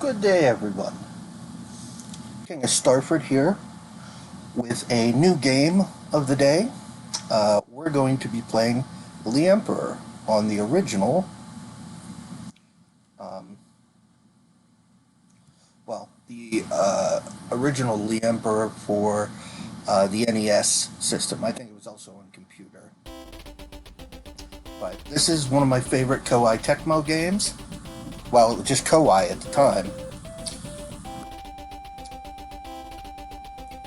Good day, everyone. King of Starford here with a new game of the day. We're going to be playing The Emperor on the original, um, the original The Emperor for the NES system. I think it was also on computer. But this is one of my favorite Koei Tecmo games. Well, just Koei at the time.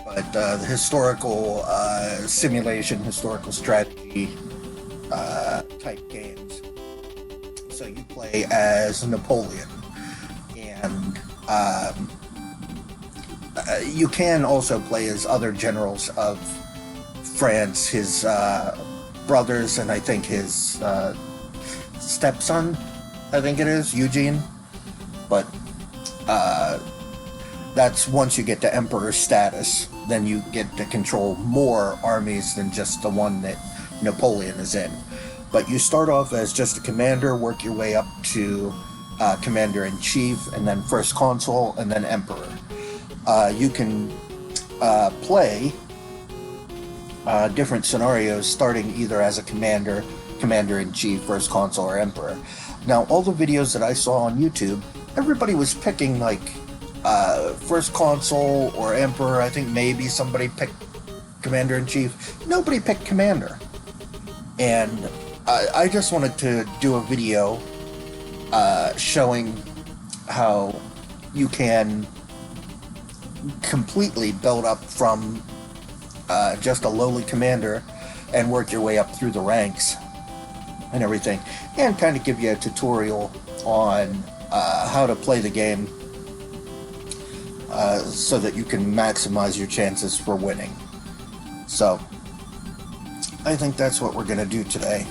But the historical simulation, historical strategy type games. So you play as Napoleon, and you can also play as other generals of France, his brothers, and I think his stepson, I think it is, Eugene. But that's once you get to emperor status, then you get to control more armies than just the one that Napoleon is in. But you start off as just a commander, work your way up to commander-in-chief, and then first consul, and then emperor. You can play different scenarios, starting either as a commander, commander-in-chief, first consul, or emperor. Now, all the videos that I saw on YouTube, everybody was picking, like, first consul or emperor. I think maybe somebody picked commander-in-chief. Nobody picked commander. And I just wanted to do a video showing how you can completely build up from just a lowly commander and work your way up through the ranks and everything, and kind of give you a tutorial on how to play the game so that you can maximize your chances for winning. So I think that's what we're going to do today.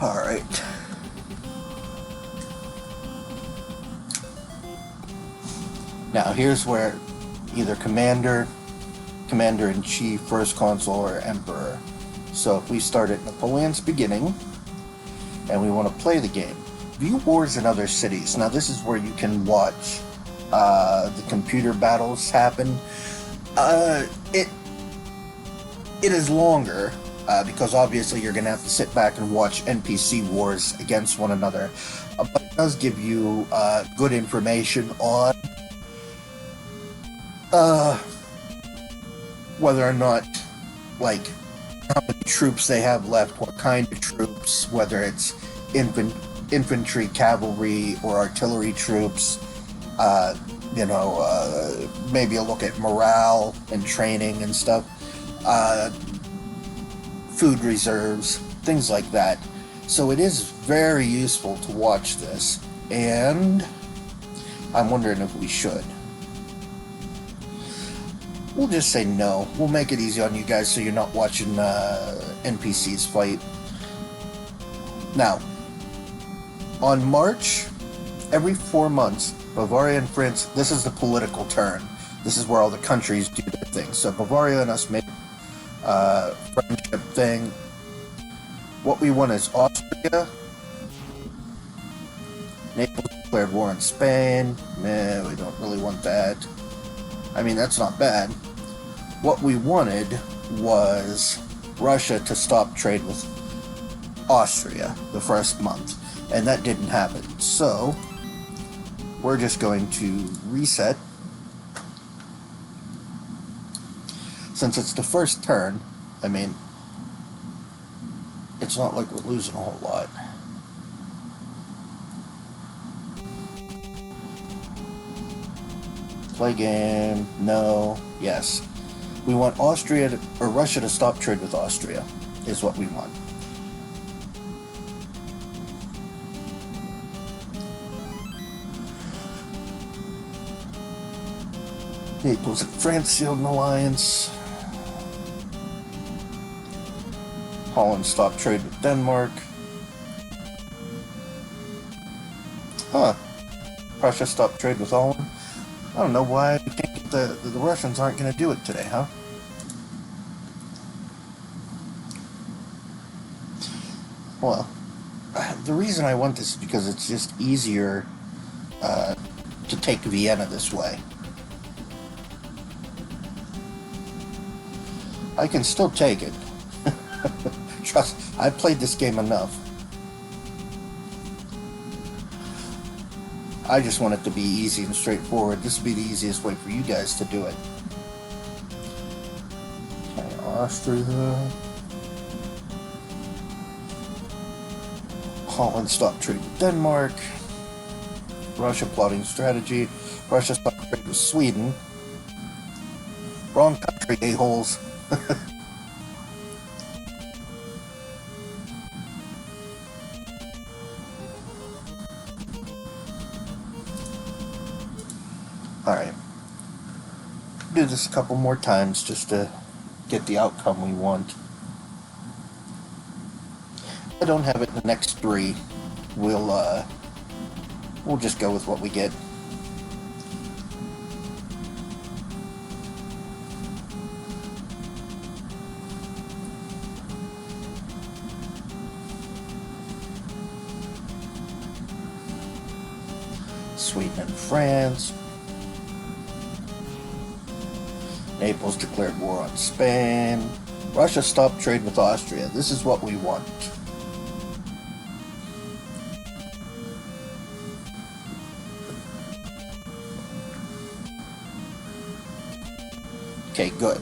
Alright. Now here's where either commander-in-chief, first consul, or emperor. So if we start at Napoleon's beginning and we want to play the game, view wars in other cities. Now this is where you can watch the computer battles happen. It is longer because obviously you're going to have to sit back and watch NPC wars against one another, but it does give you good information on whether or not, like, how many troops they have left, what kind of troops, whether it's infantry, cavalry, or artillery troops. Maybe a look at morale and training and stuff, food reserves, things like that. So it is very useful to watch this, and I'm wondering if we should. We'll just say no. We'll make it easy on you guys so you're not watching NPCs fight. Now, on March, every 4 months, Bavaria and France, this is the political turn. This is where all the countries do their thing. So Bavaria and us make friendship thing. What we want is Austria. Naples declared war on Spain. Nah, we don't really want that. I mean, that's not bad. What we wanted was Russia to stop trade with Austria the first month, and that didn't happen. So we're just going to reset. Since it's the first turn, I mean, it's not like we're losing a whole lot. Play game, no, yes. We want Russia to stop trade with Austria, is what we want. Naples and France sealed an alliance. Holland stopped trade with Denmark. Huh. Prussia stopped trade with Holland. I don't know why we can't get the Russians aren't going to do it today, huh? the reason I want this is because it's just easier to take Vienna this way. I can still take it. Trust, I've played this game enough. I just want it to be easy and straightforward. This would be the easiest way for you guys to do it. Okay, Austria. Holland stopped trade with Denmark. Russia plotting strategy. Russia stopped trade with Sweden. Wrong country, a-holes. Alright. Do this a couple more times just to get the outcome we want. If I don't have it in the next 3, we'll just go with what we get. Sweden and France. Naples declared war on Spain. Russia stopped trade with Austria. This is what we want. Okay, good.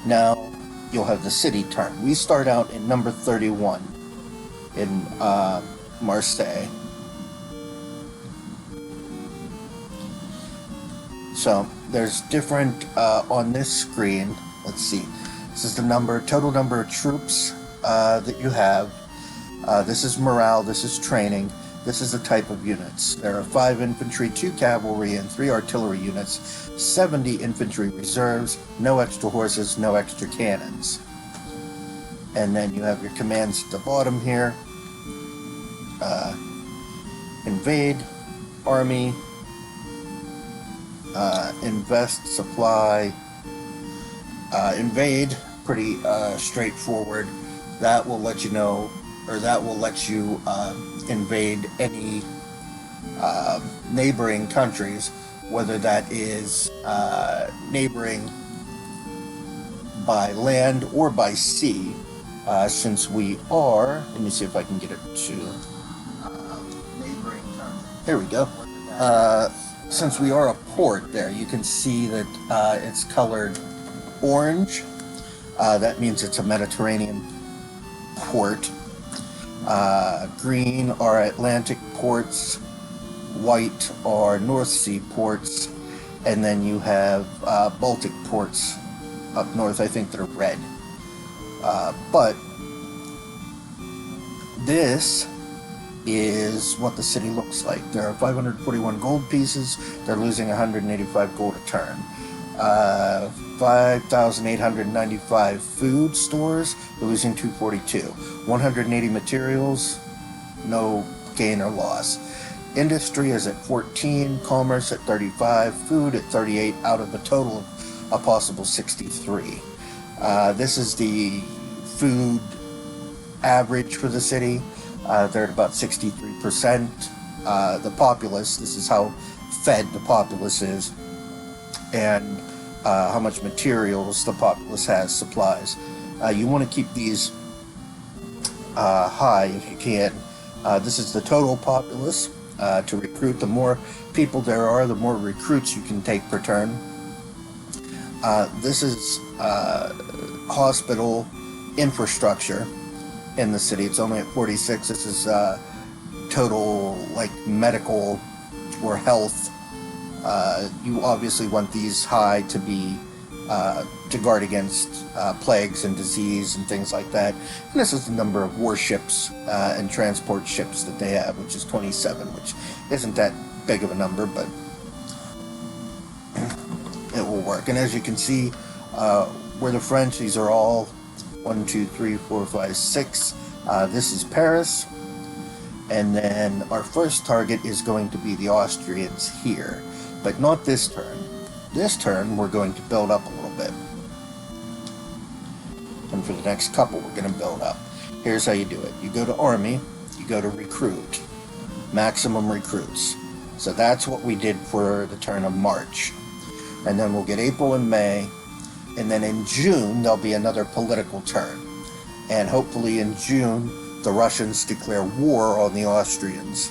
Now you'll have the city turn. We start out in number 31 in Marseille. So there's different on this screen. Let's see. This is the total number of troops that you have. This is morale. This is training. This is the type of units. There are 5 infantry, 2 cavalry, and 3 artillery units. 70 infantry reserves. No extra horses. No extra cannons. And then you have your commands at the bottom here. Invade, army. Invest, supply, invade, pretty straightforward. That will let you know, or that will let you invade any neighboring countries, whether that is neighboring by land or by sea. Since we are, let me see if I can get it to neighboring countries. There we go. Since we are a port there, you can see that it's colored orange. That means it's a Mediterranean port. Green are Atlantic ports. White are North Sea ports. And then you have Baltic ports up north. I think they're red. But this is what the city looks like. There are 541 gold pieces. They're losing 185 gold a turn. 5,895 food stores. They're losing 242. 180 materials. No gain or loss. Industry is at 14. Commerce at 35. Food at 38 out of a total of a possible 63. This is the food average for the city. They're at about 63%. The populace, this is how fed the populace is, and how much materials the populace has, supplies. You want to keep these high if you can. This is the total populace. To recruit, the more people there are, the more recruits you can take per turn. This is hospital infrastructure in the city. It's only at 46. This is total like medical or health. You obviously want these high to be to guard against plagues and disease and things like that. And this is the number of warships and transport ships that they have, which is 27, which isn't that big of a number, but it will work. And as you can see, we're the French. These are all 1, 2, 3, 4, 5, 6. This is Paris. And then our first target is going to be the Austrians here, but not this turn. This turn, we're going to build up a little bit. And for the next couple, we're going to build up. Here's how you do it. You go to Army, you go to recruit. Maximum recruits. So that's what we did for the turn of March. And then we'll get April and May. And then in June, there'll be another political turn. And hopefully in June, the Russians declare war on the Austrians.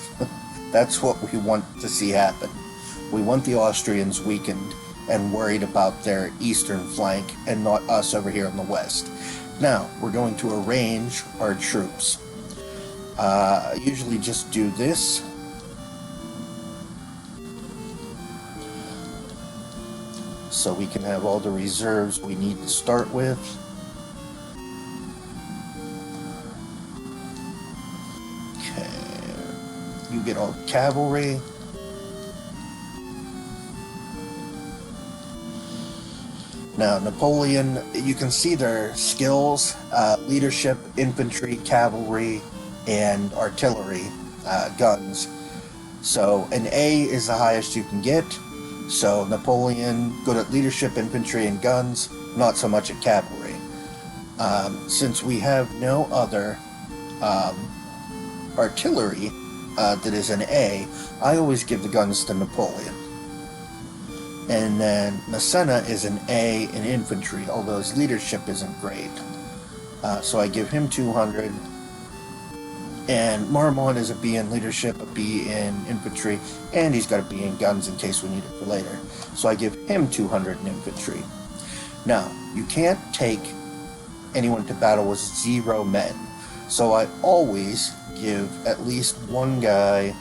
That's what we want to see happen. We want the Austrians weakened and worried about their eastern flank and not us over here in the west. Now, we're going to arrange our troops. I usually just do this. So we can have all the reserves we need to start with. Okay, you get all the cavalry. Now, Napoleon, you can see their skills, leadership, infantry, cavalry, and artillery, guns. So an A is the highest you can get. So Napoleon, good at leadership, infantry, and guns, not so much at cavalry. Since we have no other artillery that is an A, I always give the guns to Napoleon. And then Massena is an A in infantry, although his leadership isn't great. So I give him 200. And Marmont is a B in leadership, a B in infantry, and he's got a B in guns in case we need it for later. So I give him 200 in infantry. Now, you can't take anyone to battle with 0 men. So I always give at least one guy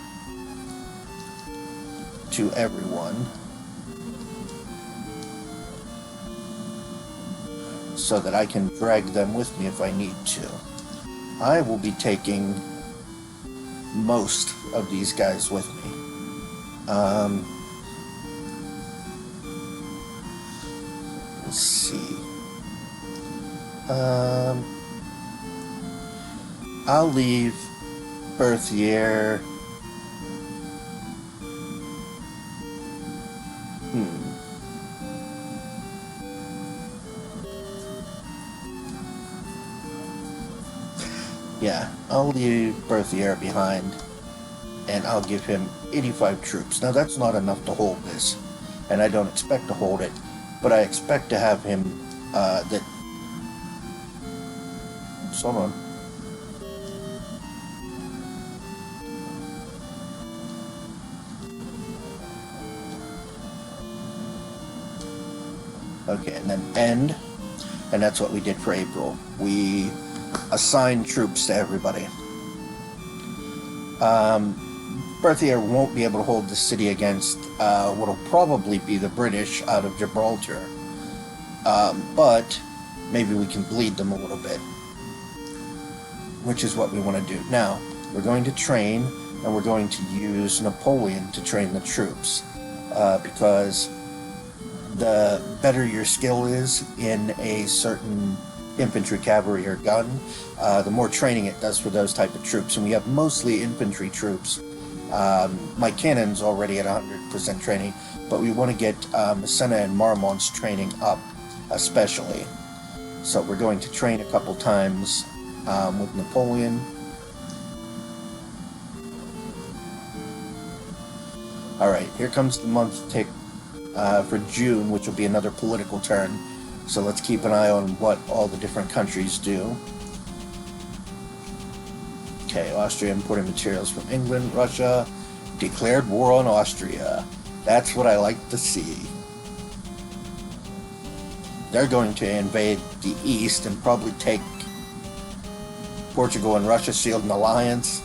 to everyone, so that I can drag them with me if I need to. I will be taking most of these guys with me. Let's see. I'll leave Berthier. Yeah, I'll leave Berthier behind, and I'll give him 85 troops. Now, that's not enough to hold this, and I don't expect to hold it, but I expect to have him, hold on. Okay, and then end, and that's what we did for April. We assign troops to everybody. Berthier won't be able to hold the city against what'll probably be the British out of Gibraltar, but maybe we can bleed them a little bit, which is what we want to do. Now, we're going to train, and we're going to use Napoleon to train the troops, because the better your skill is in a certain infantry, cavalry, or gun, the more training it does for those type of troops. And we have mostly infantry troops. My cannon's already at 100% training, but we want to get Massena and Marmont's training up, especially. So we're going to train a couple times with Napoleon. Alright, here comes the month tick for June, which will be another political turn. So let's keep an eye on what all the different countries do. Okay, Austria importing materials from England. Russia declared war on Austria. That's what I like to see. They're going to invade the east and probably take Portugal and Russia, sealed an alliance.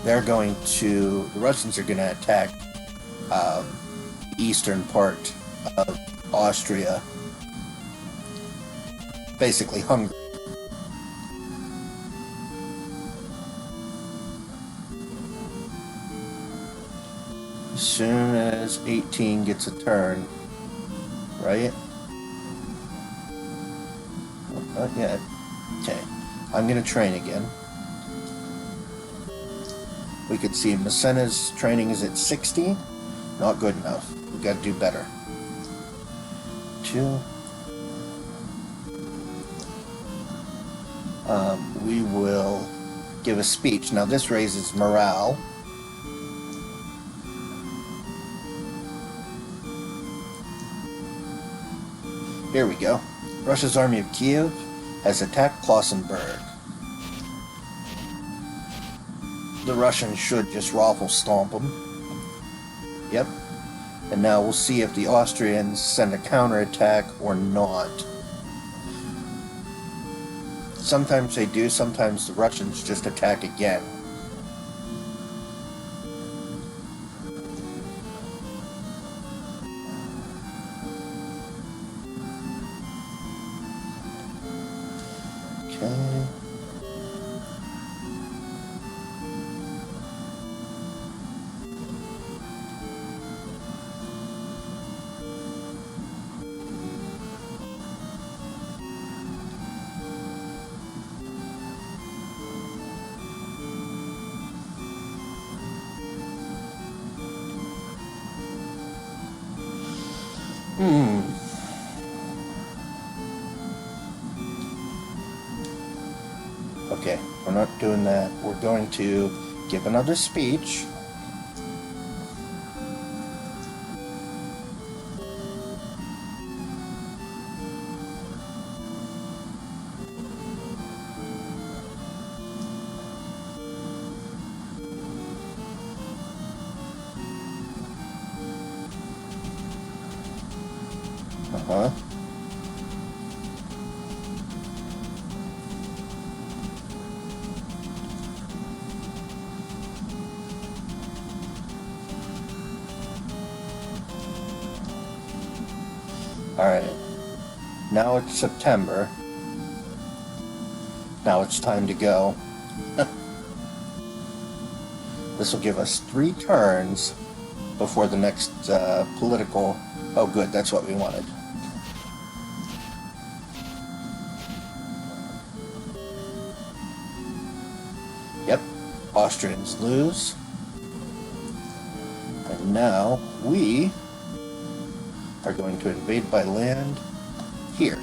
The Russians are going to attack eastern part of Austria, basically Hungary. As soon as 18 gets a turn, right? Not yet. Okay, I'm going to train again. We could see Massena's training is at 60. Not good enough. We've got to do better. 2. we will give a speech. Now this raises morale. Here we go. Russia's army of Kiev has attacked Klausenburg. The Russians should just raffle stomp them. Yep. And now we'll see if the Austrians send a counterattack or not. Sometimes they do, sometimes the Russians just attack again. Okay. Okay, we're not doing that. We're going to give another speech. Uh-huh. Alright. Now it's September. Now it's time to go. This will give us 3 turns before the next political... Oh good, that's what we wanted. Yep, Austrians lose. And now we are going to invade by land here.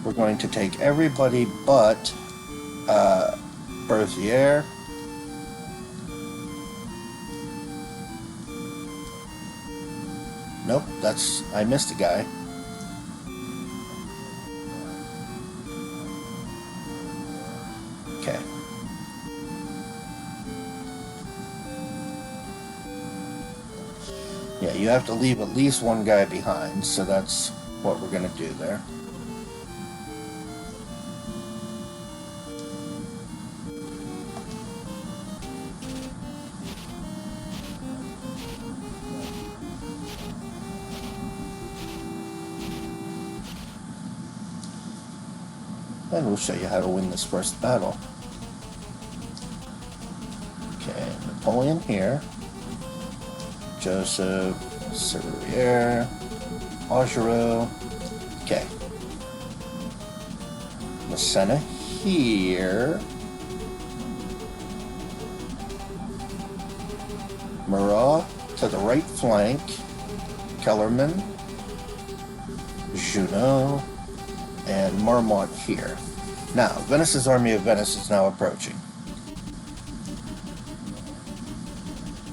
We're going to take everybody but Berthier. Nope, I missed a guy. Okay. Yeah, you have to leave at least one guy behind, so that's what we're going to do there. And we'll show you how to win this first battle. Okay, Napoleon here. Joseph, Serrier, Augereau. Okay. Massena here. Murat to the right flank. Kellerman, Junot, and Marmont here. Now, Venice's army of Venice is now approaching.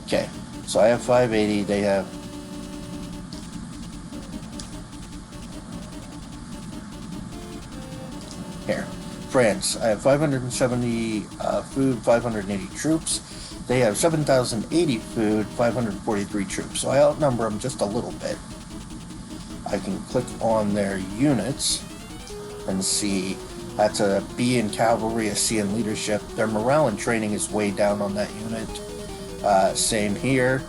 Okay, so I have 580, they have... Here, France, I have 570 food, 580 troops. They have 7,080 food, 543 troops. So I outnumber them just a little bit. I can click on their units and see that's a B in cavalry, a C in leadership. Their morale and training is way down on that unit. Same here.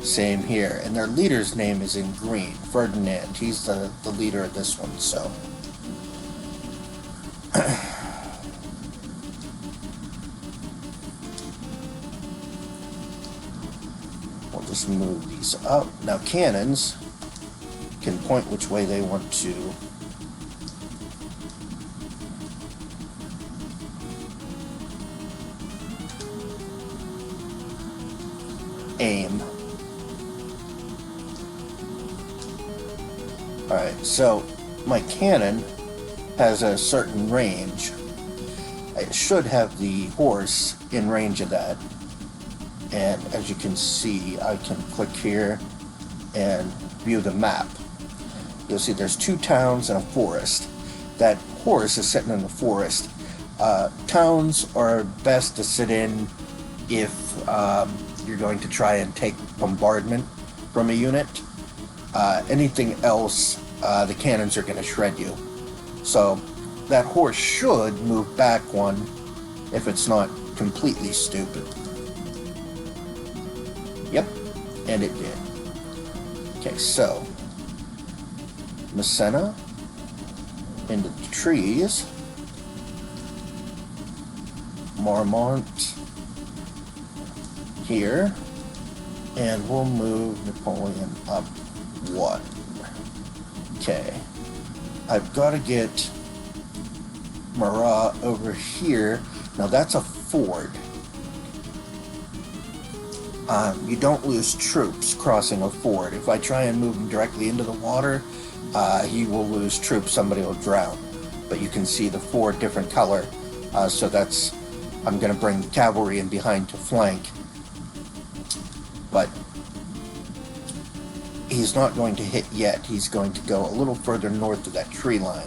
Same here. And their leader's name is in green, Ferdinand. He's the leader of this one, so. We'll just move these up. Now cannons can point which way they want to aim. Alright, so my cannon has a certain range. It should have the horse in range of that. And as you can see, I can click here and view the map. You'll see there's 2 towns and a forest. That horse is sitting in the forest. Towns are best to sit in if you're going to try and take bombardment from a unit. Anything else, the cannons are going to shred you. So that horse should move back one if it's not completely stupid. Yep, and it did. Okay, so Messena into the trees. Marmont here, and we'll move Napoleon up 1. Okay, I've got to get Marat over here. Now that's a ford. You don't lose troops crossing a ford. If I try and move him directly into the water, he will lose troops, somebody will drown. But you can see the ford different color, so that's, I'm going to bring the cavalry in behind to flank. But he's not going to hit yet. He's going to go a little further north of that tree line,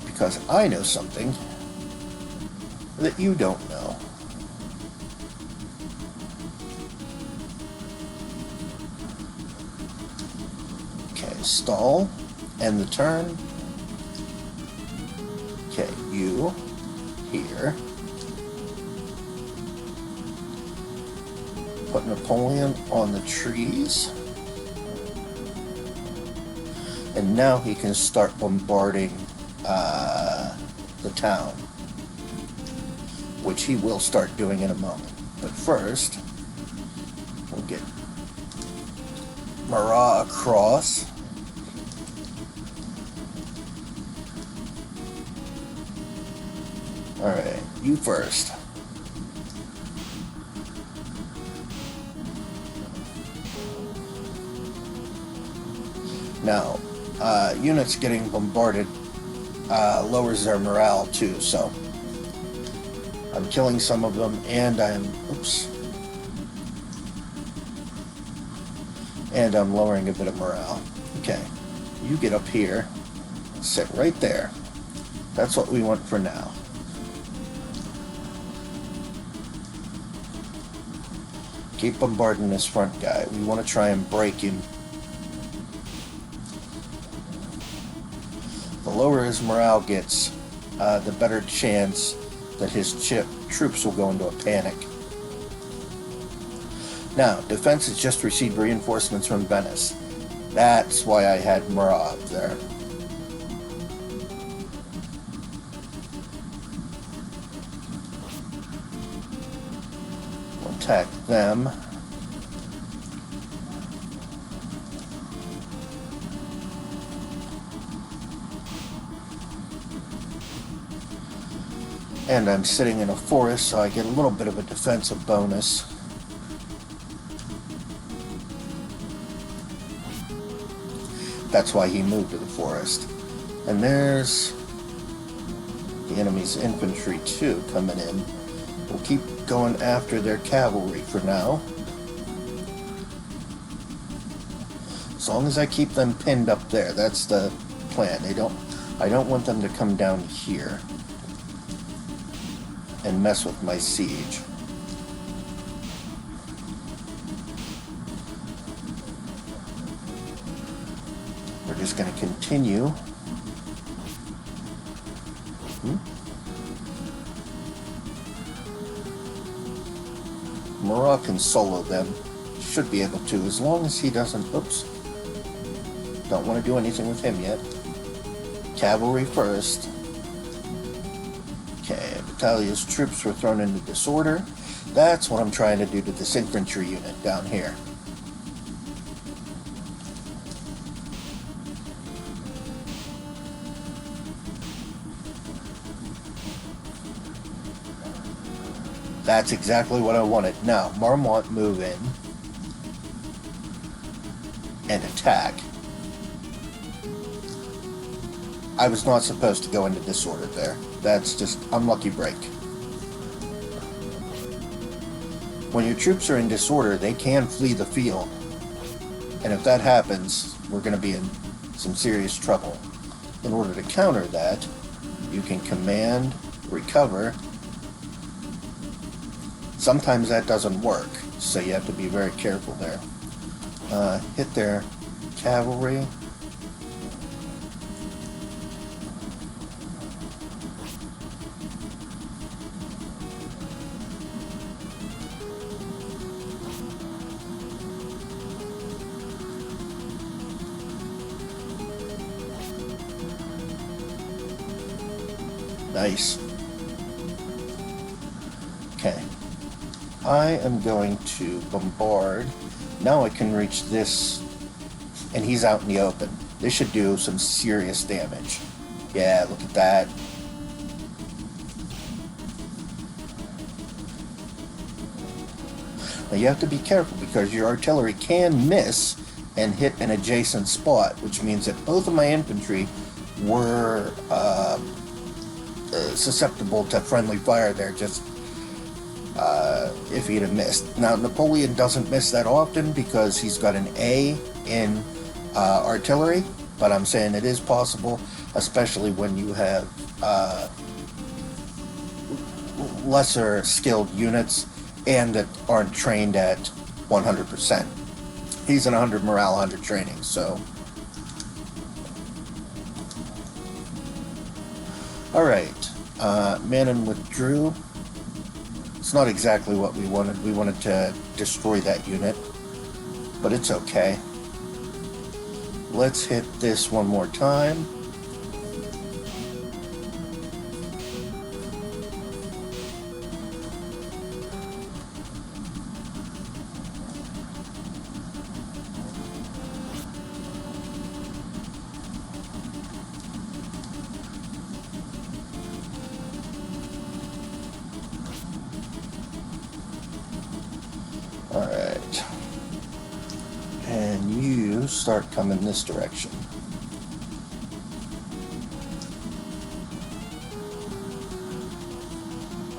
because I know something that you don't know. Okay, stall, end the turn. Okay, you here. Put Napoleon on the trees. And now he can start bombarding the town, which he will start doing in a moment. But first, we'll get Marat across. Alright, you first. Now, units getting bombarded lowers their morale too, so I'm killing some of them, and I'm lowering a bit of morale. Okay, you get up here, sit right there. That's what we want for now. Keep bombarding this front guy. We want to try and break him. The lower his morale gets, the better chance that his troops will go into a panic. Now, defense has just received reinforcements from Venice. That's why I had Marat up there. We'll attack them. And I'm sitting in a forest, so I get a little bit of a defensive bonus. That's why he moved to the forest. And there's the enemy's infantry too coming in. We'll keep going after their cavalry for now. As long as I keep them pinned up there, that's the plan. I don't want them to come down here and mess with my siege. We're just going to continue. Marat can solo them. Should be able to, as long as he doesn't... Oops. Don't want to do anything with him yet. Cavalry first. Okay, Battalia's troops were thrown into disorder. That's what I'm trying to do to this infantry unit down here. That's exactly what I wanted. Now, Marmont move in and attack. I was not supposed to go into disorder there. That's just unlucky break. When your troops are in disorder, they can flee the field. And if that happens, we're going to be in some serious trouble. In order to counter that, you can command recover. Sometimes that doesn't work, so you have to be very careful there. Hit their cavalry. Nice. Okay. I am going to bombard. Now I can reach this, and he's out in the open. This should do some serious damage. Yeah, look at that. Now you have to be careful because your artillery can miss and hit an adjacent spot, which means that both of my infantry were susceptible to friendly fire there, just if he'd have missed. Now, Napoleon doesn't miss that often because he's got an A in artillery, but I'm saying it is possible, especially when you have lesser skilled units and that aren't trained at 100%. He's an 100 morale, 100 training, so... Alright, Manon withdrew. It's not exactly what we wanted. We wanted to destroy that unit, but it's okay. Let's hit this one more time. Alright. And you start coming this direction.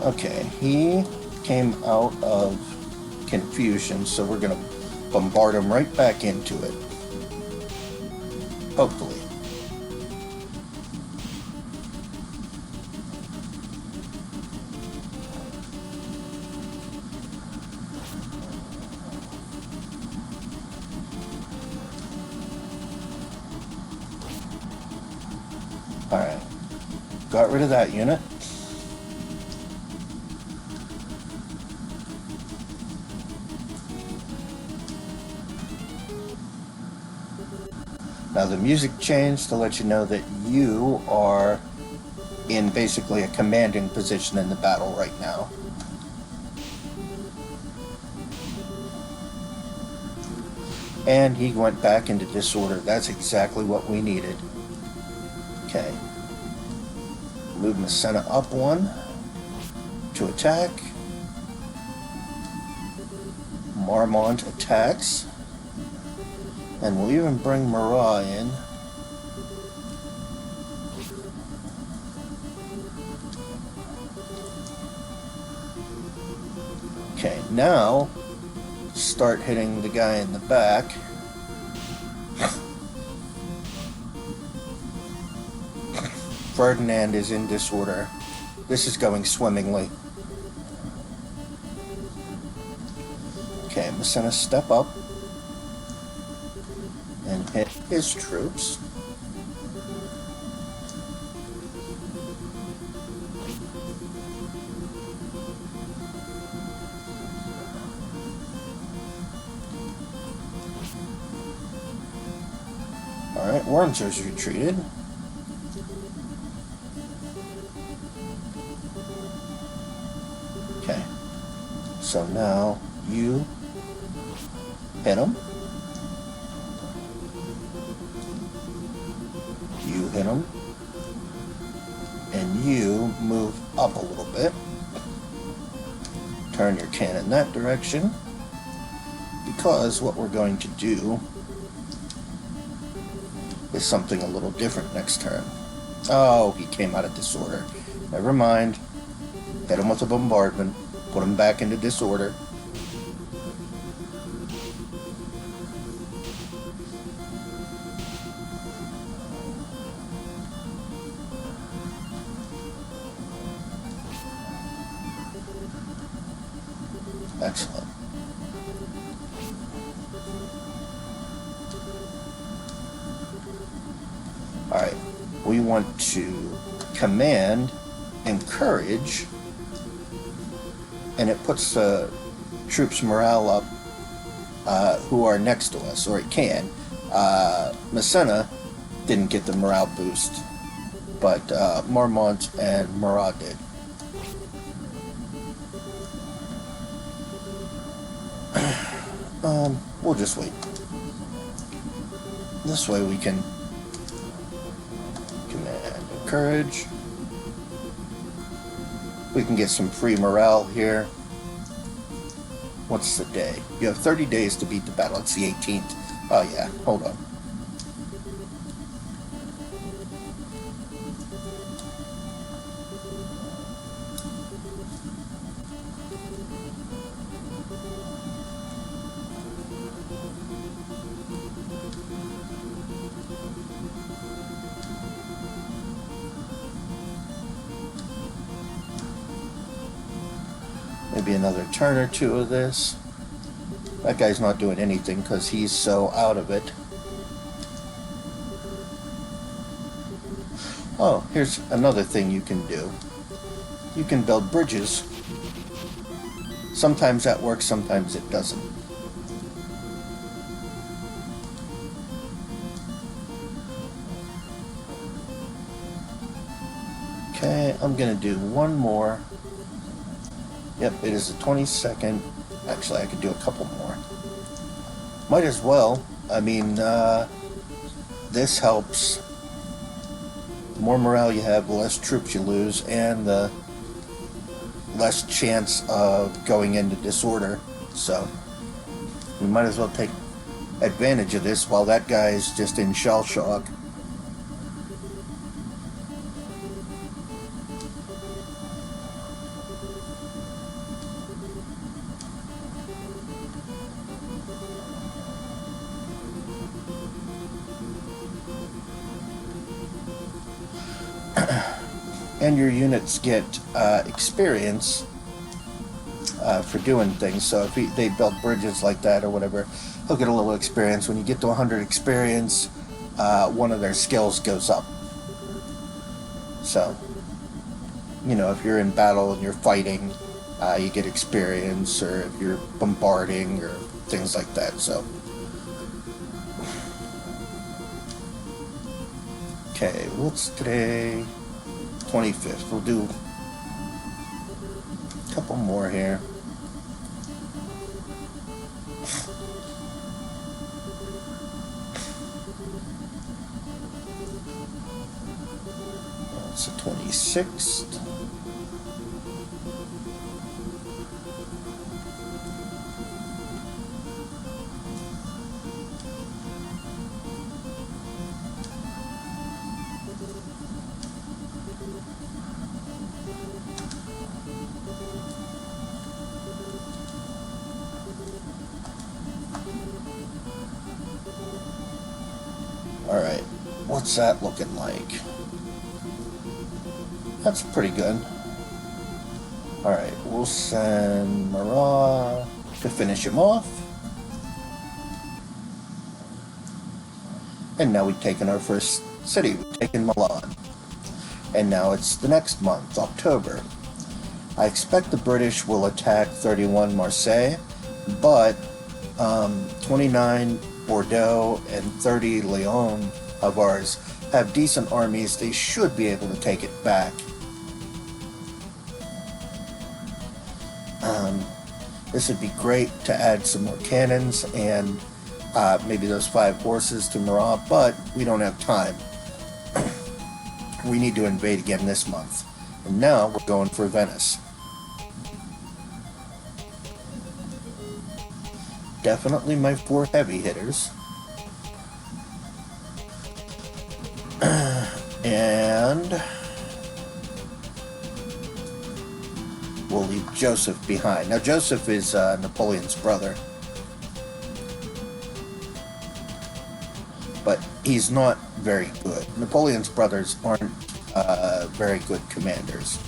Okay, he came out of confusion, so we're going to bombard him right back into it. Hopefully. Alright, got rid of that unit. Now the music changed to let you know that you are in basically a commanding position in the battle right now. And he went back into disorder. That's exactly what we needed. Okay. Move Massena up one to attack. Marmont attacks. And we'll even bring Marat in. Okay, now start hitting the guy in the back. Ferdinand is in disorder. This is going swimmingly. Okay, Massena step up and hit his troops. Alright, Worms has retreated. Okay, so now you hit him. You hit him. And you move up a little bit. Turn your cannon that direction. Because what we're going to do is something a little different next turn. Oh, he came out of disorder. Never mind. Hit him with a bombardment. Put him back into disorder. Excellent. Alright. We want to command encourage, and it puts the troops' morale up who are next to us, or it can. Messina didn't get the morale boost, but Marmont and Murat did. We'll just wait. This way we can command encourage. We can get some free morale here. What's the day? You have 30 days to beat the battle. It's the 18th. Oh yeah, hold on. Maybe another turn or two of this. That guy's not doing anything because he's so out of it. Oh, here's another thing you can do. You can build bridges. Sometimes that works, sometimes it doesn't. Okay, I'm gonna do one more. Yep, it is the 22nd. Actually, I could do a couple more. Might as well. I mean, this helps. The more morale you have, the less troops you lose, and the less chance of going into disorder. So, we might as well take advantage of this while that guy's just in shell shock. And your units get experience for doing things. So if they build bridges like that or whatever, they'll get a little experience. When you get to 100 experience, one of their skills goes up. So, you know, if you're in battle and you're fighting, you get experience, or if you're bombarding or things like that. So, okay, what's today? 25th. We'll do a couple more here. It's the 26th. Alright, what's that looking like? That's pretty good. Alright, we'll send Marat to finish him off. And now we've taken our first city. We've taken Milan. And now it's the next month, October. I expect the British will attack 31 Marseille, but 29 Bordeaux and 30 Lyon of ours have decent armies. They should be able to take it back. This would be great to add some more cannons and maybe those 5 horses to Murat, but we don't have time. We need to invade again this month. And now we're going for Venice. Definitely my 4 heavy hitters. And And we'll leave Joseph behind. Now, Joseph is Napoleon's brother, but he's not very good. Napoleon's brothers aren't very good commanders.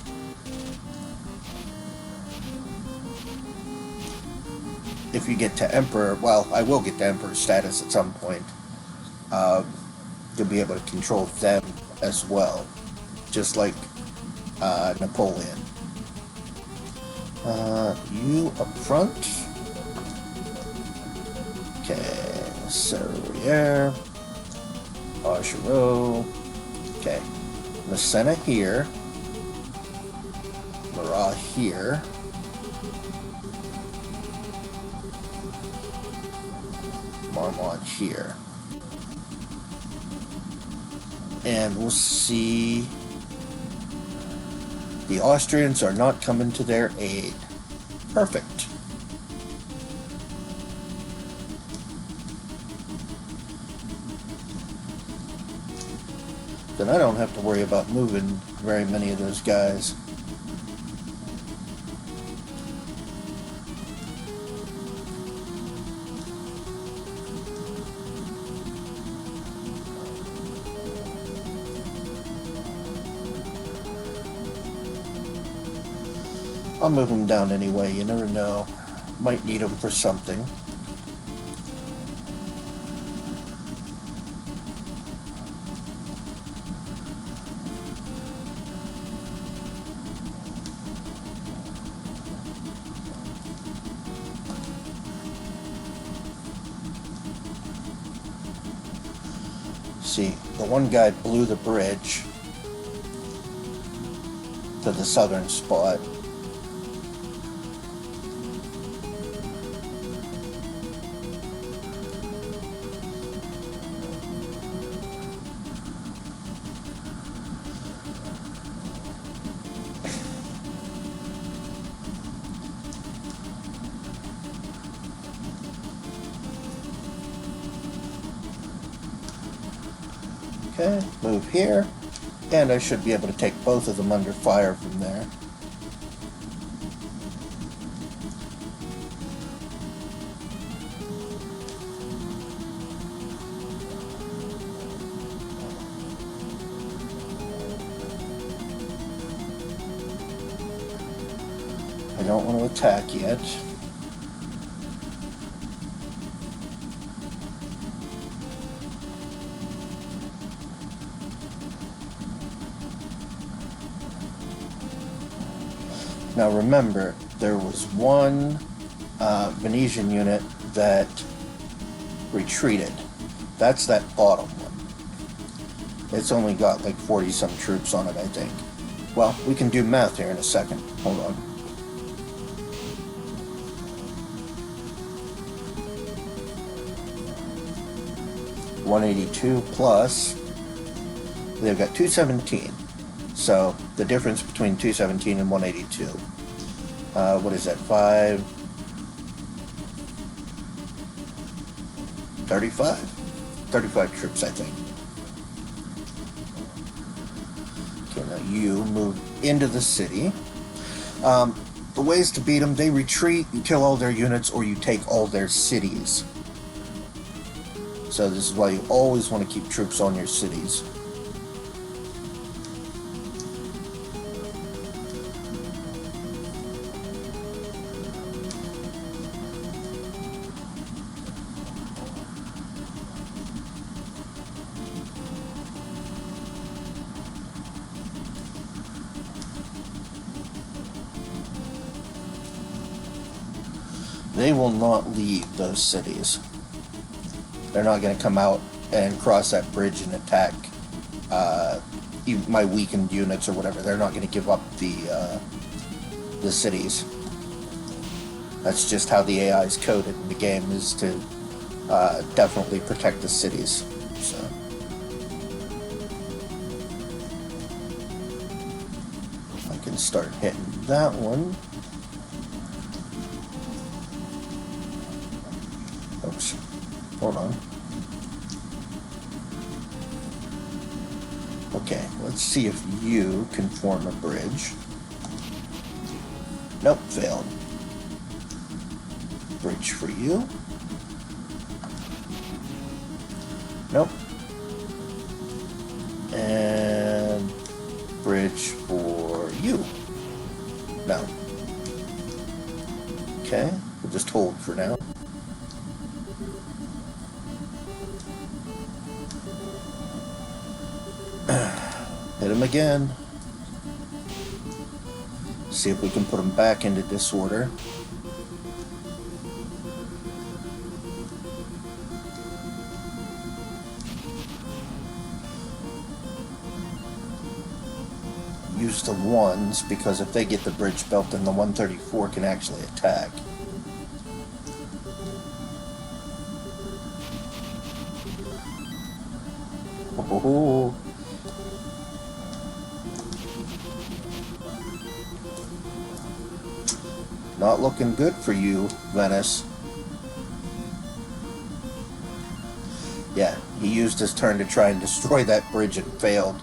If you get to Emperor, well, I will get to Emperor status at some point, you'll be able to control them as well, just like Napoleon. You up front. Okay, Serriere, Argerot. Okay, Massena here, Marat here. Marmont here. And we'll see. The Austrians are not coming to their aid. Perfect. Then I don't have to worry about moving very many of those guys. I'll move them down anyway, you never know. Might need them for something. See, the one guy blew the bridge to the southern spot. Okay, move here, and I should be able to take both of them under fire from there. I don't want to attack yet. Now remember, there was one Venetian unit that retreated. That's that bottom one. It's only got like 40-some troops on it, I think. Well, we can do math here in a second. Hold on. $182 plus, they've got 217. So the difference between 217 and 182. What is that? 35 troops, I think. Okay, now you move into the city. The ways to beat them: they retreat, you kill all their units, or you take all their cities. So this is why you always want to keep troops on your cities. They will not leave those cities. They're not going to come out and cross that bridge and attack my weakened units or whatever. They're not going to give up the cities. That's just how the AI is coded in the game, is to definitely protect the cities. So I can start hitting that one. Hold on. We'll Okay, let's see if you can form a bridge. Nope, failed. Bridge for you. Nope. And bridge for you. No. Okay, we'll just hold for now. Hit him again. See if we can put him back into disorder. Use the ones, because if they get the bridge built, then the 134 can actually attack. Oh. Not looking good for you, Venice. Yeah, he used his turn to try and destroy that bridge and failed.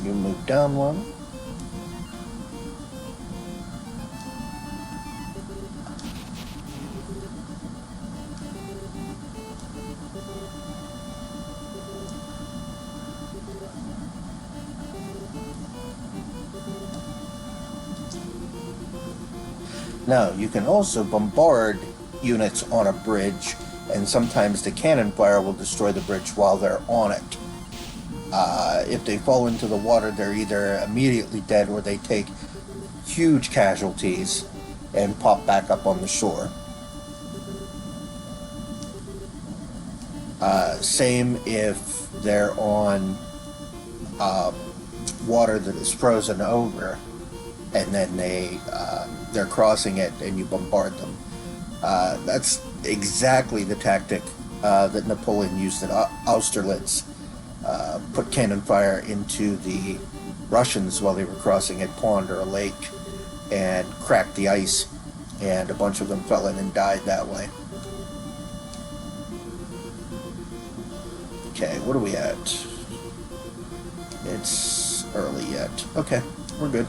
You move down one. Now, you can also bombard units on a bridge, and sometimes the cannon fire will destroy the bridge while they're on it. If they fall into the water, they're either immediately dead or they take huge casualties and pop back up on the shore. Same if they're on water that is frozen over, and then they're crossing it and you bombard them. That's exactly the tactic that Napoleon used at Austerlitz. Put cannon fire into the Russians while they were crossing a pond or a lake and cracked the ice, and a bunch of them fell in and died that way. Okay, what are we at? It's early yet. Okay, we're good.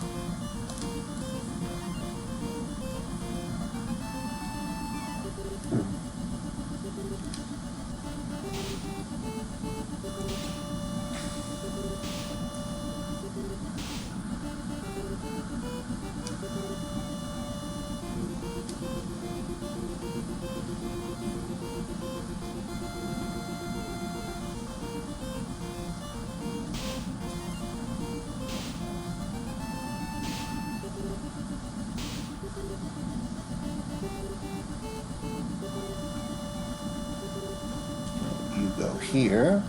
Go here.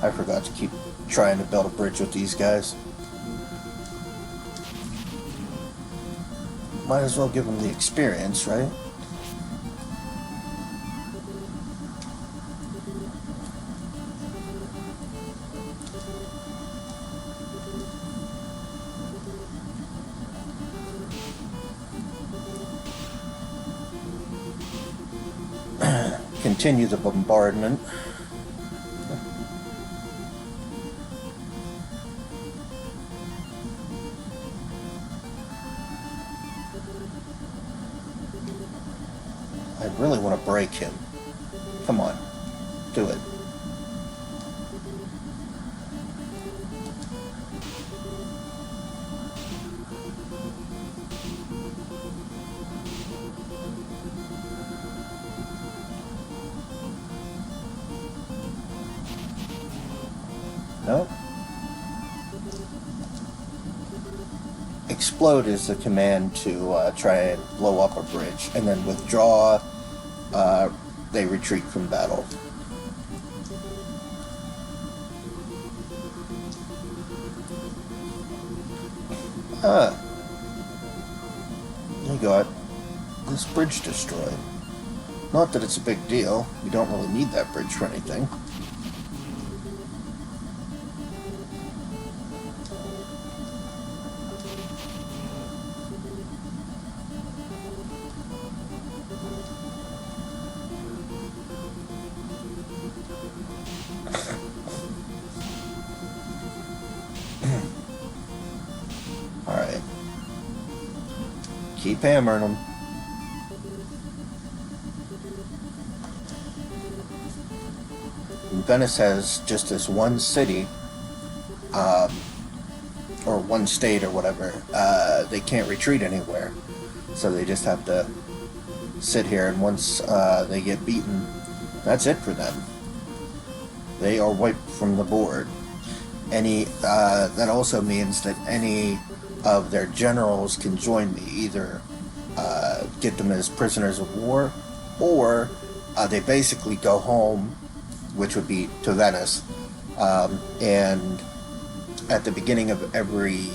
I forgot to keep trying to build a bridge with these guys. Might as well give them the experience, right? Continue the bombardment. I really want to break him. Come on, do it. No. Explode is the command to try and blow up a bridge, and then withdraw. They retreat from battle. You got this bridge destroyed. Not that it's a big deal. We don't really need that bridge for anything. Alright. Keep hammering them. Venice has just this one city, or one state or whatever. They can't retreat anywhere. So they just have to sit here, and once they get beaten, that's it for them. They are wiped from the board. That also means that any of their generals can join me, either get them as prisoners of war, or they basically go home, which would be to Venice, and at the beginning of every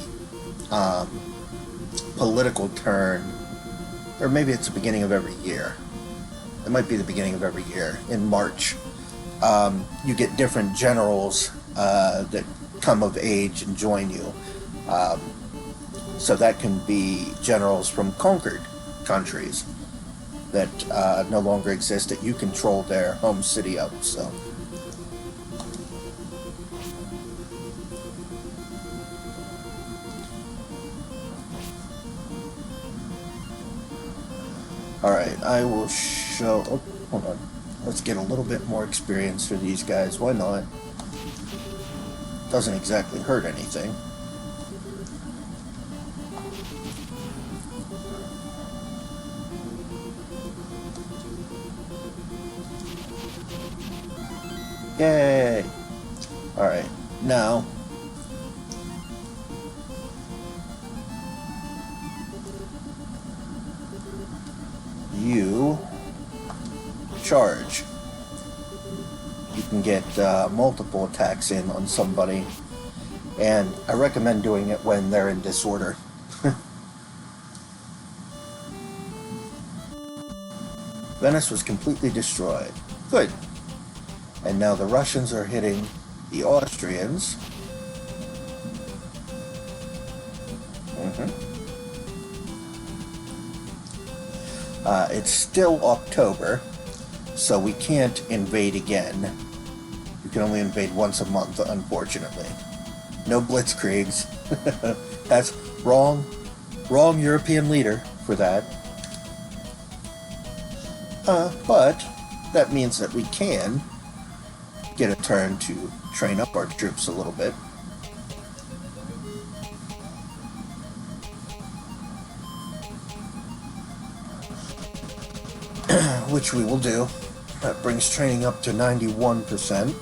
political turn, or maybe it's the beginning of every year, it might be the beginning of every year, in March, you get different generals that come of age and join you. So that can be generals from conquered countries that no longer exist, that you control their home city of. So alright, I will show... Oh, hold on. Let's get a little bit more experience for these guys. Why not? Doesn't exactly hurt anything. Yay! Alright, now... you charge. You can get multiple attacks in on somebody, and I recommend doing it when they're in disorder. Venice was completely destroyed. Good. And now the Russians are hitting the Austrians. It's still October, so we can't invade again. You can only invade once a month, unfortunately. No blitzkriegs. That's wrong. Wrong European leader for that. But that means that we can get a turn to train up our troops a little bit. Which we will do. That brings training up to 91%.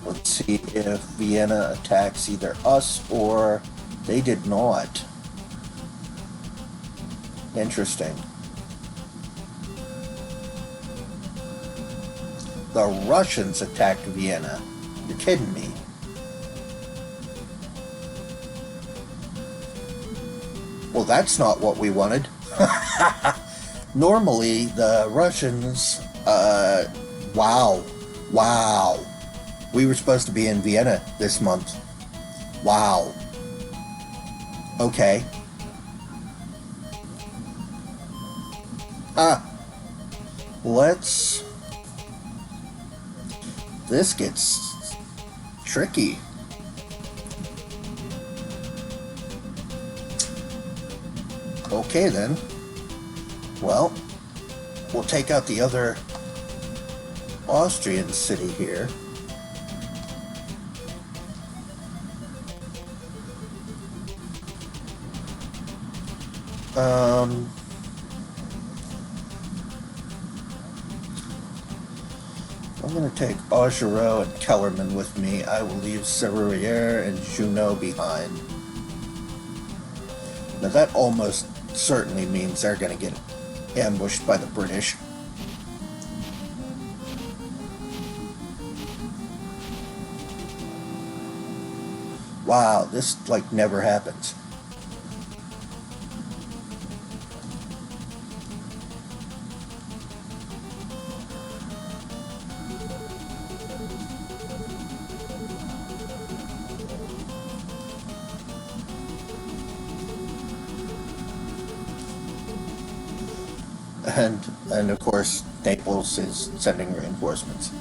Let's see if Vienna attacks either us or they did not. Interesting. The Russians attacked Vienna. You're kidding me. Well, that's not what we wanted. Normally, the Russians, wow. We were supposed to be in Vienna this month. Wow. Okay. Let's... This gets tricky. Okay then. Well, we'll take out the other Austrian city here. I'm going to take Augereau and Kellerman with me. I will leave Serrurier and Junot behind. Now that almost certainly means they're going to get ambushed by the British. Wow, this like never happens. And of course Naples is sending reinforcements.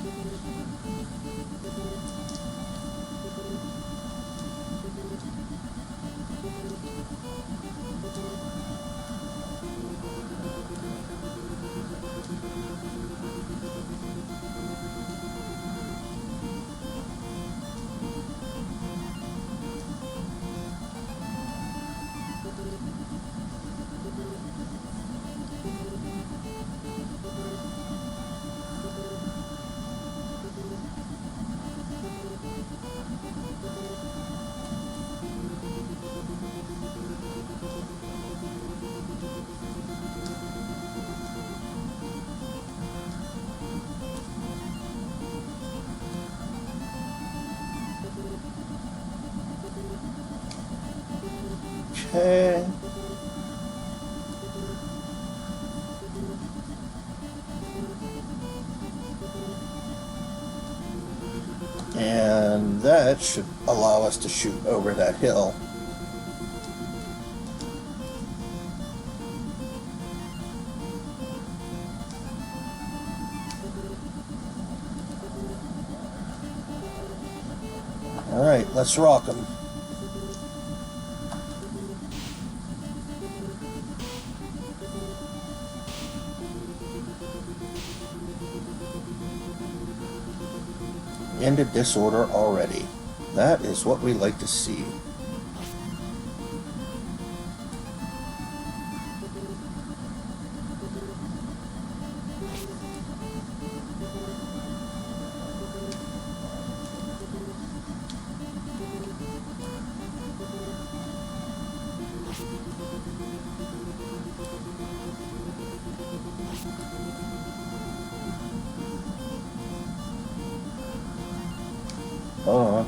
Okay. And that should allow us to shoot over that hill. Alright, let's rock them. Into disorder already. That is what we like to see. Oh.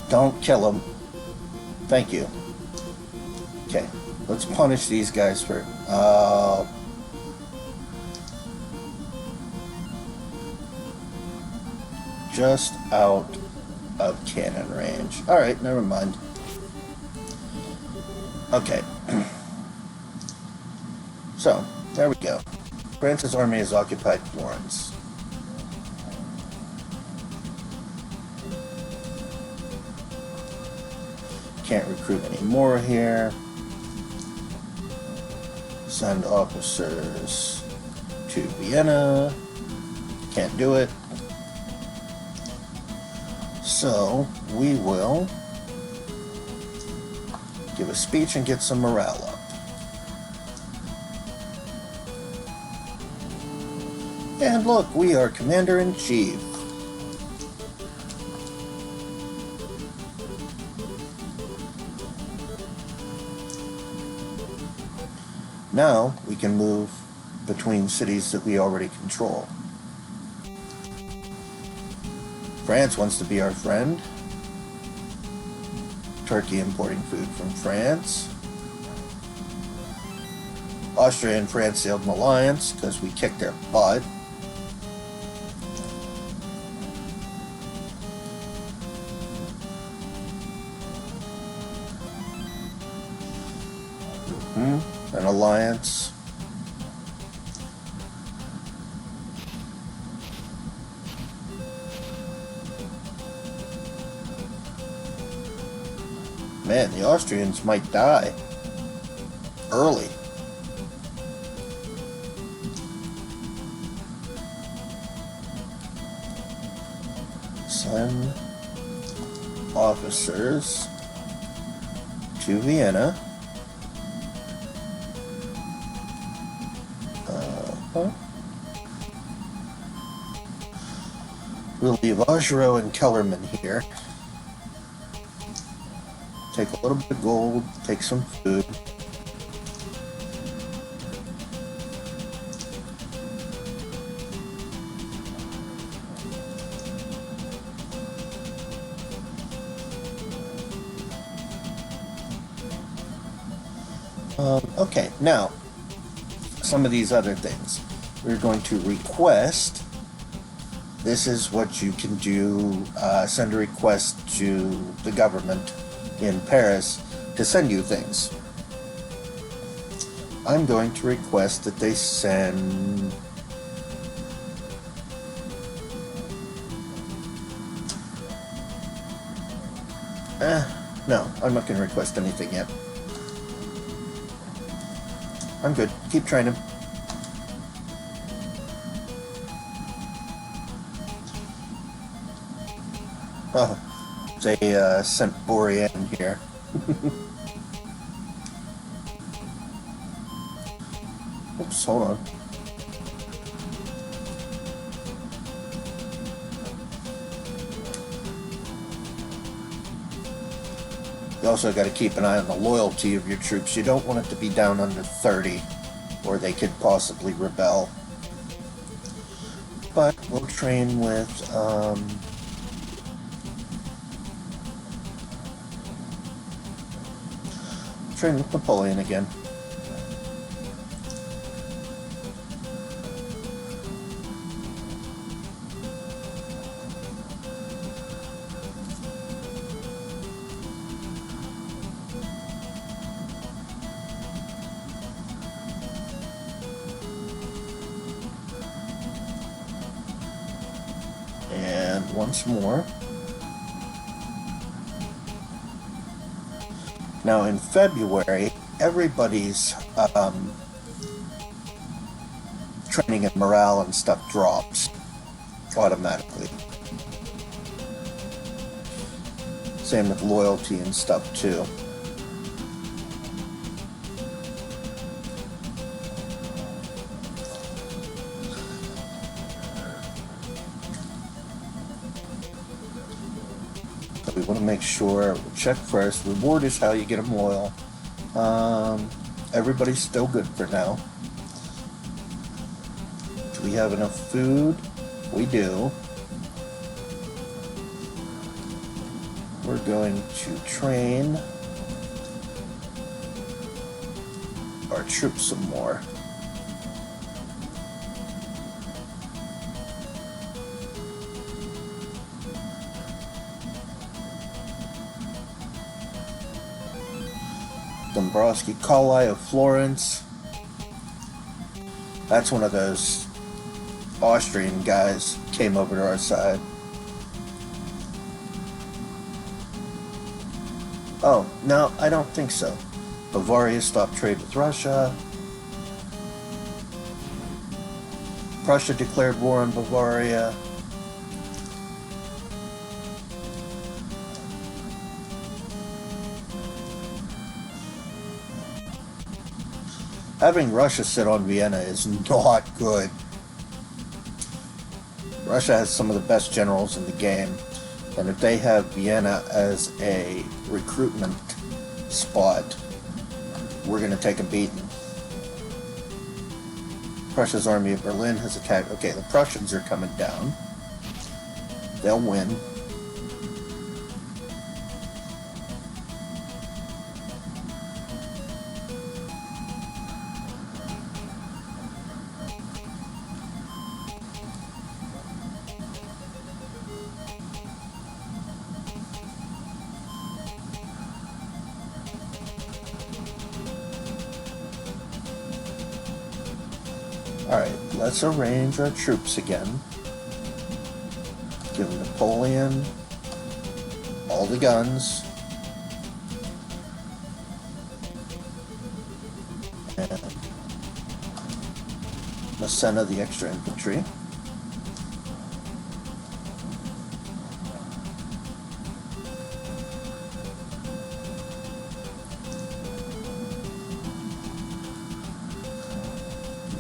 Don't kill him. Thank you. Okay, let's punish these guys for... just out of cannon range. Alright, never mind. Okay. So, there we go. France's army has occupied Florence. Can't recruit any more here. Send officers to Vienna. Can't do it. So, we will give a speech and get some morale up. And look, we are Commander-in-Chief. Now we can move between cities that we already control. France wants to be our friend. Turkey importing food from France. Austria and France sailed an alliance because we kicked their butt. an alliance. Man, the Austrians might die early. Send officers to Vienna. We'll leave Augereau and Kellerman here. Take a little bit of gold, take some food. Okay, now, some of these other things. We're going to request. This is what you can do. Send a request to the government in Paris to send you things. I'm going to request that they send no, I'm not going to request anything yet. I'm good. Keep training. Oh, they sent Borean here. Oops, hold on. You also got to keep an eye on the loyalty of your troops. You don't want it to be down under 30, or they could possibly rebel. But we'll train with Napoleon again. And once more. Now in February, everybody's training and morale and stuff drops automatically. Same with loyalty and stuff too. So we want to make sure, we'll check first. Reward is how you get them loyal. Everybody's still good for now. Do we have enough food? We do. We're going to train our troops some more. Dombrowski Collai of Florence. That's one of those Austrian guys came over to our side. Oh, no, I don't think so. Bavaria stopped trade with Russia. Prussia declared war on Bavaria. Having Russia sit on Vienna is not good. Russia has some of the best generals in the game, and if they have Vienna as a recruitment spot, we're going to take a beating. Prussia's army of Berlin has attacked. Okay, the Prussians are coming down. They'll win. Alright, let's arrange our troops again. Give Napoleon all the guns. And Massena the extra infantry.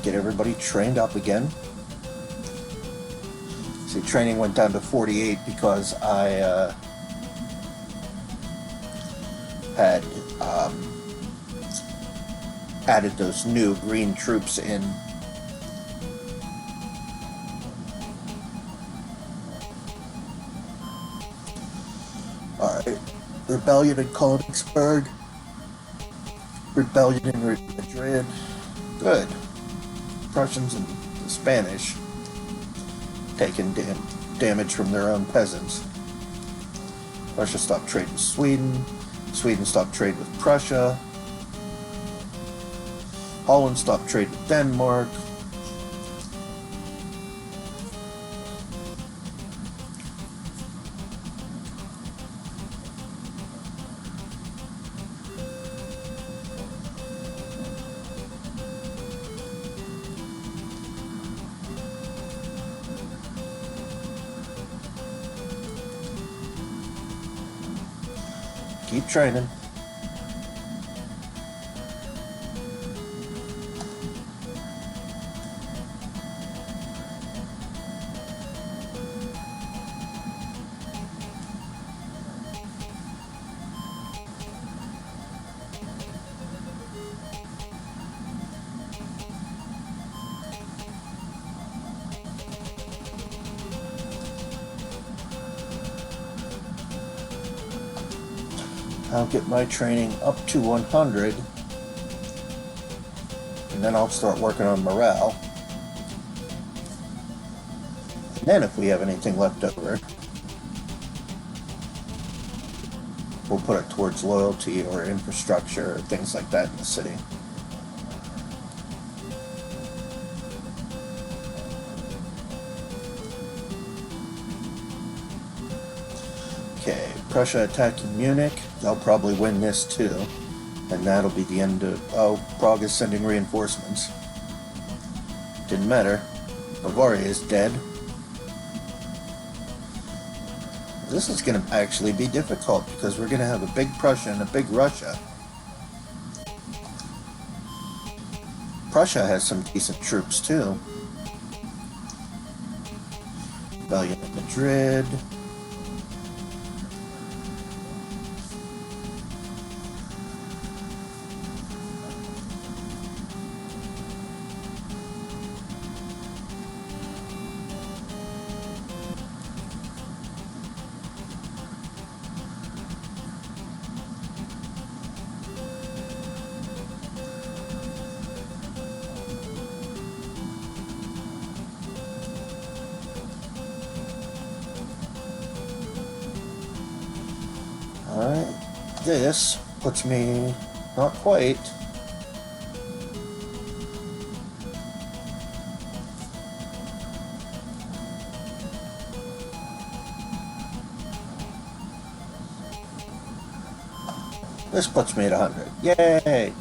Get everybody trained up again. See, training went down to 48 because I had added those new green troops in. Alright, rebellion in Königsberg, rebellion in Madrid. Good. Prussians and the Spanish taking damage from their own peasants. Russia stopped trade with Sweden. Sweden stopped trade with Prussia. Holland stopped trade with Denmark. Keep training. I'll get my training up to 100, and then I'll start working on morale. And then if we have anything left over, we'll put it towards loyalty or infrastructure or things like that in the city. Okay, Prussia attacking Munich. They'll probably win this too. And that'll be the end of... Oh, Prague is sending reinforcements. Didn't matter. Bavaria is dead. This is going to actually be difficult because we're going to have a big Prussia and a big Russia. Prussia has some decent troops too. Rebellion in Madrid. Alright, this puts me not quite. This puts me at 100. Yay!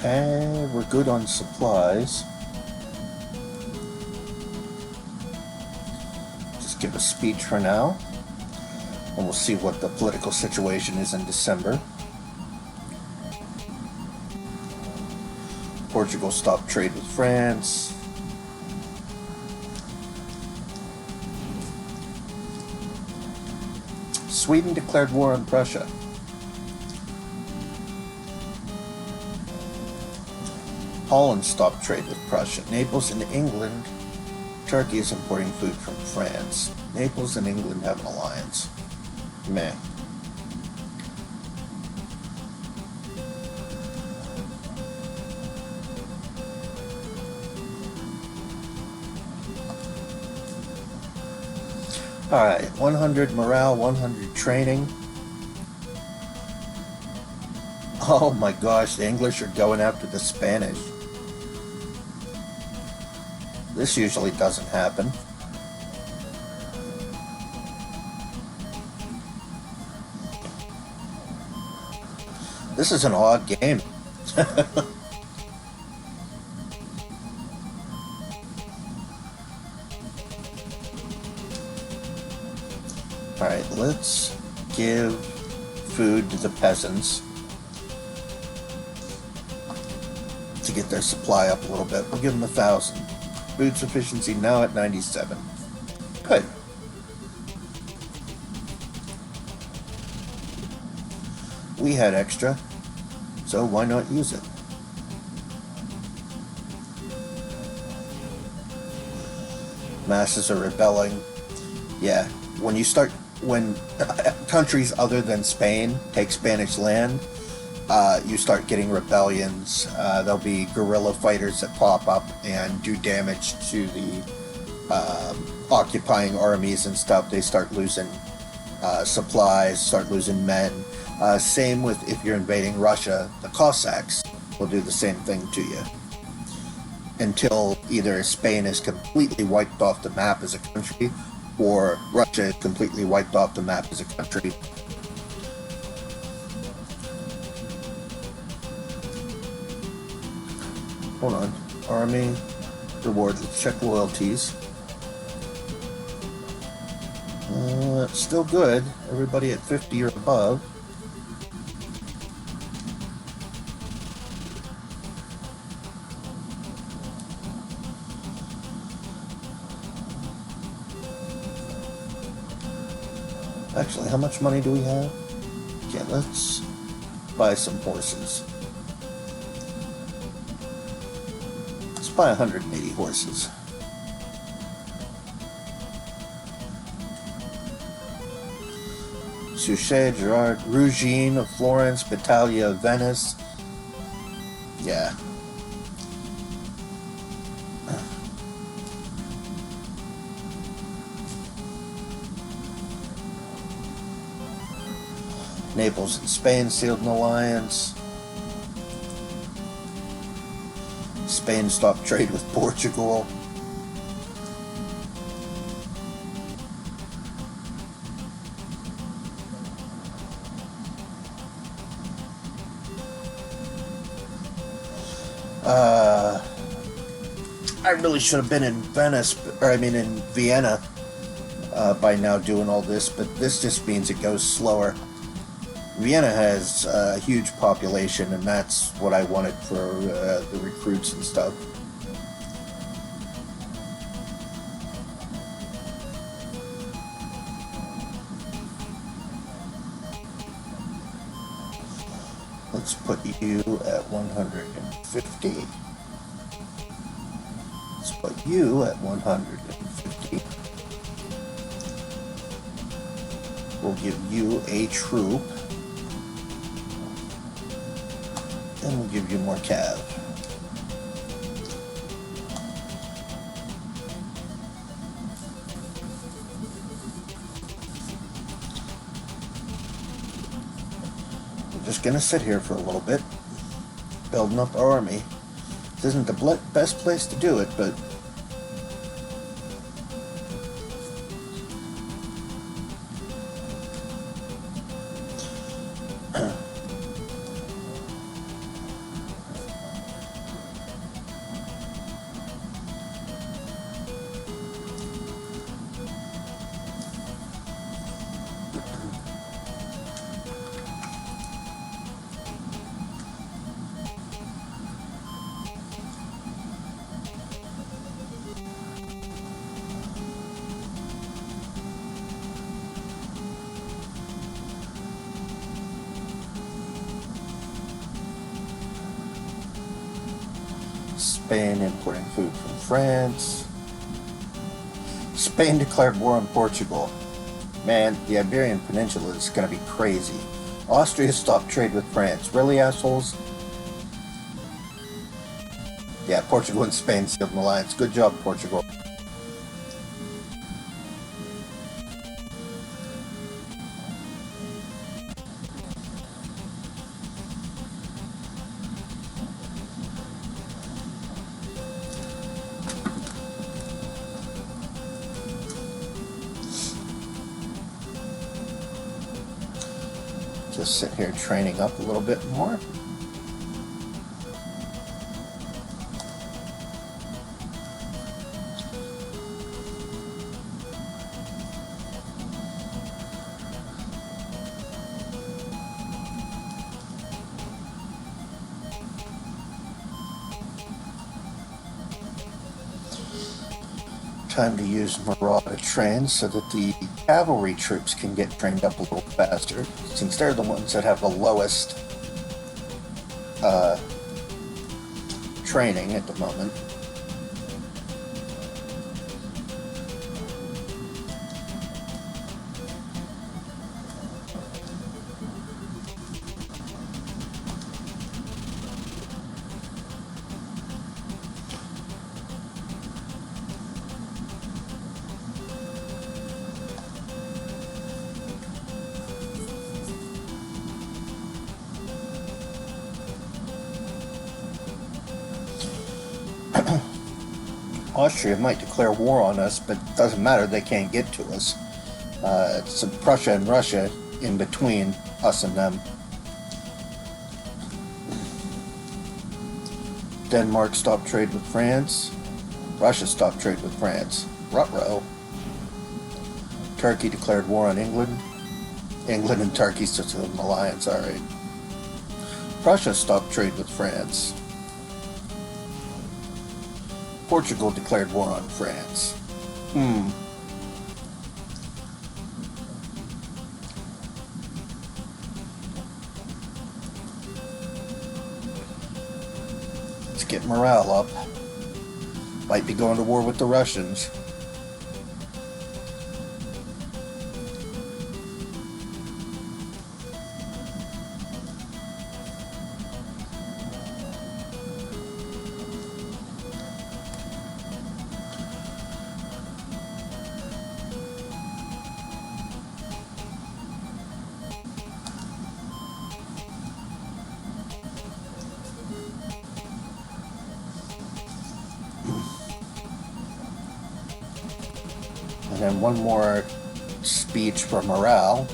Okay, we're good on supplies. Just give a speech for now, and we'll see what the political situation is in December. Portugal stopped trade with France. Sweden declared war on Prussia. Holland stopped trade with Prussia. Naples and England. Turkey is importing food from France. Naples and England have an alliance. Meh. Alright, 100 morale, 100 training. Oh my gosh, the English are going after the Spanish. This usually doesn't happen. This is an odd game. Alright, let's give food to the peasants to get their supply up a little bit. We'll give them 1,000. Food sufficiency now at 97. Good. We had extra, so why not use it? Masses are rebelling. Yeah, when countries other than Spain take Spanish land, you start getting rebellions. There'll be guerrilla fighters that pop up and do damage to the occupying armies and stuff. They start losing supplies, start losing men. Same with if you're invading Russia, the Cossacks will do the same thing to you. Until either Spain is completely wiped off the map as a country, or Russia is completely wiped off the map as a country. Hold on. Army rewards. Let's check loyalties. Still good. Everybody at 50 or above. Actually, how much money do we have? Okay, let's buy some horses. Let's buy 180 horses. Suchet, Gerard, Rugine of Florence, Battaglia of Venice. Yeah. Naples and Spain sealed an alliance. Spain stopped trade with Portugal. I really should have been in Venice, or I mean in Vienna by now doing all this, but this just means it goes slower. Vienna has a huge population, and that's what I wanted for the recruits and stuff. Let's put you at 150. Let's put you at 150. We'll give you a troop. And we'll give you more cav. We're just gonna sit here for a little bit, building up our army. This isn't the best place to do it, but Spain importing food from France. Spain declared war on Portugal. Man, the Iberian Peninsula is going to be crazy. Austria stopped trade with France. Really, assholes? Yeah, Portugal and Spain sealed an alliance. Good job, Portugal. Just sit here training up a little bit more. Time to use Marauder trains so that the cavalry troops can get trained up a little faster, since they're the ones that have the lowest training at the moment. Austria might declare war on us, but it doesn't matter, they can't get to us. It's Prussia and Russia in between us and them. Denmark stopped trade with France. Russia stopped trade with France. Ruh-roh. Turkey declared war on England. England and Turkey stood an alliance, alright. Prussia stopped trade with France. Portugal declared war on France. Let's get morale up. Might be going to war with the Russians. And then one more speech for morale.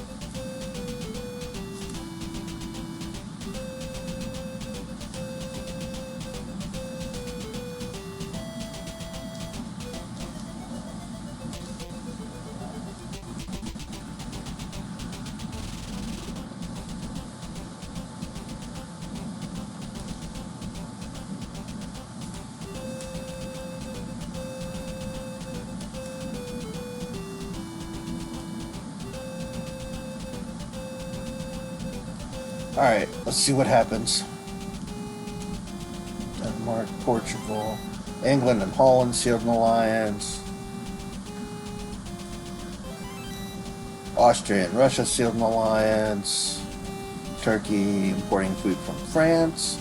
Alright, let's see what happens. Denmark, Portugal, England and Holland sealed an alliance. Austria and Russia sealed an alliance. Turkey importing food from France.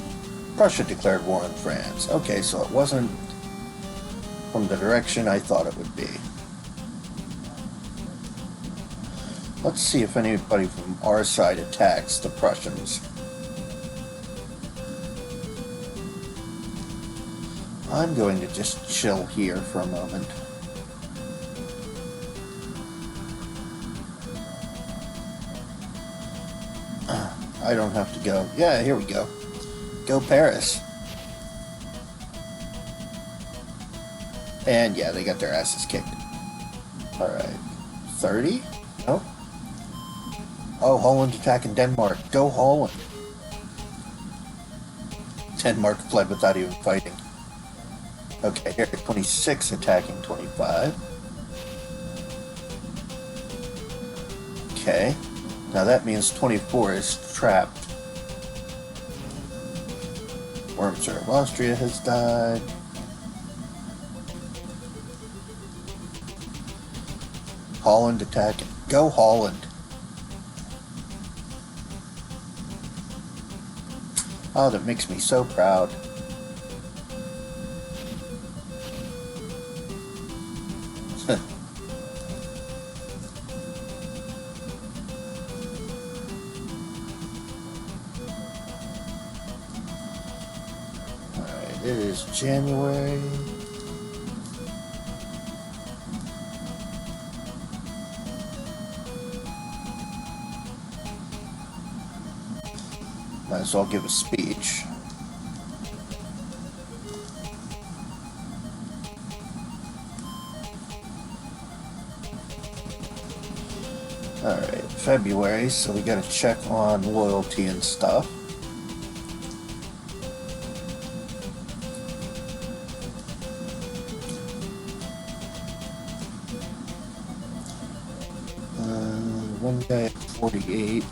Prussia declared war on France. Okay, so it wasn't from the direction I thought it would be. Let's see if anybody from our side attacks the Prussians. I'm going to just chill here for a moment. I don't have to go. Yeah, here we go. Go Paris. And yeah, they got their asses kicked. Alright. 30? Nope. Oh, Holland attacking Denmark. Go Holland. Denmark fled without even fighting. Okay, here 26 attacking 25. Okay. Now that means 24 is trapped. Wormser of Austria has died. Holland attacking. Go Holland. Oh, that makes me so proud. Alright, it is January. Might as well give a speech. Alright, February, so we gotta check on loyalty and stuff. One guy at 48.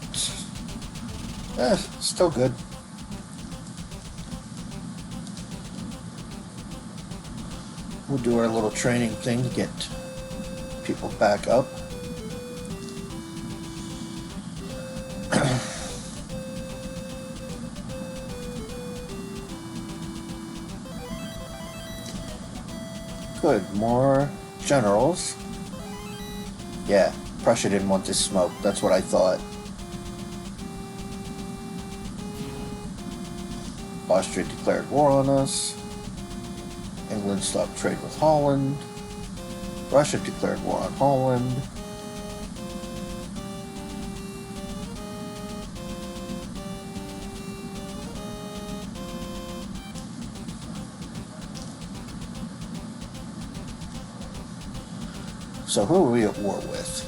Still good. We'll do our little training thing to get people back up. Good, more generals. Yeah, Prussia didn't want this smoke, that's what I thought. Austria declared war on us. England stopped trade with Holland. Russia declared war on Holland. So who are we at war with?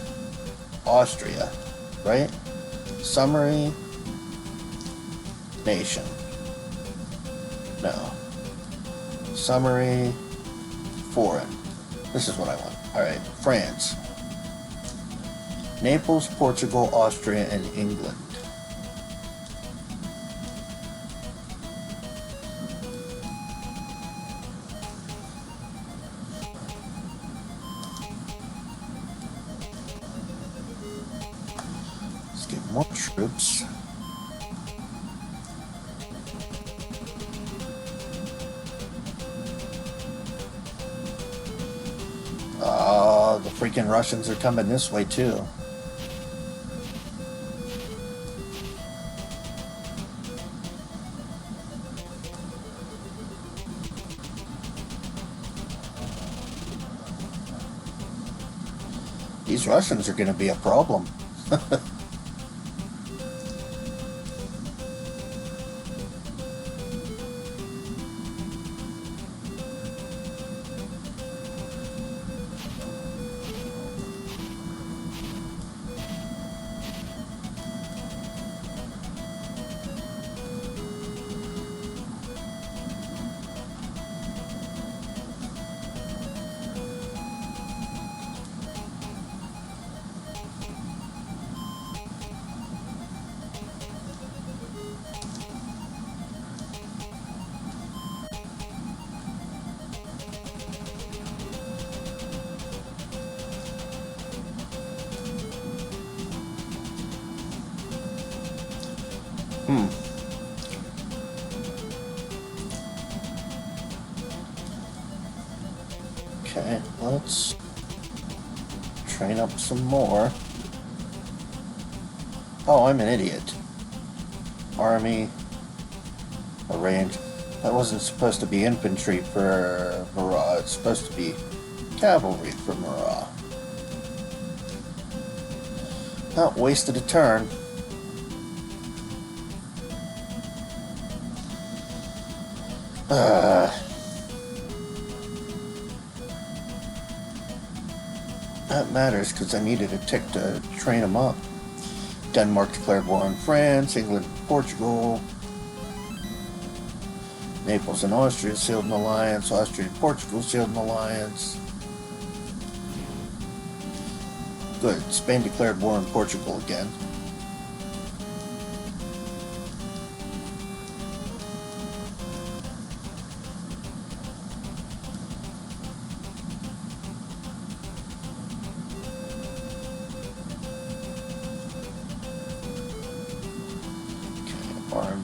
Austria, right? Summary. Nation. No. Summary. Foreign. This is what I want. Alright, France. Naples, Portugal, Austria, and England. Let's get more troops. The freaking Russians are coming this way too. These Russians are going to be a problem. Okay, let's train up some more. Oh, I'm an idiot. Army, arrange. That wasn't supposed to be infantry for Murat. It's supposed to be cavalry for Murat. Oh, wasted a turn. That matters because I needed a tick to train them up. Denmark declared war on France, England, Portugal. Naples and Austria sealed an alliance, Austria and Portugal sealed an alliance. Good, Spain declared war on Portugal again.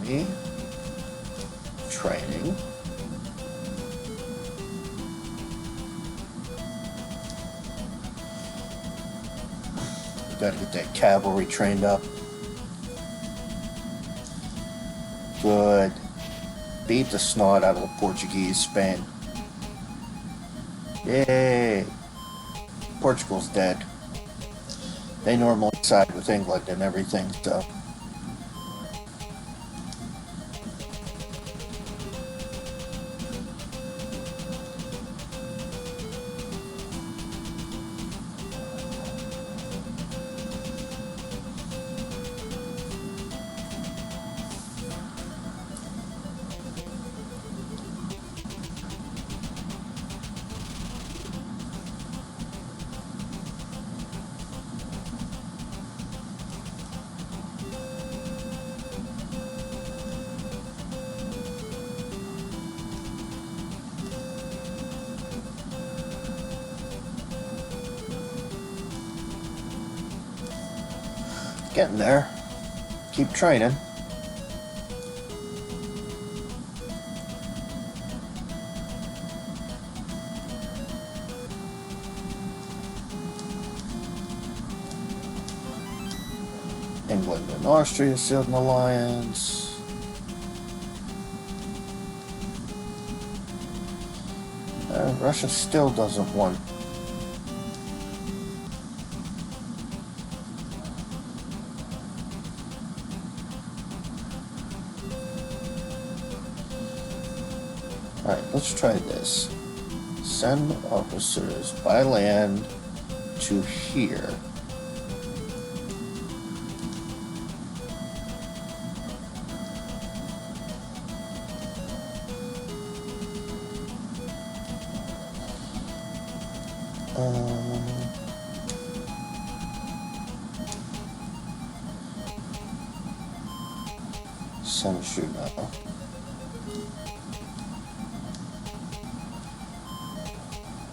army. Training. Gotta get that cavalry trained up. Good. Beat the snot out of the Portuguese, Spain. Yay! Portugal's dead. They normally side with England and everything, so. Getting there. Keep training. England and Austria sealed an alliance. Russia still doesn't want. Alright, let's try this. Send officers by land to here. Send shoot now.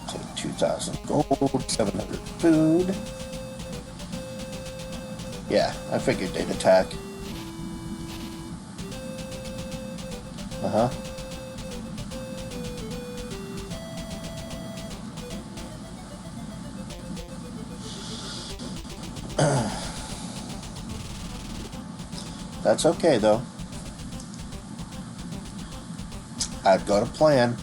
Take 2,000 gold, 700 food. Yeah, I figured they'd attack. Uh-huh. That's okay, though. I've got a plan.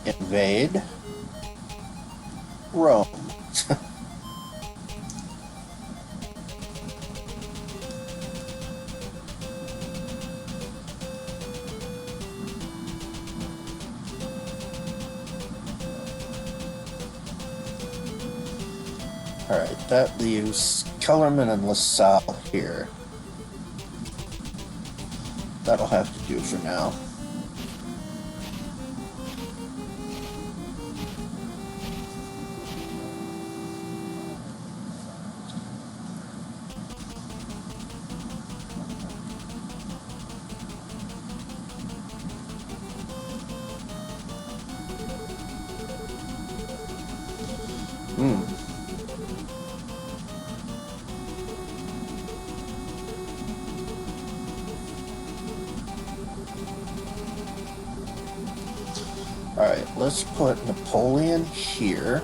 Invade Rome. Alright, that leaves Kellerman and LaSalle here. That'll have to do for now. Alright, let's put Napoleon here.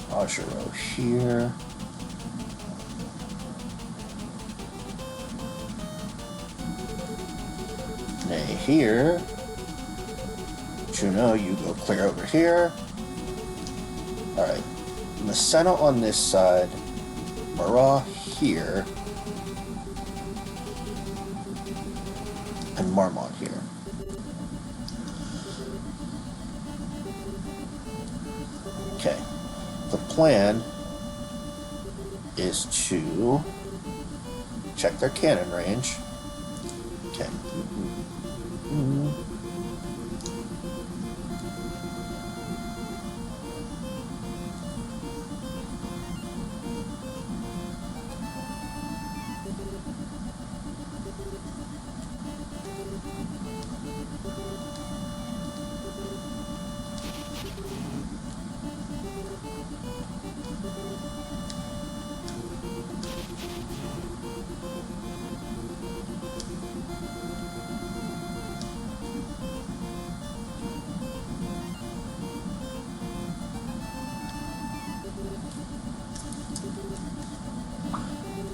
Augereau here. Ney here. Junot, you go clear over here. Alright. Massena on this side. Marat here. And Marmont here. Okay. The plan is to check their cannon range. Okay.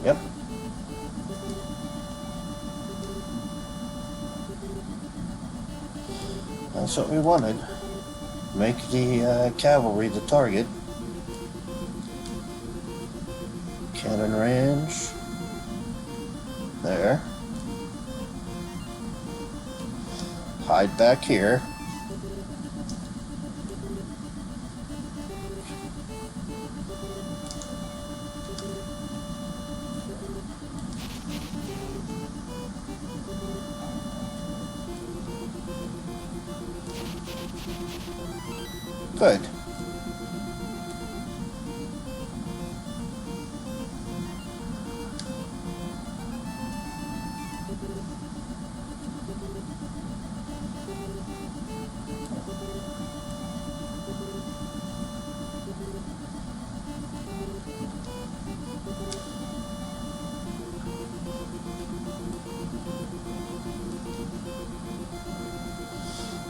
Yep. That's what we wanted. Make the cavalry the target. Cannon range. There. Hide back here. Good.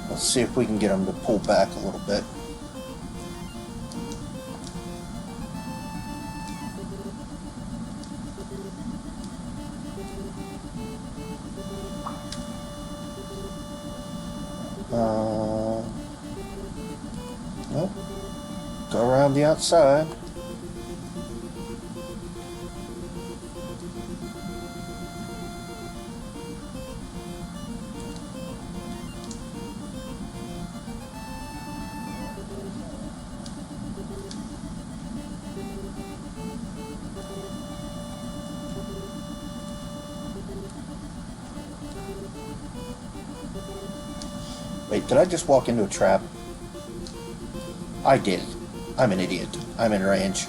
Let's see if we can get them to pull back a little bit. Nope. Go around the outside. Wait, did I just walk into a trap? I did. I'm an idiot. I'm in range.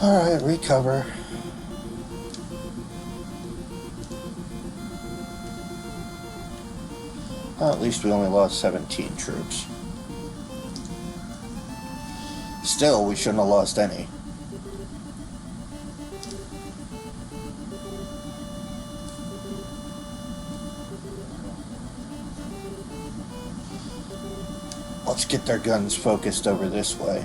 Alright, recover. Well, at least we only lost 17 troops. Still, we shouldn't have lost any. Let's get their guns focused over this way.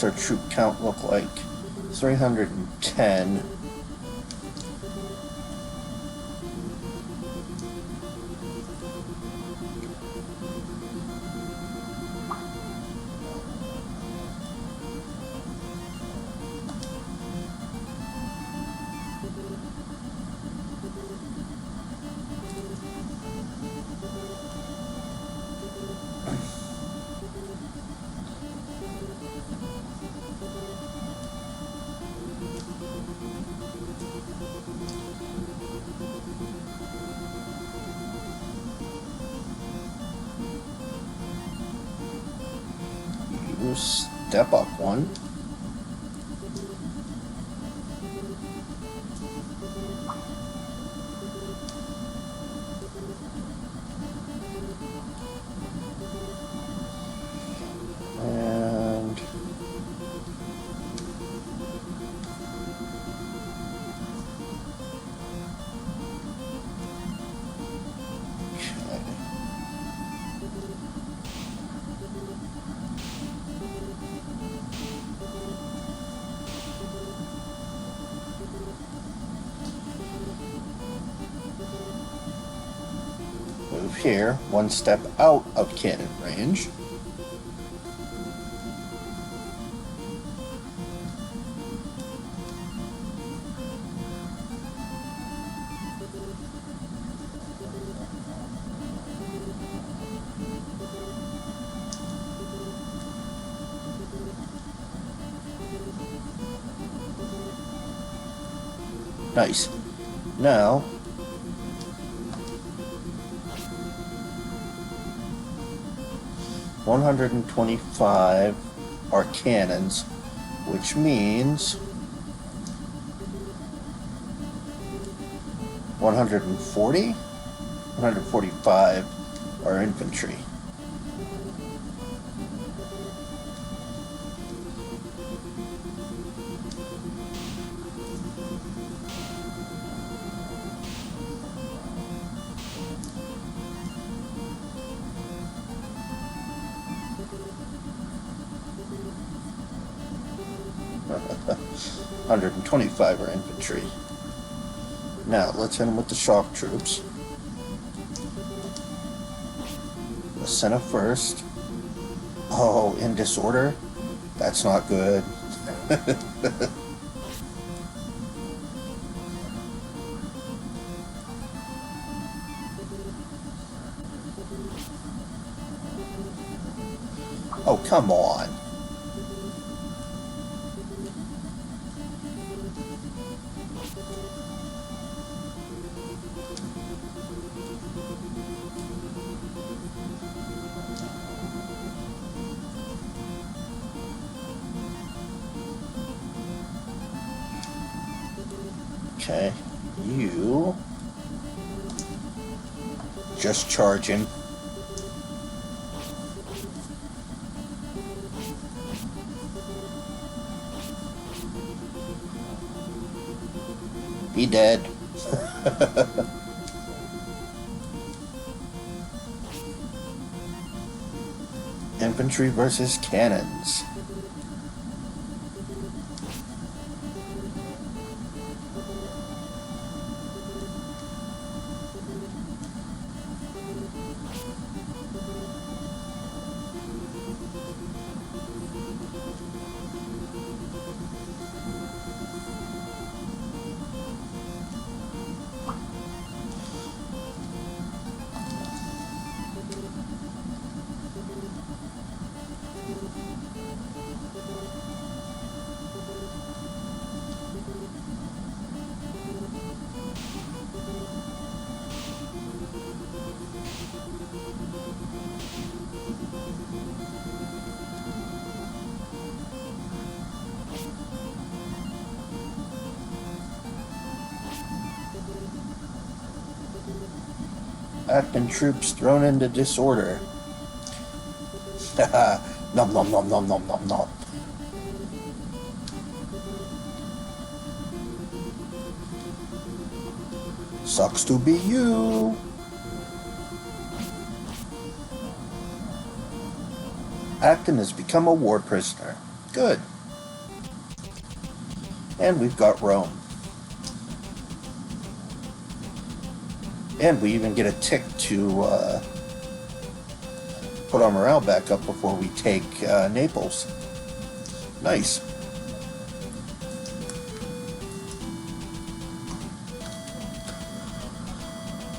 What's our troop count look like? 310. to step up one. And move here, one step out of cannon range. Nice. Now, $125 are cannons, which means 145 are infantry. $125 are infantry. Now, let's hit them with the shock troops. The center first. Oh, in disorder? That's not good. Oh, come on. Okay, you just charging. Be dead. Infantry versus cannons. Acting troops thrown into disorder. Nom nom nom nom nom nom nom. Sucks to be you. Acton has become a war prisoner. Good. And we've got Rome. And we even get a tick to put our morale back up before we take Naples. Nice.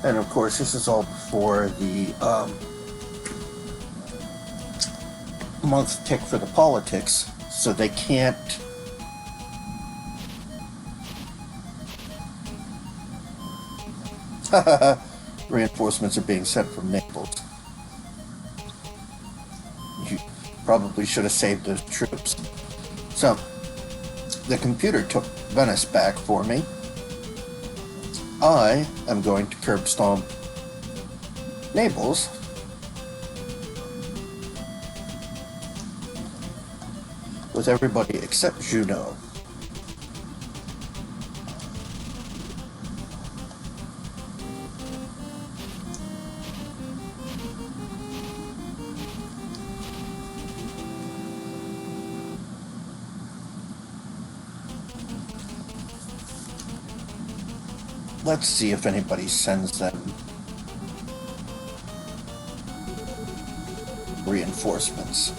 And of course, this is all before the month tick for the politics, so they can't reinforcements are being sent from Naples. Probably should have saved those troops. So, the computer took Venice back for me. I am going to curb stomp Naples. With everybody except Juno. Let's see if anybody sends them reinforcements.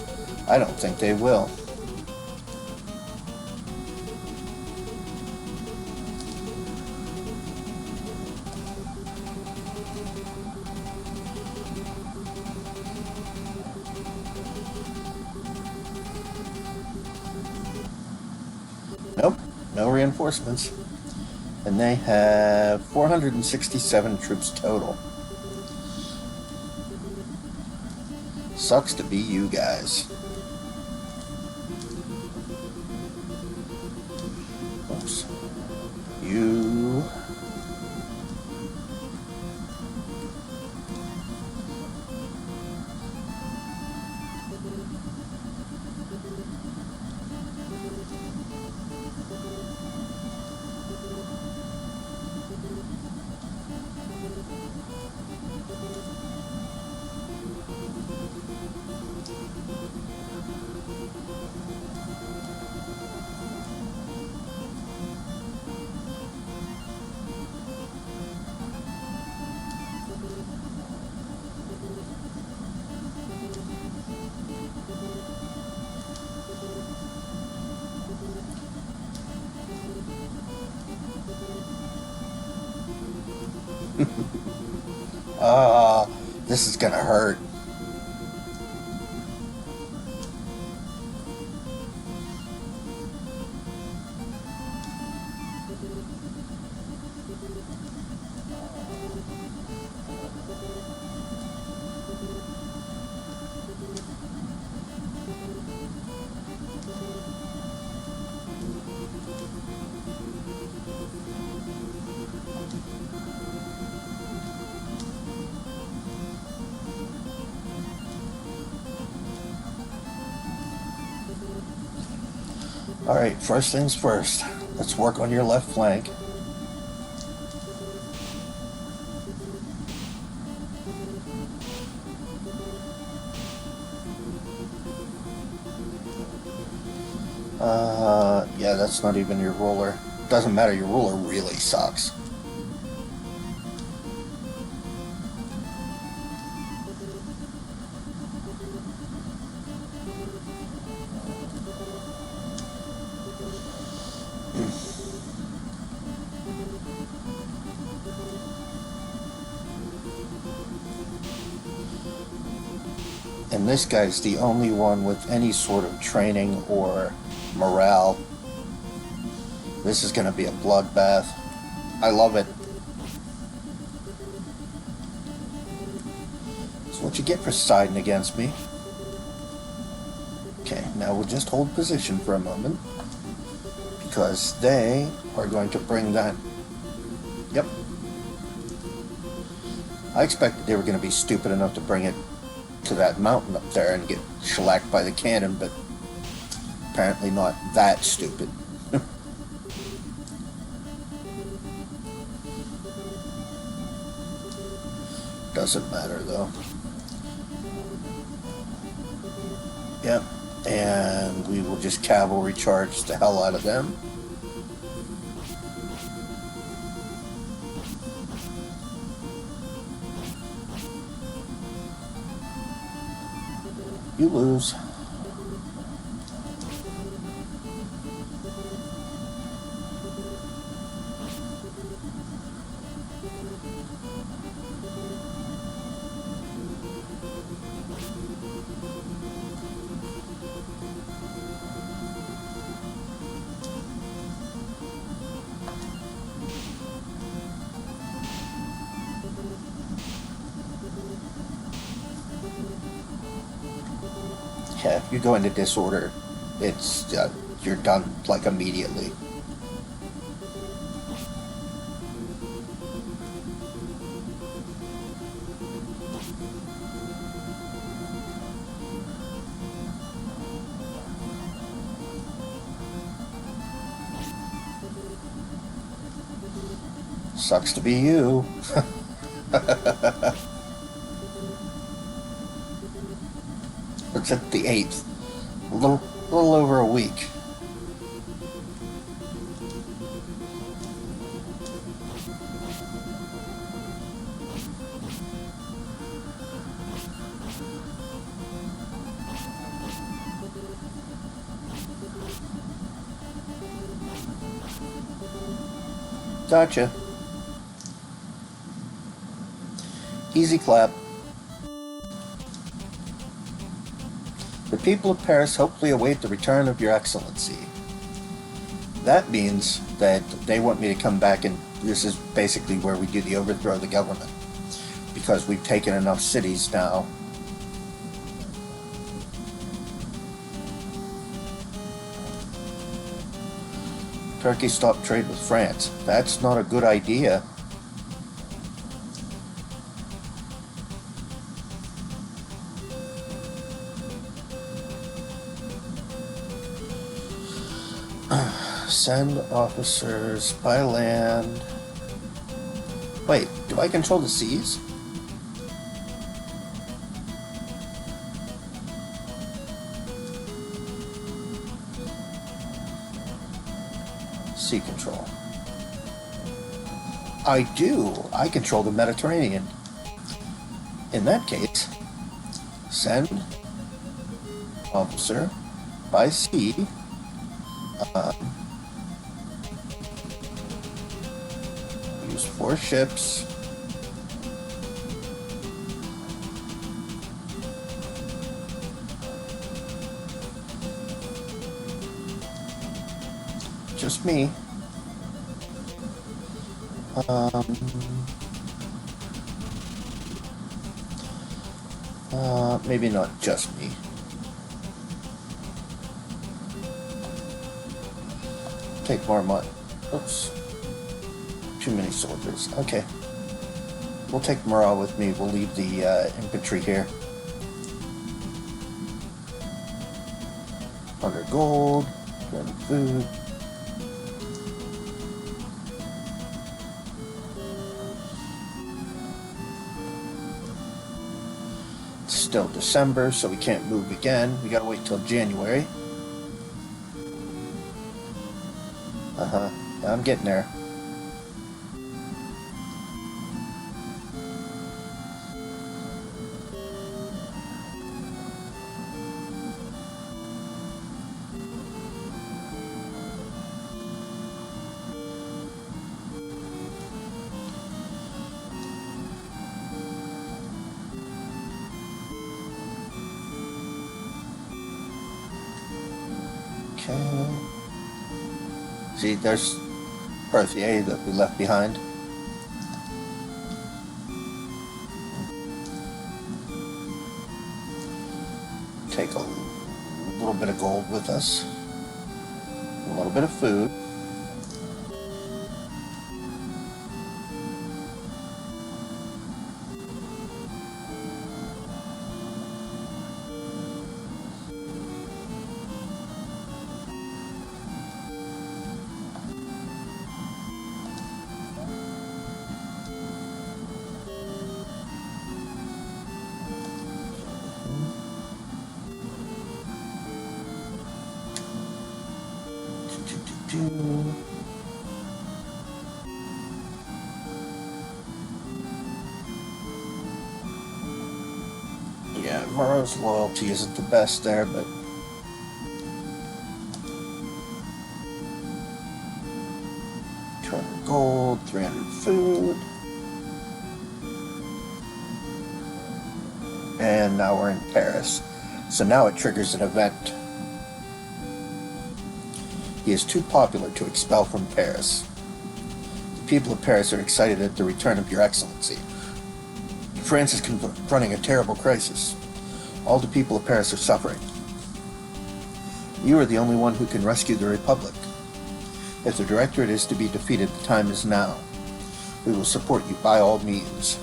I don't think they will. Nope, no reinforcements. And they have 467 troops total. Sucks to be you guys. Oops. You... this is gonna hurt. Alright, first things first. Let's work on your left flank. Yeah, that's not even your ruler. Doesn't matter, your ruler really sucks. And this guy's the only one with any sort of training or morale. This is going to be a bloodbath. I love it. That's what you get for siding against me. Okay, now we'll just hold position for a moment, because they are going to bring that. Yep. I expected they were going to be stupid enough to bring it to that mountain up there and get shellacked by the cannon, but apparently not that stupid. Doesn't matter though. Yep, and we will just cavalry charge the hell out of them. You lose. Yeah, if you go into disorder, it's you're done like immediately. Sucks to be you. It's at the 8th. A little over a week. Gotcha. Easy clap. The people of Paris hopefully await the return of your excellency. That means that they want me to come back, and this is basically where we do the overthrow of the government, because we've taken enough cities now. Turkey stopped trade with France. That's not a good idea. Send officers by land. Wait, do I control the seas? Sea control. I do. I control the Mediterranean. In that case, send officer by sea. Use 4 ships. Just me. Maybe not just me. Take more money. Oops. Too many soldiers. Okay. We'll take morale with me. We'll leave the infantry here. 100 gold. 200 food. It's still December, so we can't move again. We gotta wait till January. Yeah, I'm getting there. Okay. See, there's Berthier that we left behind. Take a little bit of gold with us. A little bit of food. Yeah, Murrow's loyalty isn't the best there, but 200 gold, 300 food. And now we're in Paris. So now it triggers an event. He is too popular to expel from Paris. The people of Paris are excited at the return of your excellency. France is confronting a terrible crisis. All the people of Paris are suffering. You are the only one who can rescue the Republic. If the Directorate is to be defeated, the time is now. We will support you by all means.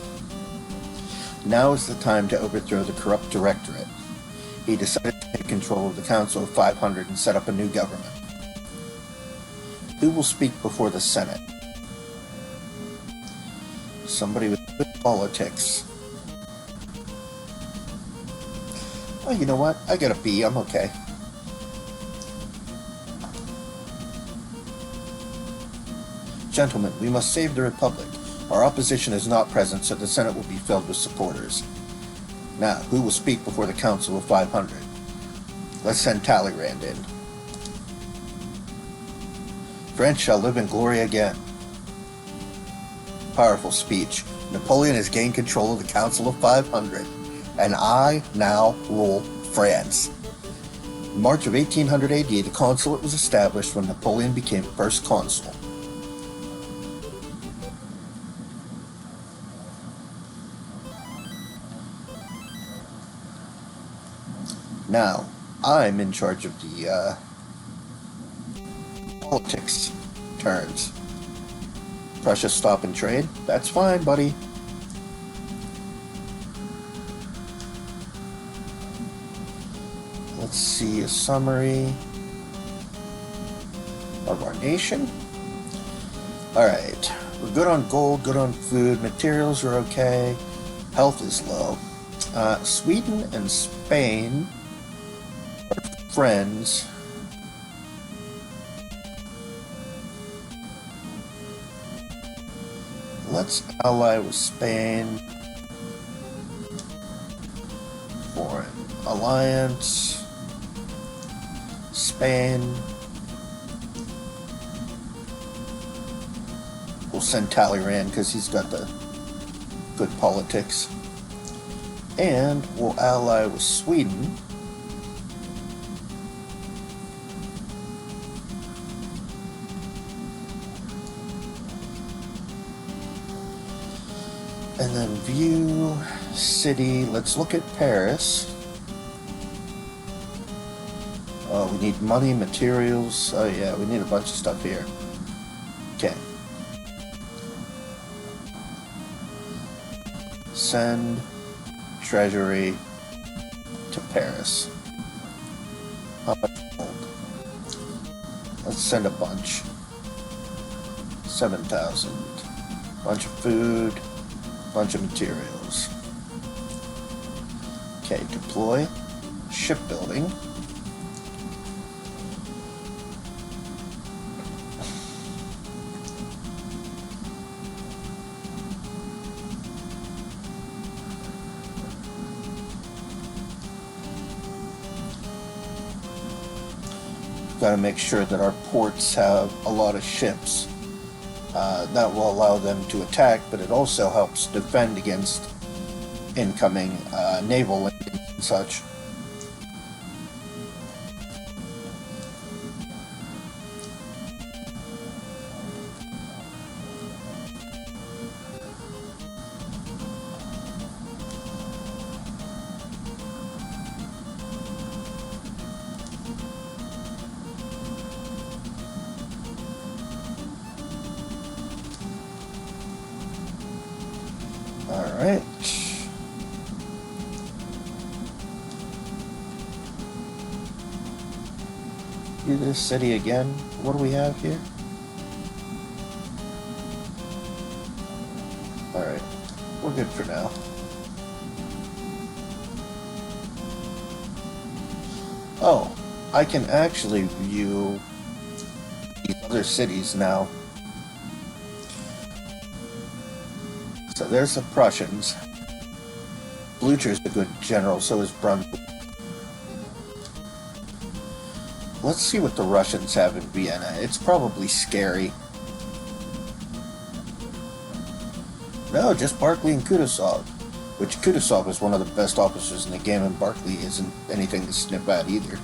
Now is the time to overthrow the corrupt Directorate. He decided to take control of the Council of 500 and set up a new government. Who will speak before the Senate? Somebody with good politics. Oh, you know what? I got a B. I'm okay. Gentlemen, we must save the Republic. Our opposition is not present, so the Senate will be filled with supporters. Now, who will speak before the Council of 500? Let's send Talleyrand in. France shall live in glory again. Powerful speech. Napoleon has gained control of the Council of 500, and I now rule France. In March of 1800 AD, the consulate was established when Napoleon became first consul. Now, I'm in charge of the politics turns. Prussia stop and trade? That's fine, buddy. Let's see a summary of our nation. Alright, we're good on gold, good on food, materials are okay, health is low. Sweden and Spain are friends. Let's ally with Spain. Foreign alliance. Spain. We'll send Talleyrand because he's got the good politics. And we'll ally with Sweden. And then view city. Let's look at Paris. Oh, we need money, materials. Oh yeah, we need a bunch of stuff here. Okay. Send treasury to Paris. How much gold? Let's send a bunch. 7,000. Bunch of food. Bunch of materials. Okay, deploy. Shipbuilding. Got to make sure that our ports have a lot of ships. That will allow them to attack, but it also helps defend against incoming naval landings and such. Alright. Do this city again. What do we have here? Alright. We're good for now. Oh, I can actually view these other cities now. So there's the Prussians. Blucher's a good general, so is Brunswick. Let's see what the Russians have in Vienna. It's probably scary. No, just Barclay and Kutuzov. Which Kutuzov is one of the best officers in the game, and Barclay isn't anything to snip at either.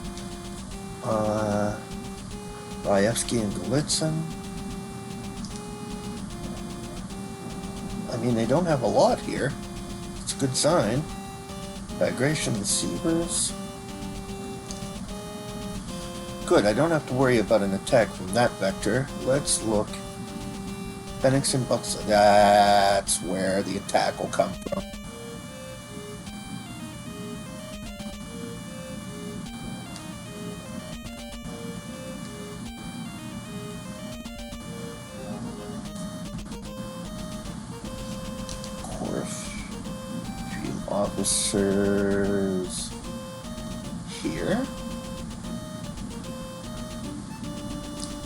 Raevsky and Golitsyn. I mean, they don't have a lot here. It's a good sign. Migration and Sievers. Good, I don't have to worry about an attack from that vector. Let's look. Phoenix and Bucks. That's where the attack will come from. Of course. Few officers here.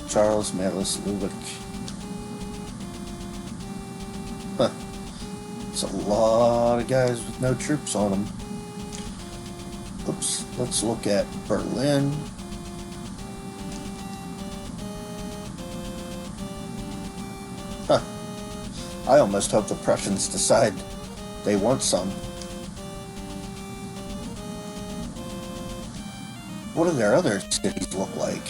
Charles Melis Lubick. Huh. It's a lot of guys with no troops on them. Oops. Let's look at Berlin. Huh. I almost hope the Prussians decide they want some. What do their other cities look like?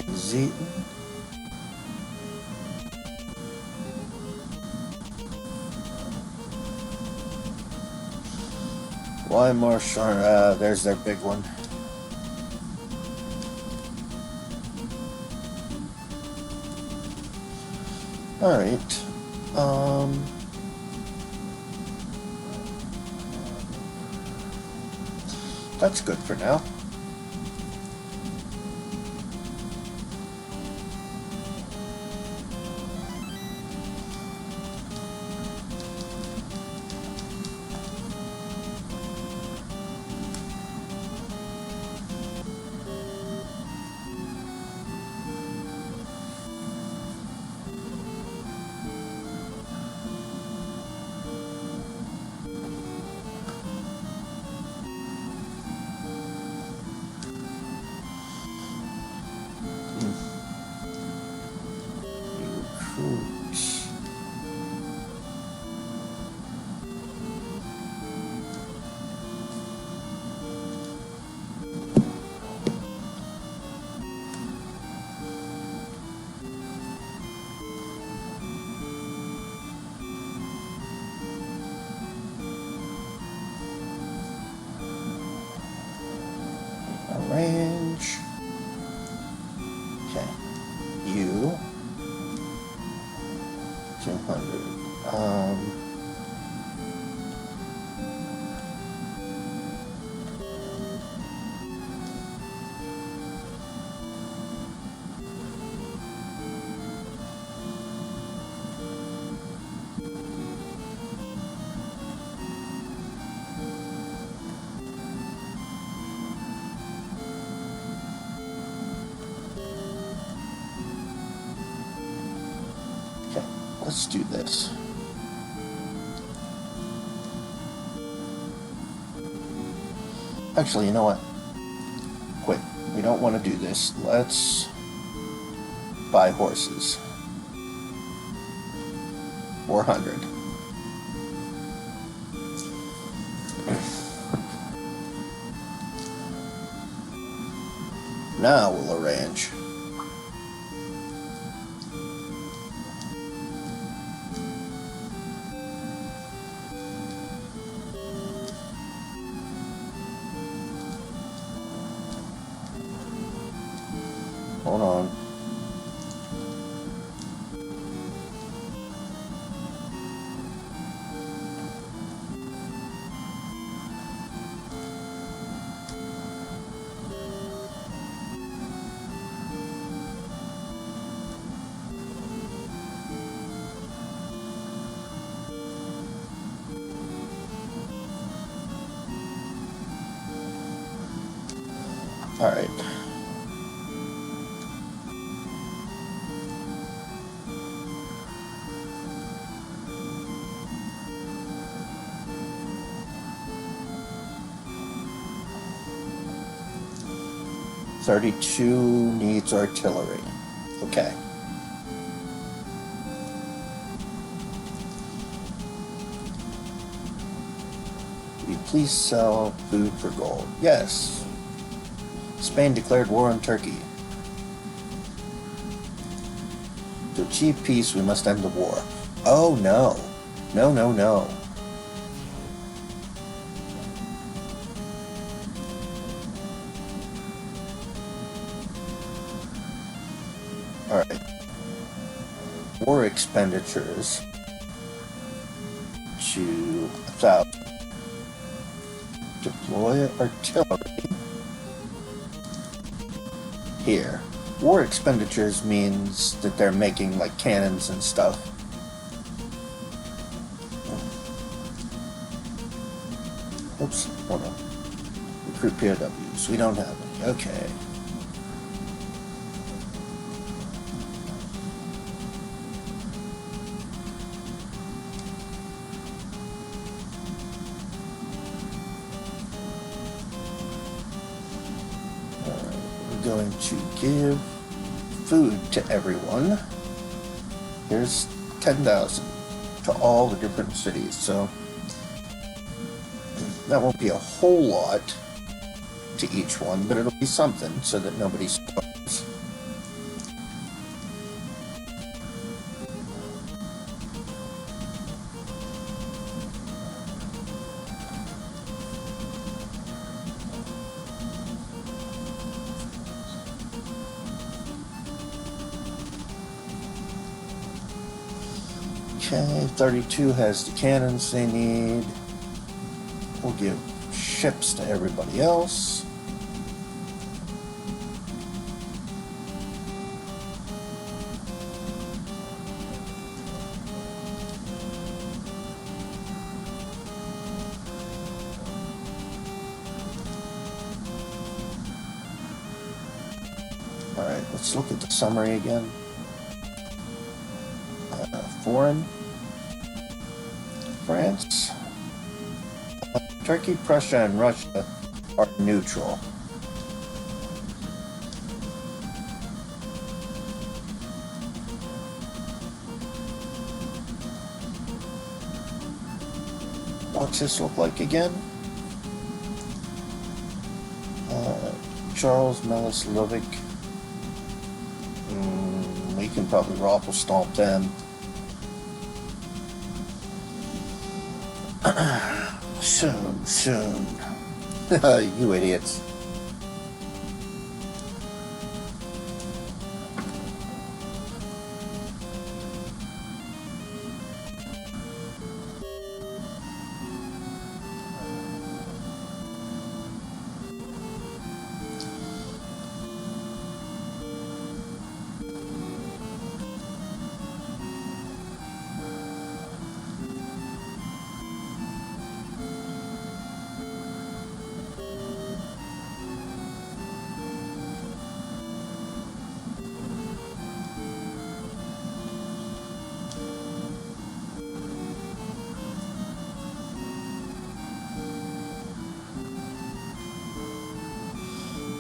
Zeaton. Weimar, there's their big one. Alright. That's good for now. Recruits. Arrange. Okay. You. 200. Okay, let's do this. Actually, you know what? Quit. We don't want to do this. Let's buy horses. 400. Now we'll arrange. Hold on. All right. "32 needs artillery." Okay. Will you please sell food for gold? Yes. Spain declared war on Turkey. To achieve peace, we must end the war. Oh no. No, no, no. Alright. War expenditures to 1,000. Deploy artillery. Here. War expenditures means that they're making like cannons and stuff. Oops, hold on. Recruit POWs. We don't have any. Okay. We're going to give food to everyone. Here's 10,000 to all the different cities, so that won't be a whole lot to each one, but it'll be something so that nobody starves. Okay, 32 has the cannons they need. We'll give ships to everybody else. Alright, let's look at the summary again. Foreign. France. Turkey, Prussia, and Russia are neutral. What's this look like again? Charles Melislovic. We can probably raffle stomp them. Soon. You idiots.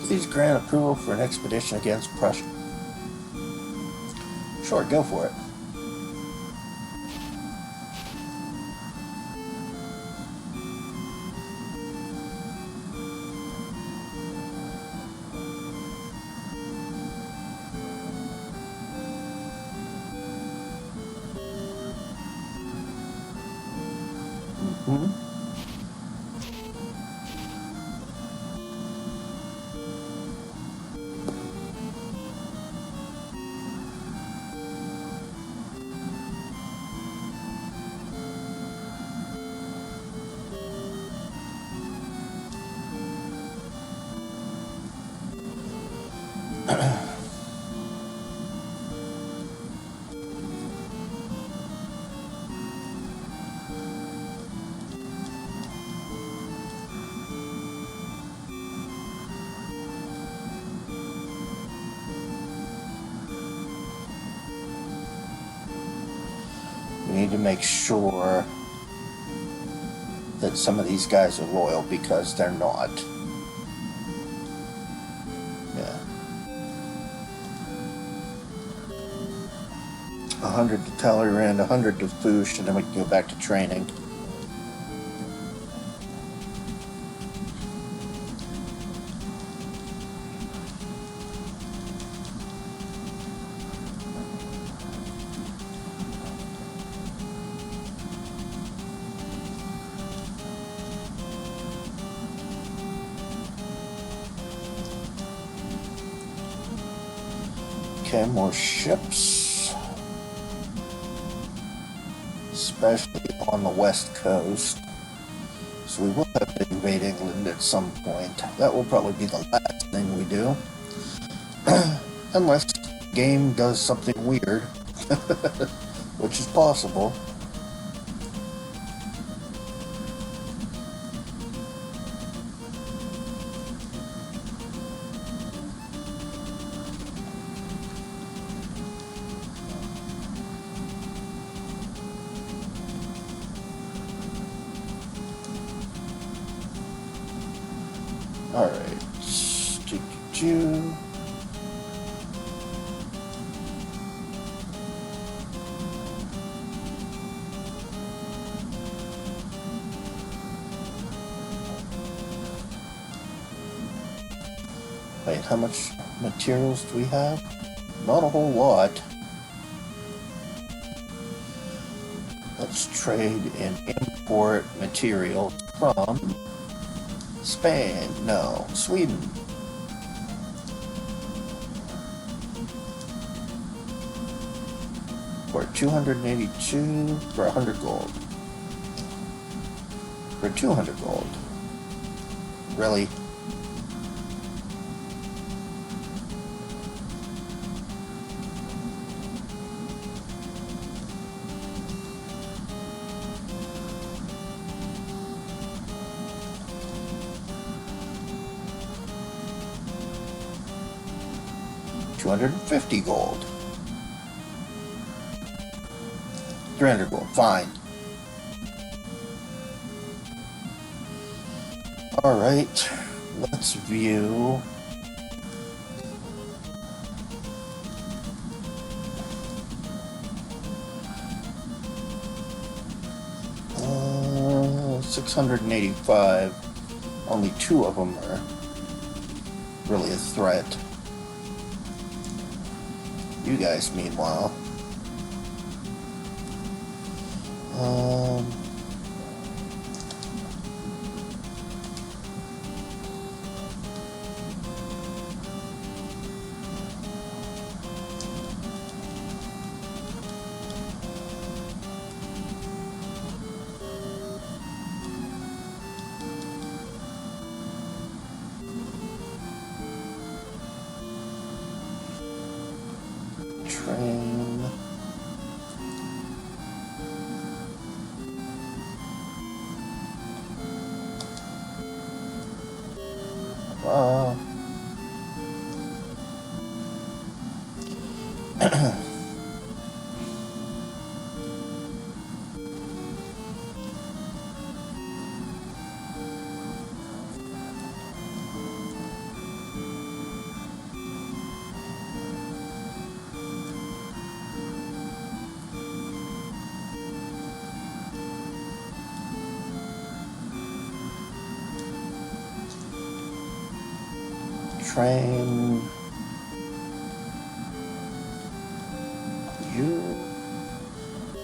Please grant approval for an expedition against Prussia. Sure, go for it. We need to make sure that some of these guys are loyal because they're not. Yeah. 100 to Talleyrand, 100 to Fouche, and then we can go back to training. Okay, more ships. Especially on the west coast. So we will have to invade England at some point. That will probably be the last thing we do. Unless the game does something weird. Which is possible. Alright. Wait, how much materials do we have? Not a whole lot. Let's trade and import materials from Spain. No, Sweden. For 282 for 100 gold. For 200 gold. Really? $250 gold. 300 gold, fine. Alright, let's view. Uh, 685. Only 2 of them are really a threat. You guys, meanwhile. Train. Train. You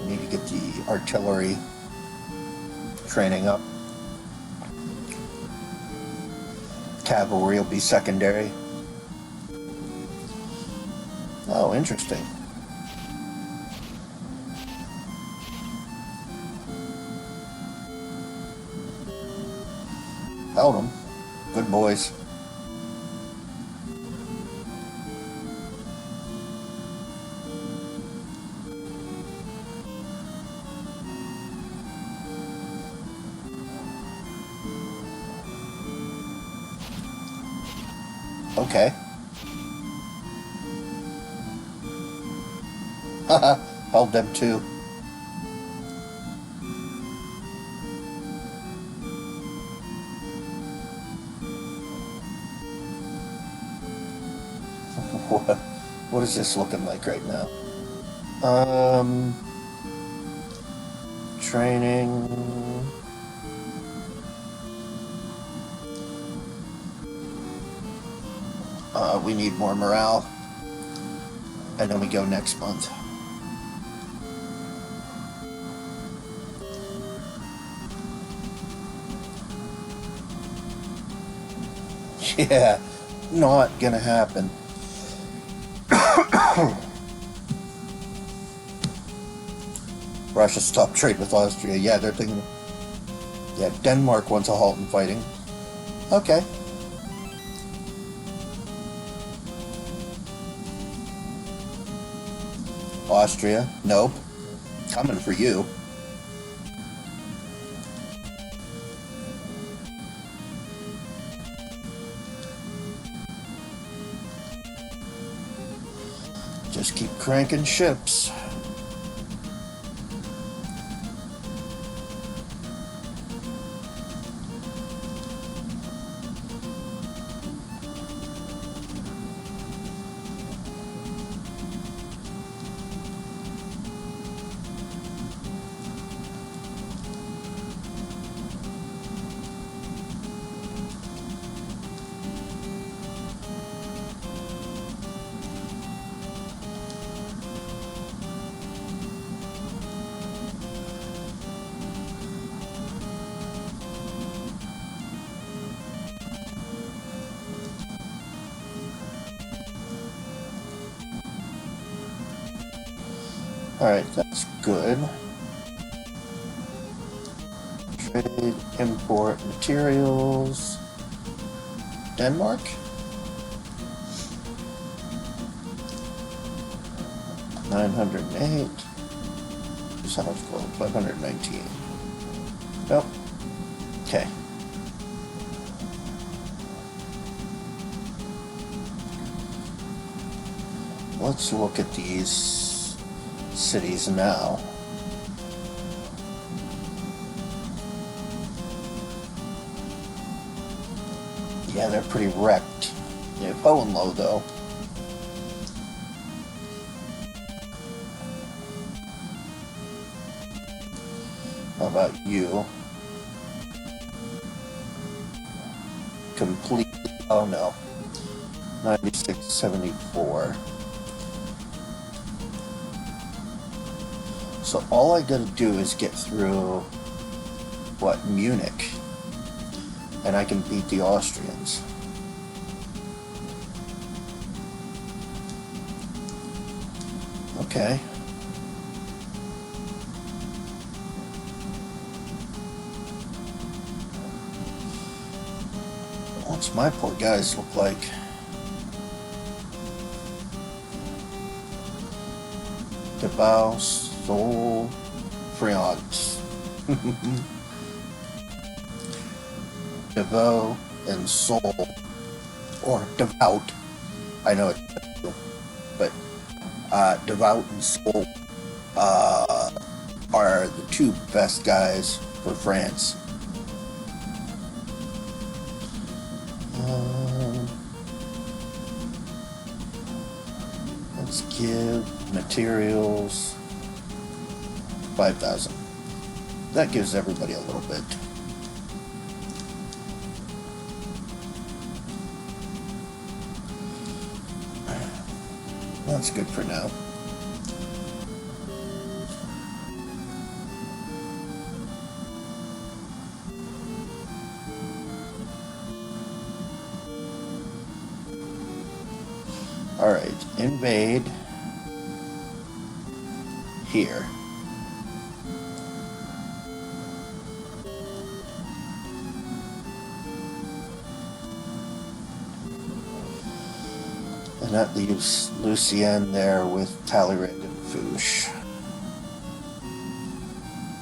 need to get the artillery training up. Cavalry will be secondary. Oh, interesting. Held them. Good boys. Okay. Haha, held them too. What is this looking like right now? Training. We need more morale. And then we go next month. Yeah, not gonna happen. Russia stopped trade with Austria. Yeah, they're thinking. Yeah, Denmark wants a halt in fighting. Okay. Austria, nope. Coming for you. Just keep cranking ships. Alright, that's good. Trade, import materials. Denmark? $908. South Globe, 519. Nope. Okay. Let's look at these cities now. Yeah, they're pretty wrecked. Yeah, Poland low though. How about you? Complete. Oh no. 96.74. So all I gotta do is get through, what, Munich, and I can beat the Austrians. Okay. What's my poor guys look like? Davao, Seoul, France. Davao and Seoul, or Devout. I know it's but Devout and Seoul are the two best guys for France. Let's give materials 5,000. That gives everybody a little bit. That's good for now. Alright, invade here. And that leaves Lucien there with Talleyrand and Fouche.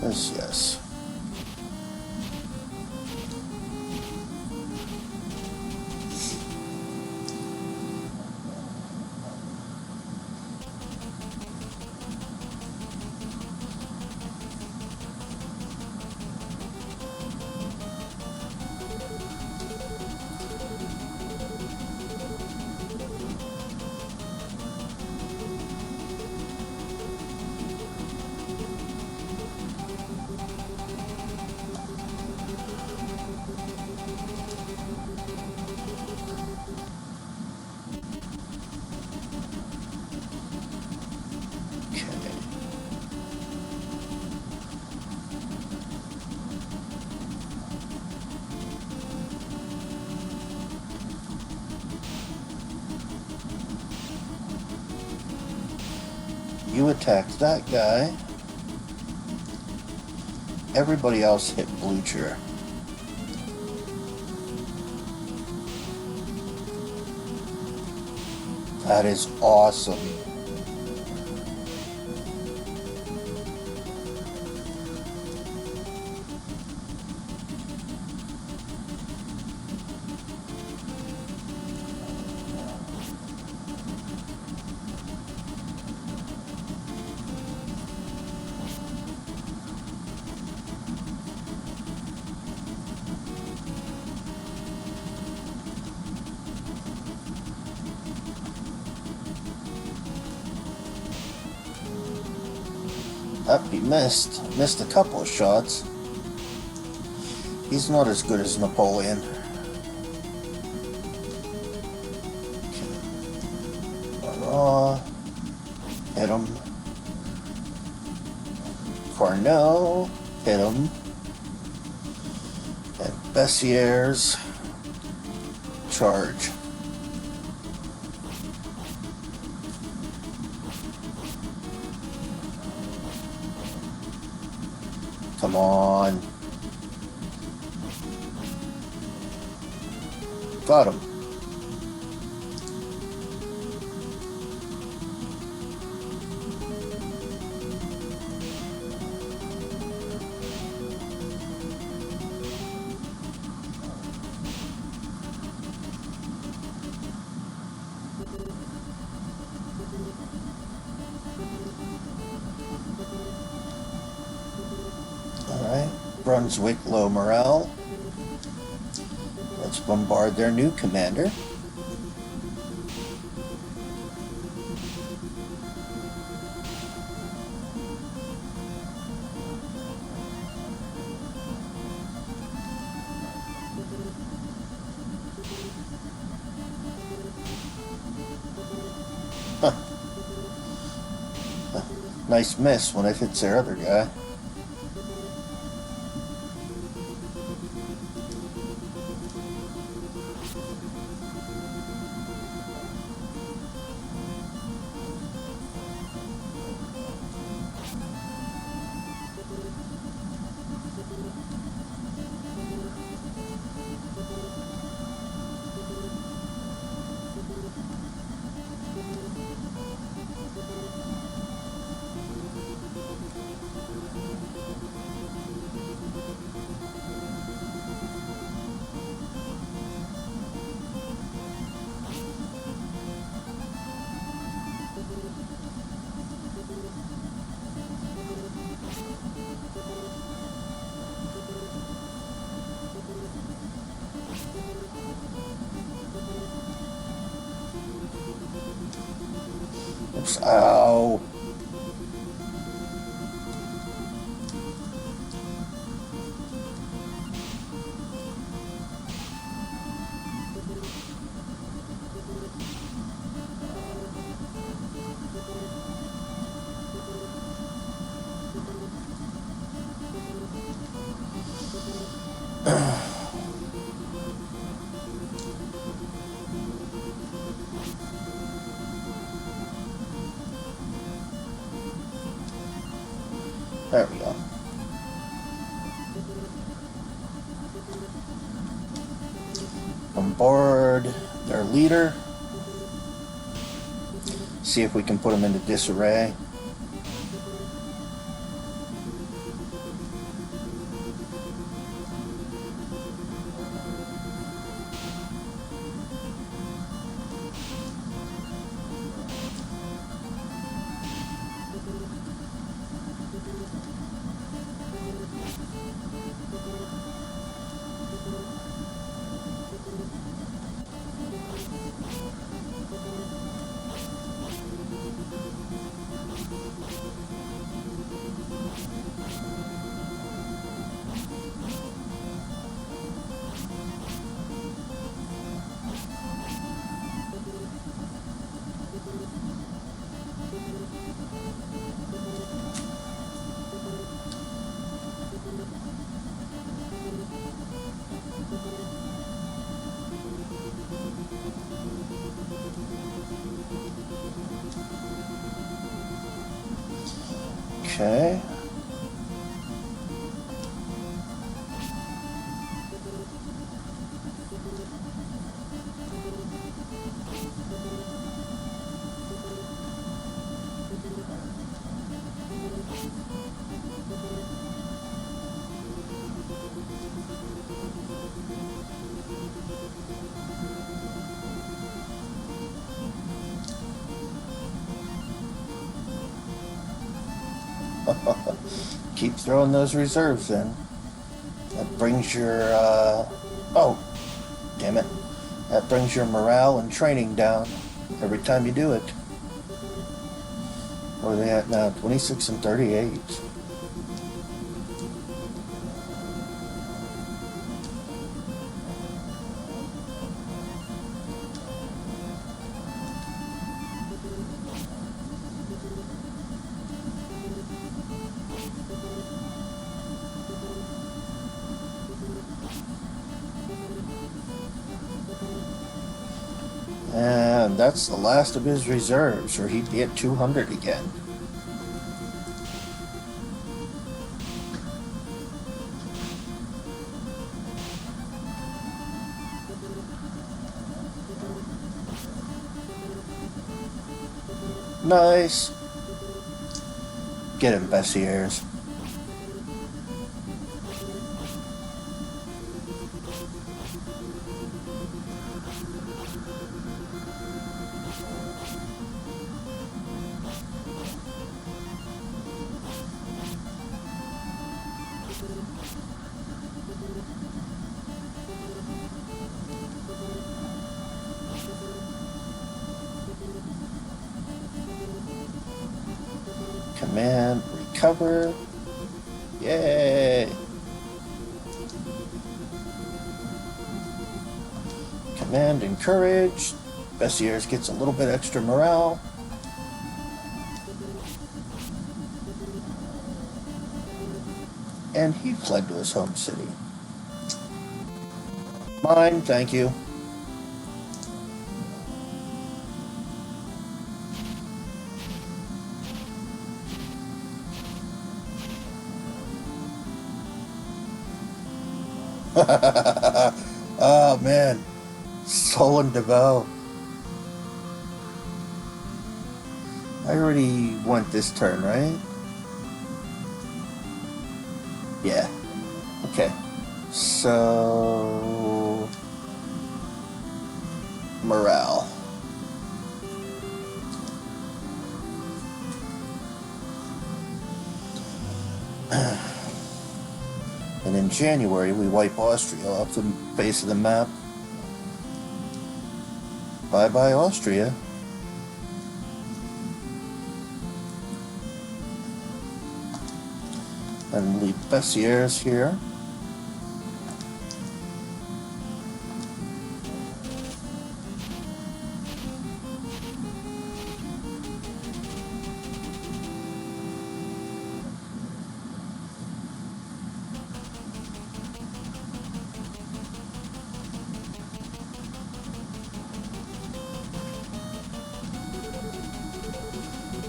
Yes. You attacked that guy. Everybody else hit Blucher. That is awesome. Up, he missed. Missed a couple of shots. He's not as good as Napoleon. Hit him. Cornell, hit him. And Bessieres, charge. Come on. Got him. Alright, Brunswick low morale. Let's bombard their new commander. Huh. Nice miss when it hits their other guy. Oops, ow. There we go. Bombard their leader. See if we can put him into disarray. Okay. Keep throwing those reserves in. That brings your, oh, damn it. That brings your morale and training down every time you do it. Where are they at now? 26 and 38. And that's the last of his reserves, or he'd be at 200 again. Nice. Get him, Bessiers. Command, recover. Yay! Command, encourage. Bessiers gets a little bit extra morale. And he fled to his home city. Mine, thank you. Oh man, Solon DeVoe. I already went this turn, right? Yeah. Okay. So morale. And in January, we wipe Austria off the face of the map. Bye-bye, Austria. And leave Bessiers here.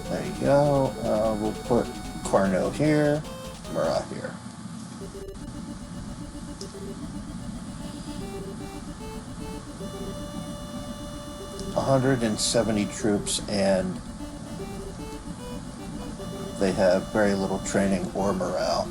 There you go. We'll put Carnot here, Murat here. $170 troops, and they have very little training or morale.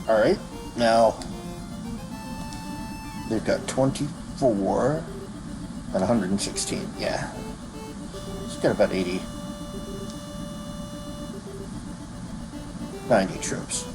Alright, now they've got 24 and 116. Yeah. It's got about 80, 90 troops.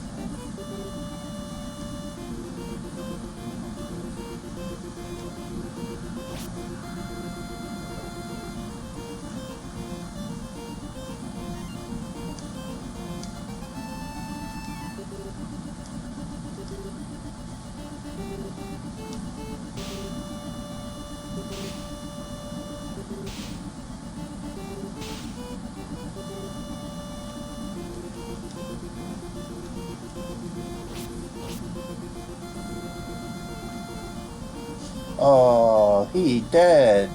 Oh, he dead.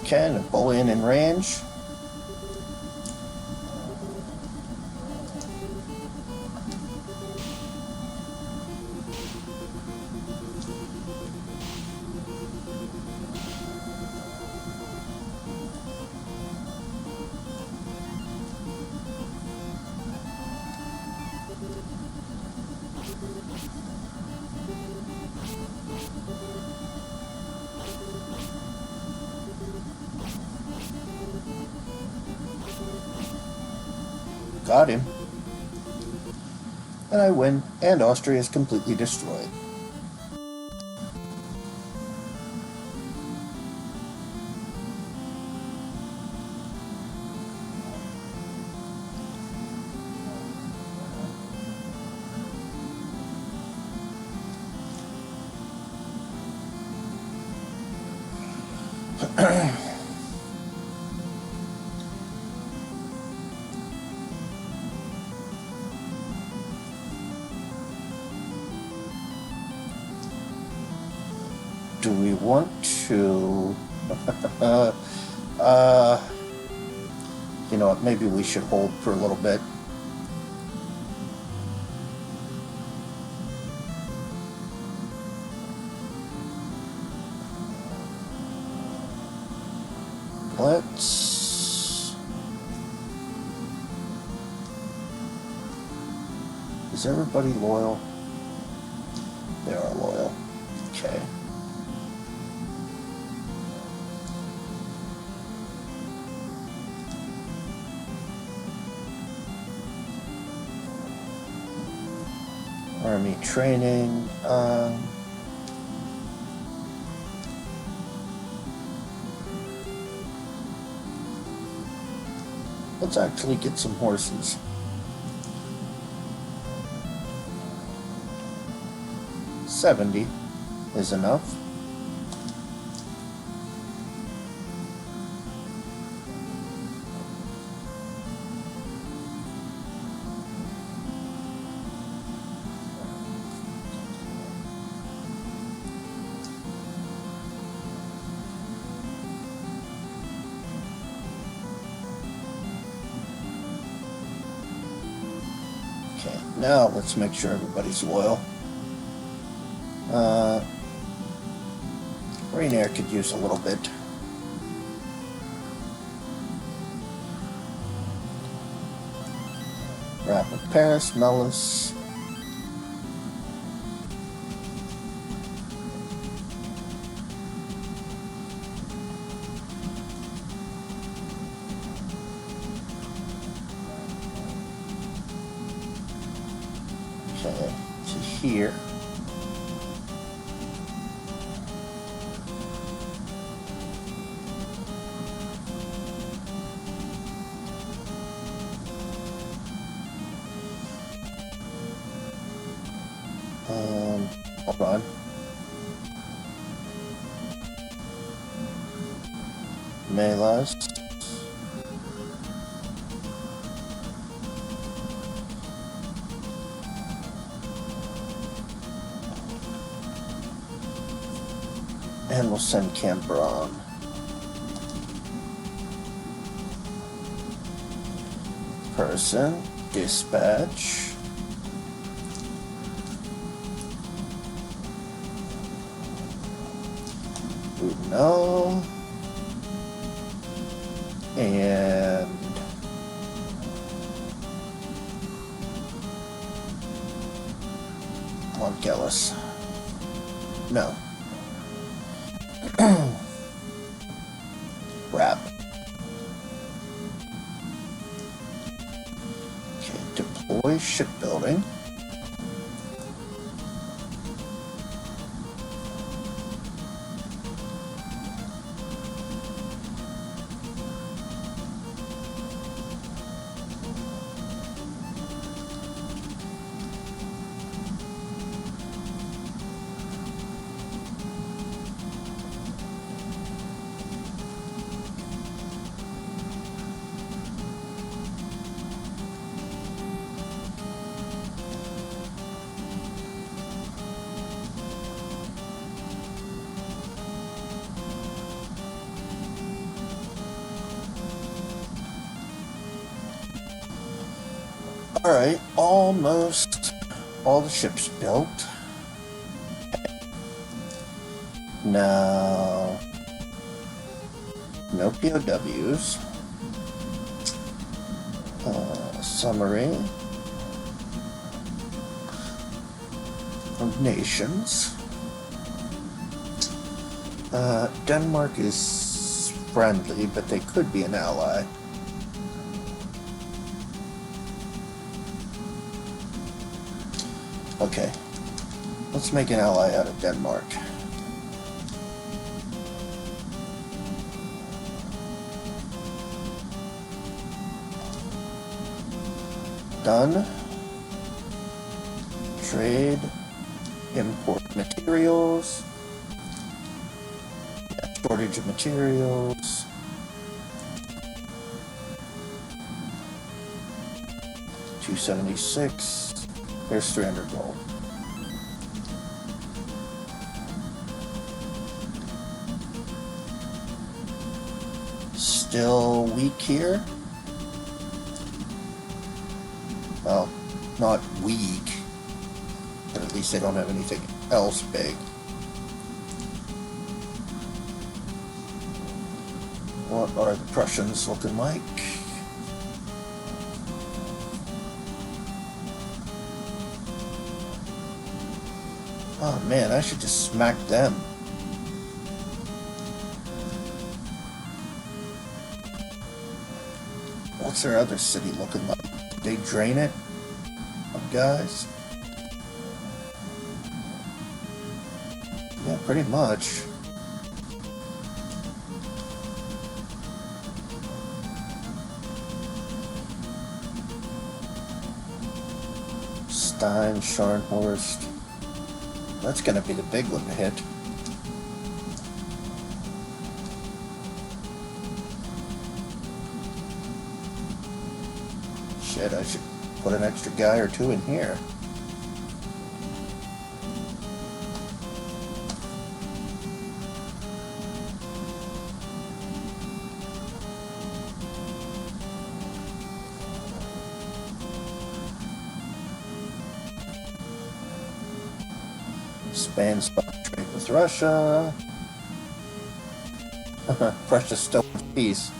Okay, Napoleon in range. Got him. And I win, and Austria is completely destroyed. Do we want to... you know what, maybe we should hold for a little bit. Let's... Is everybody loyal? They are loyal. Okay. Army training. Let's actually get some horses. $70 is enough. Okay, now let's make sure everybody's loyal. Rainier could use a little bit. Rapid Paris, Mellis. Okay, to here. Hold on. Melas. And we'll send Cambron. Person. Dispatch. No. And Mongellis. No. Wrap. Okay, deploy shipbuilding. Alright, almost all the ships built. Now, no POWs. Summary of nations. Denmark is friendly, but they could be an ally. Okay, let's make an ally out of Denmark. Done. Trade, import materials, shortage of materials, $276, there's 300 gold. Still weak here. Well, not weak, but at least they don't have anything else big. What are the Prussians looking like? Oh man, I should just smack them. What's their other city looking like? Did they drain it of guys? Yeah, pretty much. Stein, Scharnhorst. That's gonna be the big one to hit. Shit, I should put an extra guy or two in here. Spain stopped trade with Russia. Russia's still in peace.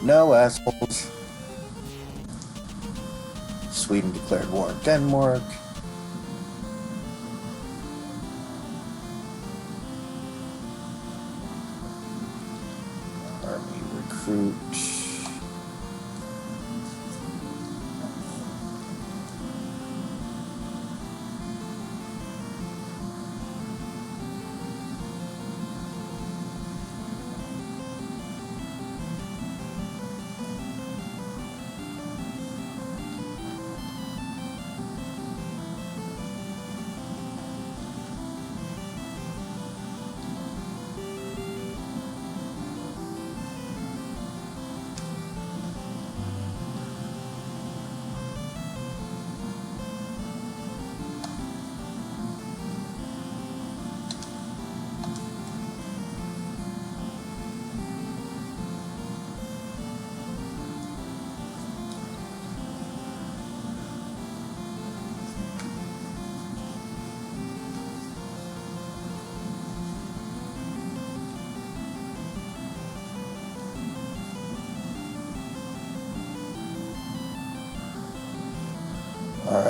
No, assholes. Sweden declared war on Denmark. Army recruit.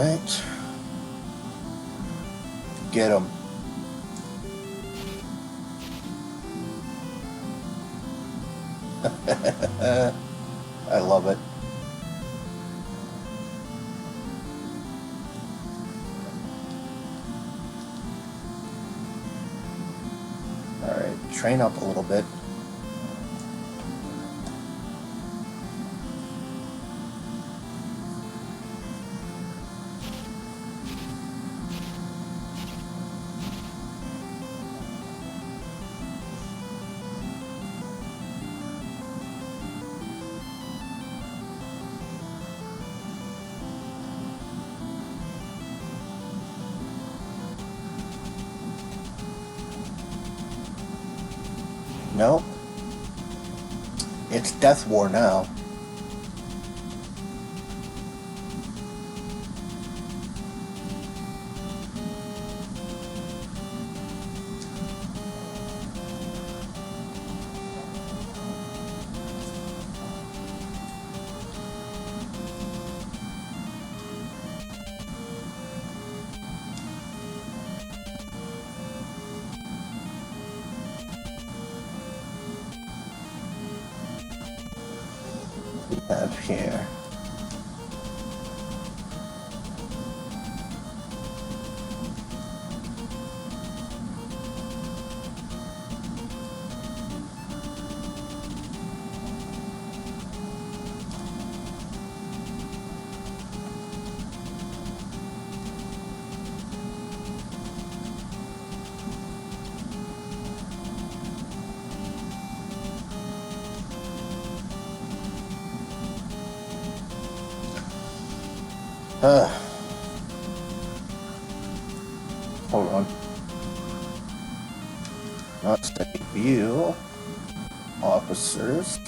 Alright. Get him. I love it. Alright, train up a little bit. Nope. It's Death War now. Have here. Hold on. Not steady view. Officers.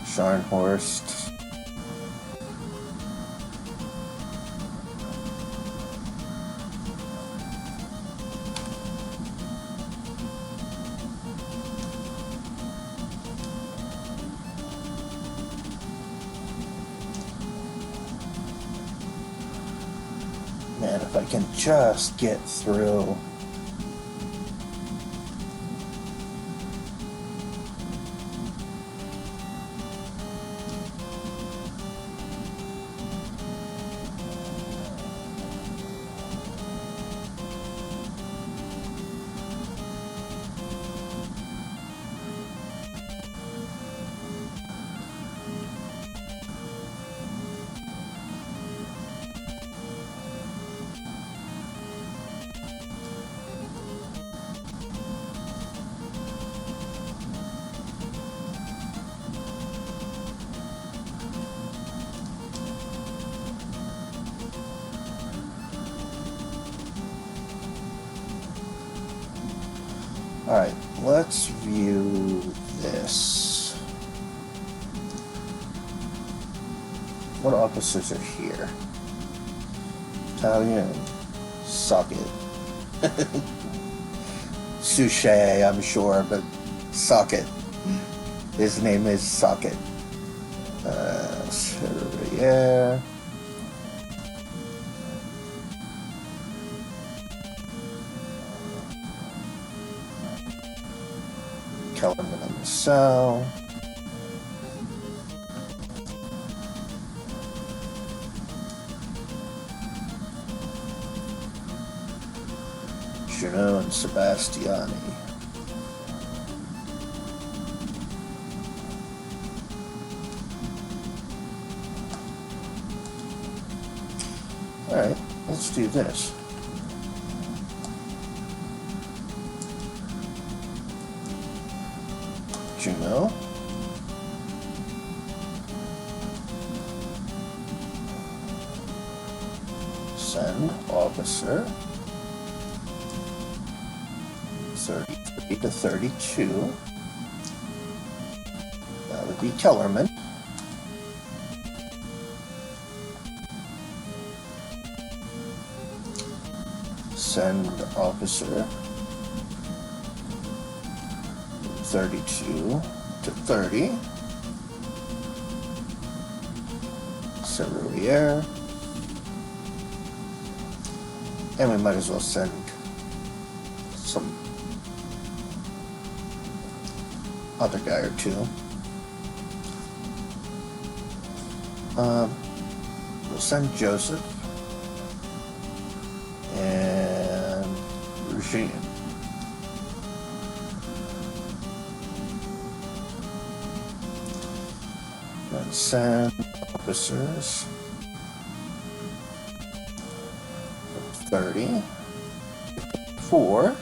Scharnhorst. Man, if I can just get through. Alright, let's view this. What officers are here? Italian. Suck it. Suche, I'm sure, but suck it. His name is Suck It. Yeah. Kellerman on the cell. Junot and Sebastiani. Alright, let's do this. Junot. Send officer 33 to 32. That would be Kellerman. Send officer 32 to 30. Serrurier. And we might as well send some other guy or two. We'll send Joseph and Regine. And send officers 30. 4.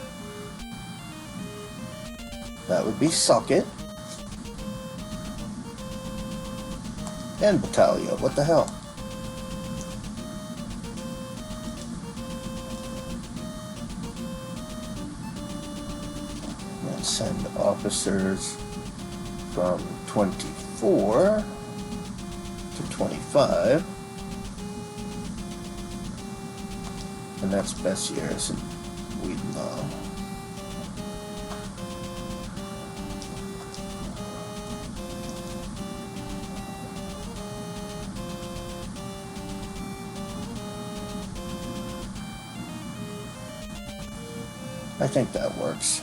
That would be Socket. And Battaglia. What the hell? And send officers from 24 to 25. And that's Bessieres and Wiedenbaugh. I think that works.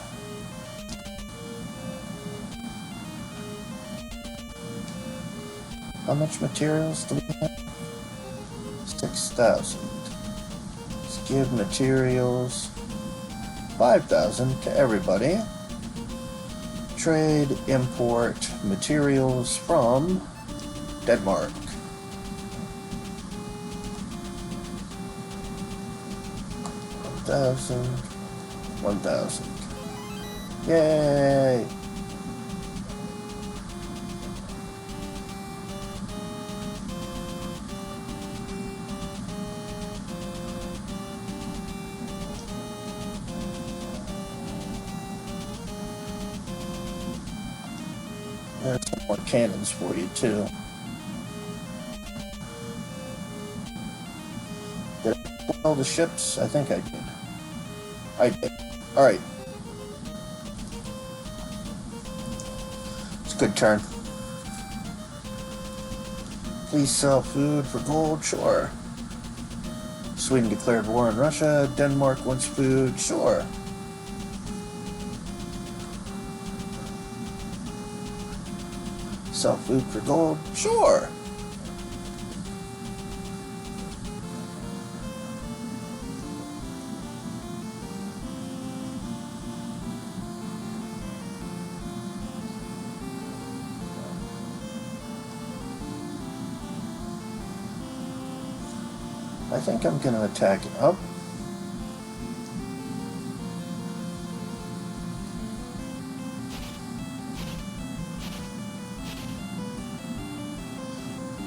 How much materials do we have? 6,000. Let's give materials 5,000 to everybody. Trade, import materials from Denmark. 1,000. 1,000. Yay! There's some more cannons for you too. Did I pull all the ships? I think I did. I did. Alright. It's a good turn. Please sell food for gold? Sure. Sweden declared war on Russia. Denmark wants food? Sure. Sell food for gold? Sure. I think I'm going to attack it up.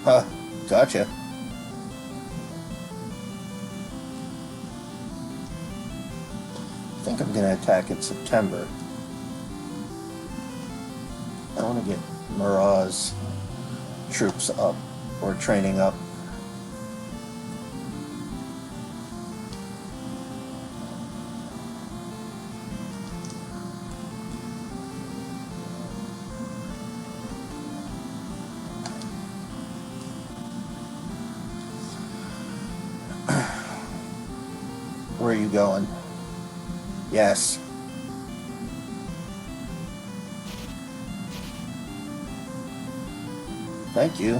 Huh, gotcha. I think I'm going to attack in September. I want to get Murat's troops up, or training up. Where are you going? Yes. Thank you.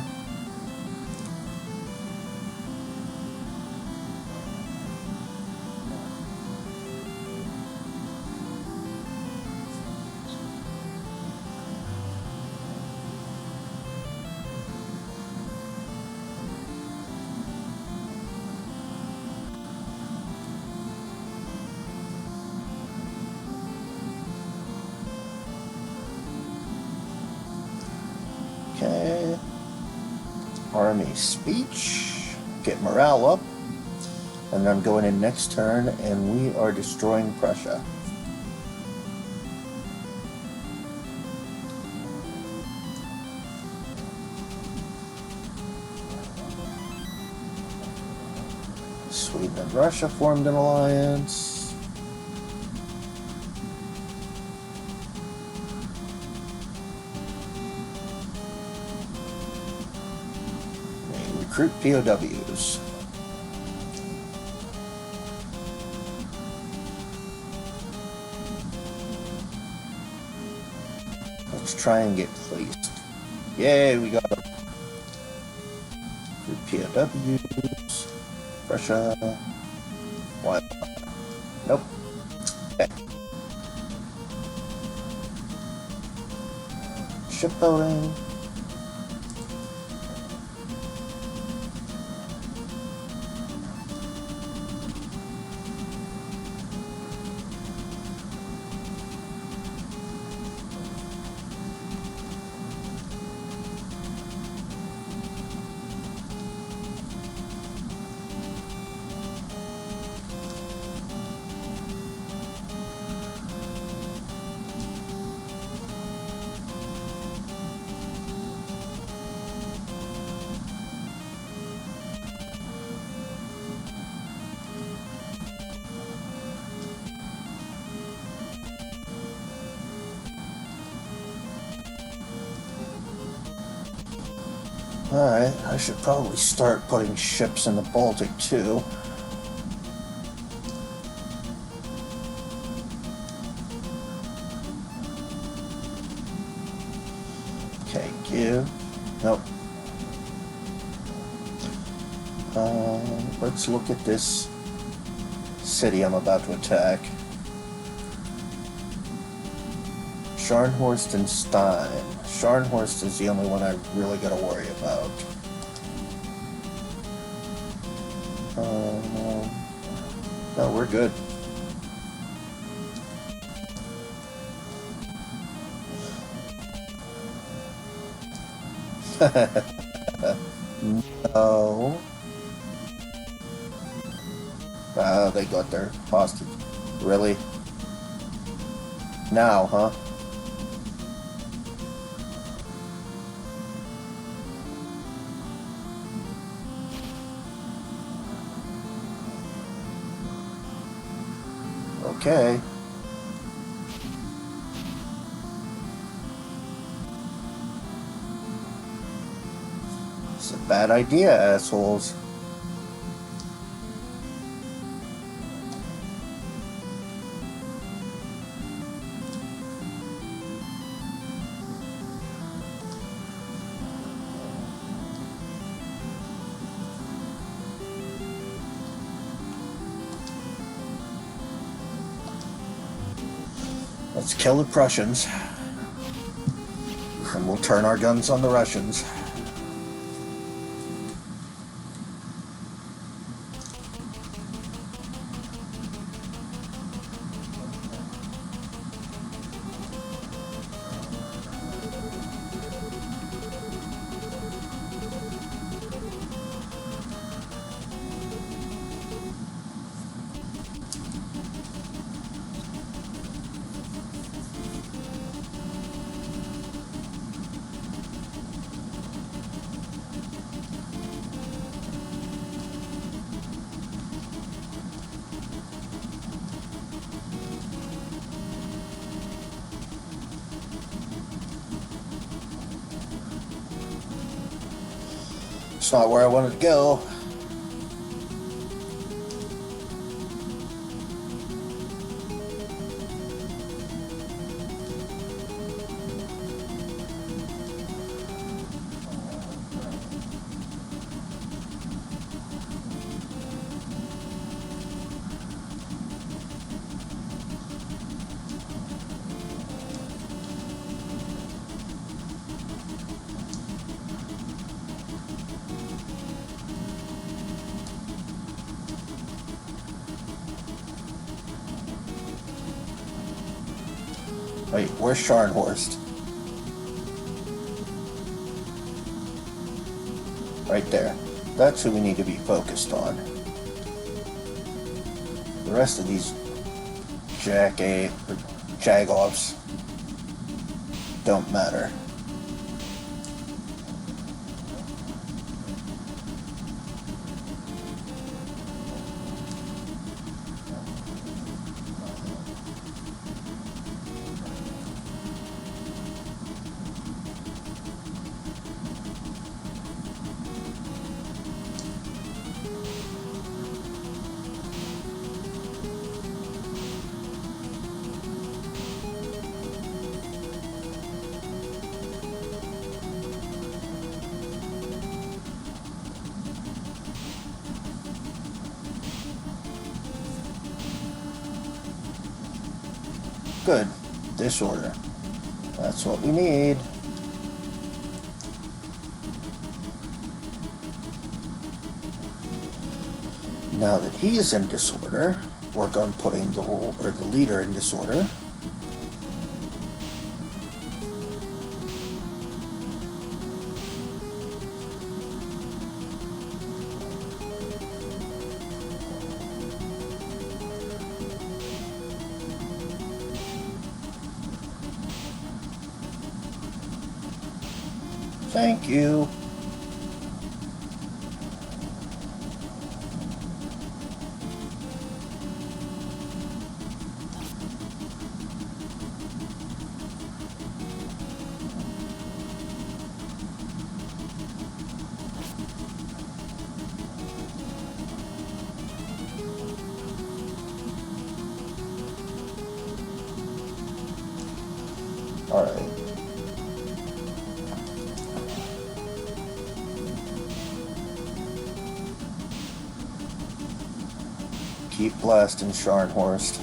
Okay. Army speech. Get morale up. And I'm going in next turn, and we are destroying Prussia. Sweden and Russia formed an alliance. Recruit POWs. Let's try and get placed. Yay, we got them. Recruit POWs. Russia. What? Nope. Okay. Shipbuilding. Alright, I should probably start putting ships in the Baltic too. Okay, give. Nope. Let's look at this city I'm about to attack. Scharnhorst and Stein. Scharnhorst is the only one I really gotta worry about. No, we're good. No. They got their hostage. Really? Now, huh? Okay. It's a bad idea, assholes. Let's kill the Prussians, and we'll turn our guns on the Russians. It's not where I wanted to go. Wait, where's Scharnhorst? Right there. That's who we need to be focused on. The rest of these jagoffs don't matter. Good. Disorder. That's what we need. Now that he is in disorder, work on putting the leader in disorder. Thank you. All right. Keep blasting Scharnhorst.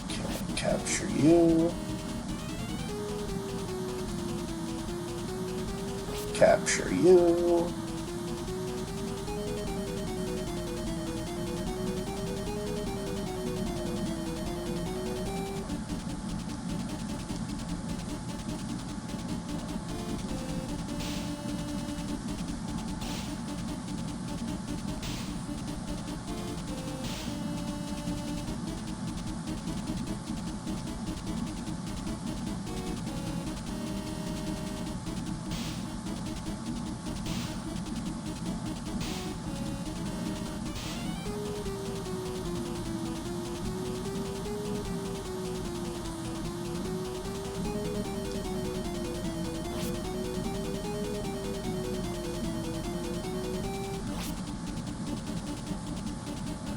Okay, capture you. Capture you.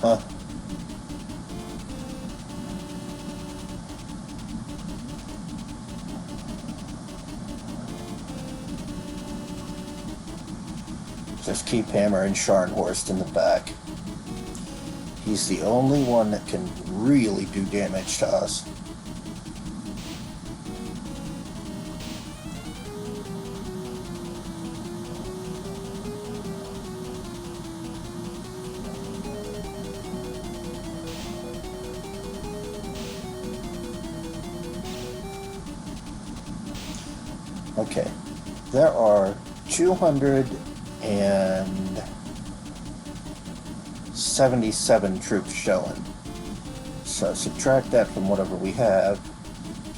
Huh. Just keep hammering Scharnhorst in the back. He's the only one that can really do damage to us. Okay, there are 277 troops showing. So subtract that from whatever we have,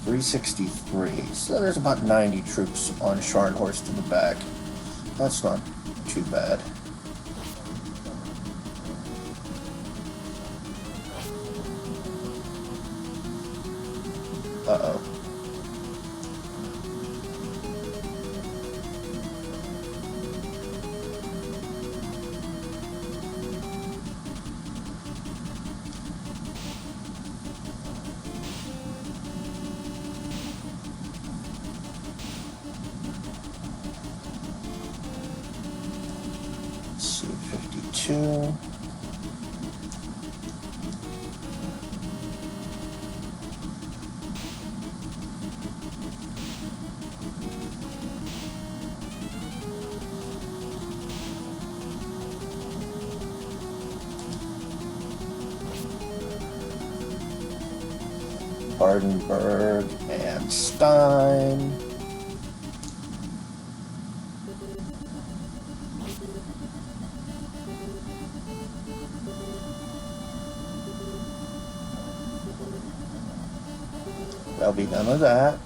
363. So there's about 90 troops on Scharnhorst in the back. That's not too bad. Uh-oh. C-52. Hardenberg and Stein. There'll be none of that.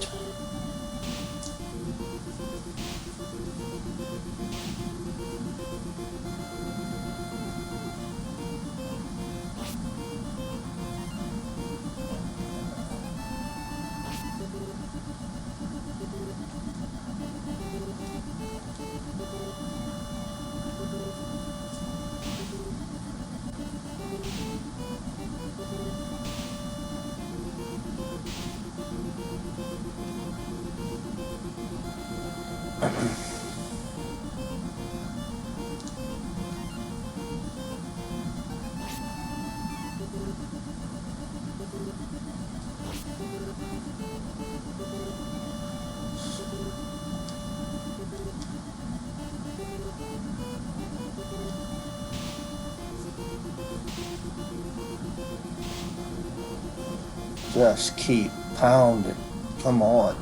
Just keep pounding. Come on.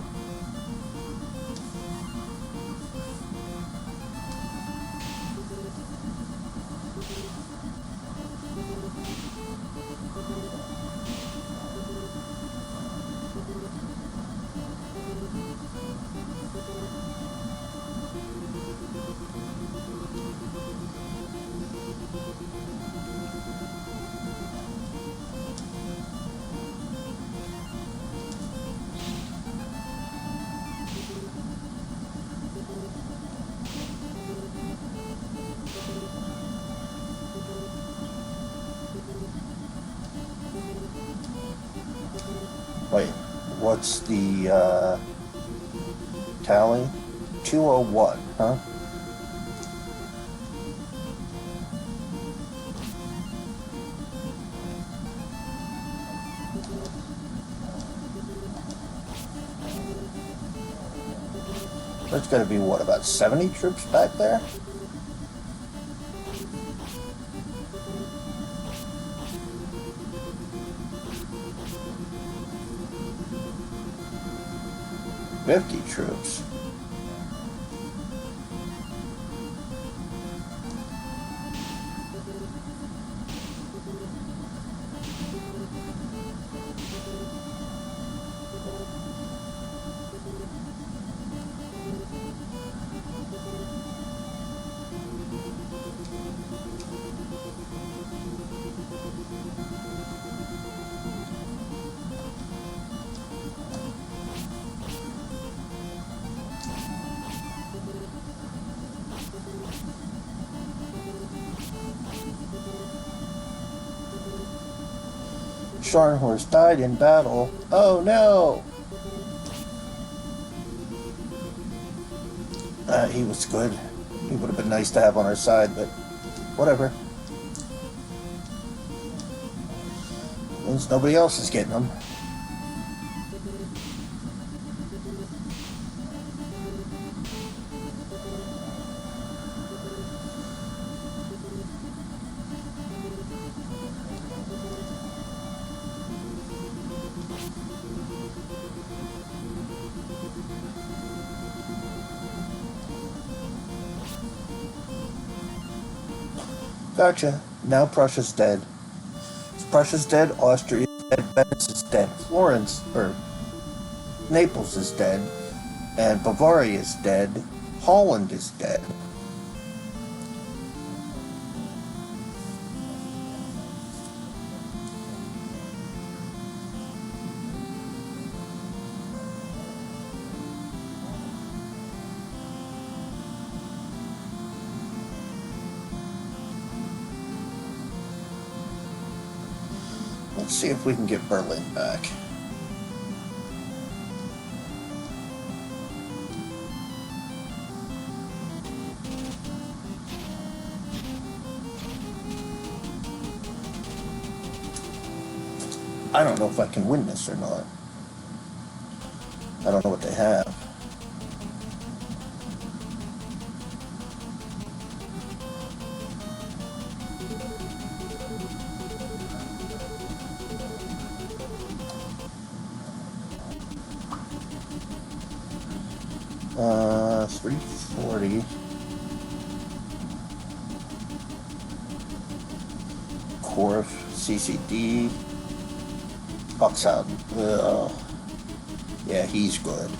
Wait, what's the tally? 201, huh? There's got to be, what, about 70 troops back there? "50 troops. Scharnhorst died in battle. Oh no! He was good. He would have been nice to have on our side, but whatever. Means nobody else is getting them. Gotcha. Now Prussia's dead. Prussia's dead, Austria is dead, Venice is dead, Florence, or Naples is dead, and Bavaria is dead, Holland is dead. Let's see if we can get Berlin back. I don't know if I can win this or not. I don't know what they have. Uh, 340. Korf, CCD. Buxhausen. Yeah, he's good.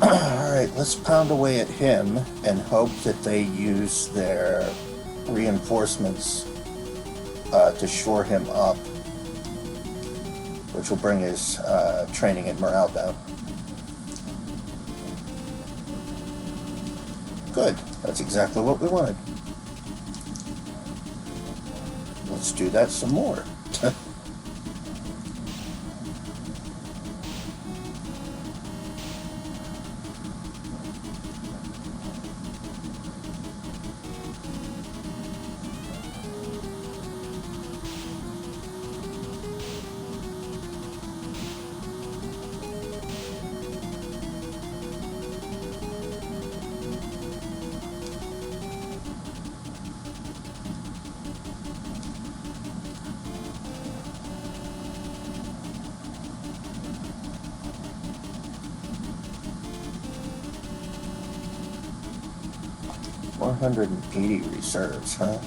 Alright, let's pound away at him and hope that they use their reinforcements to shore him up, which will bring his training and morale down. Good. That's exactly what we wanted. Let's do that some more. 180 reserves, huh?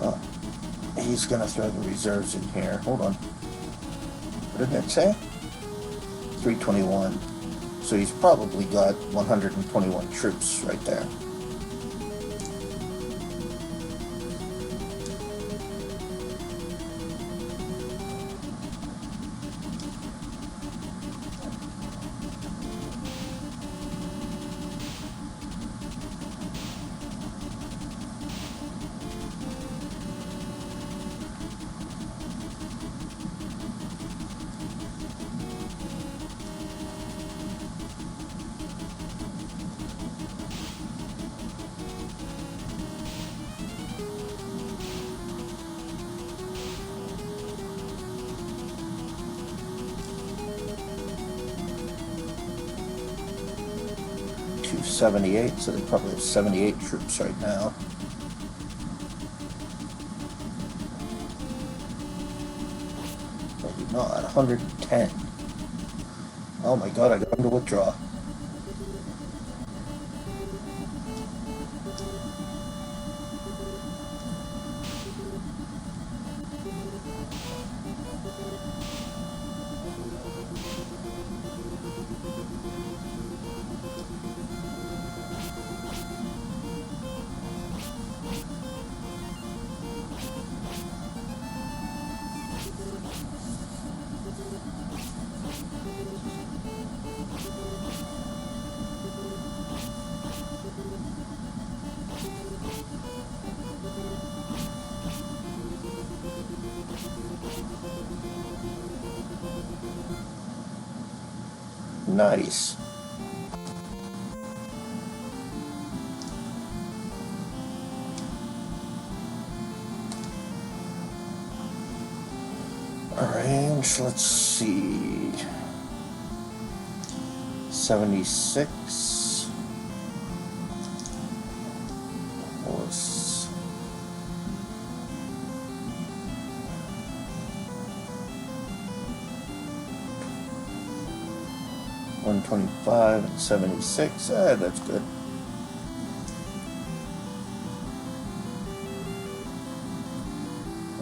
Oh, he's gonna throw the reserves in here. Hold on. What did it say? 321. So he's probably got 121 troops right there. To 78, so they probably have 78 troops right now. Maybe not, 110. Oh my god, I got him to withdraw. Nice. Alright, let's see. 76. Was 125 and 76. That's good.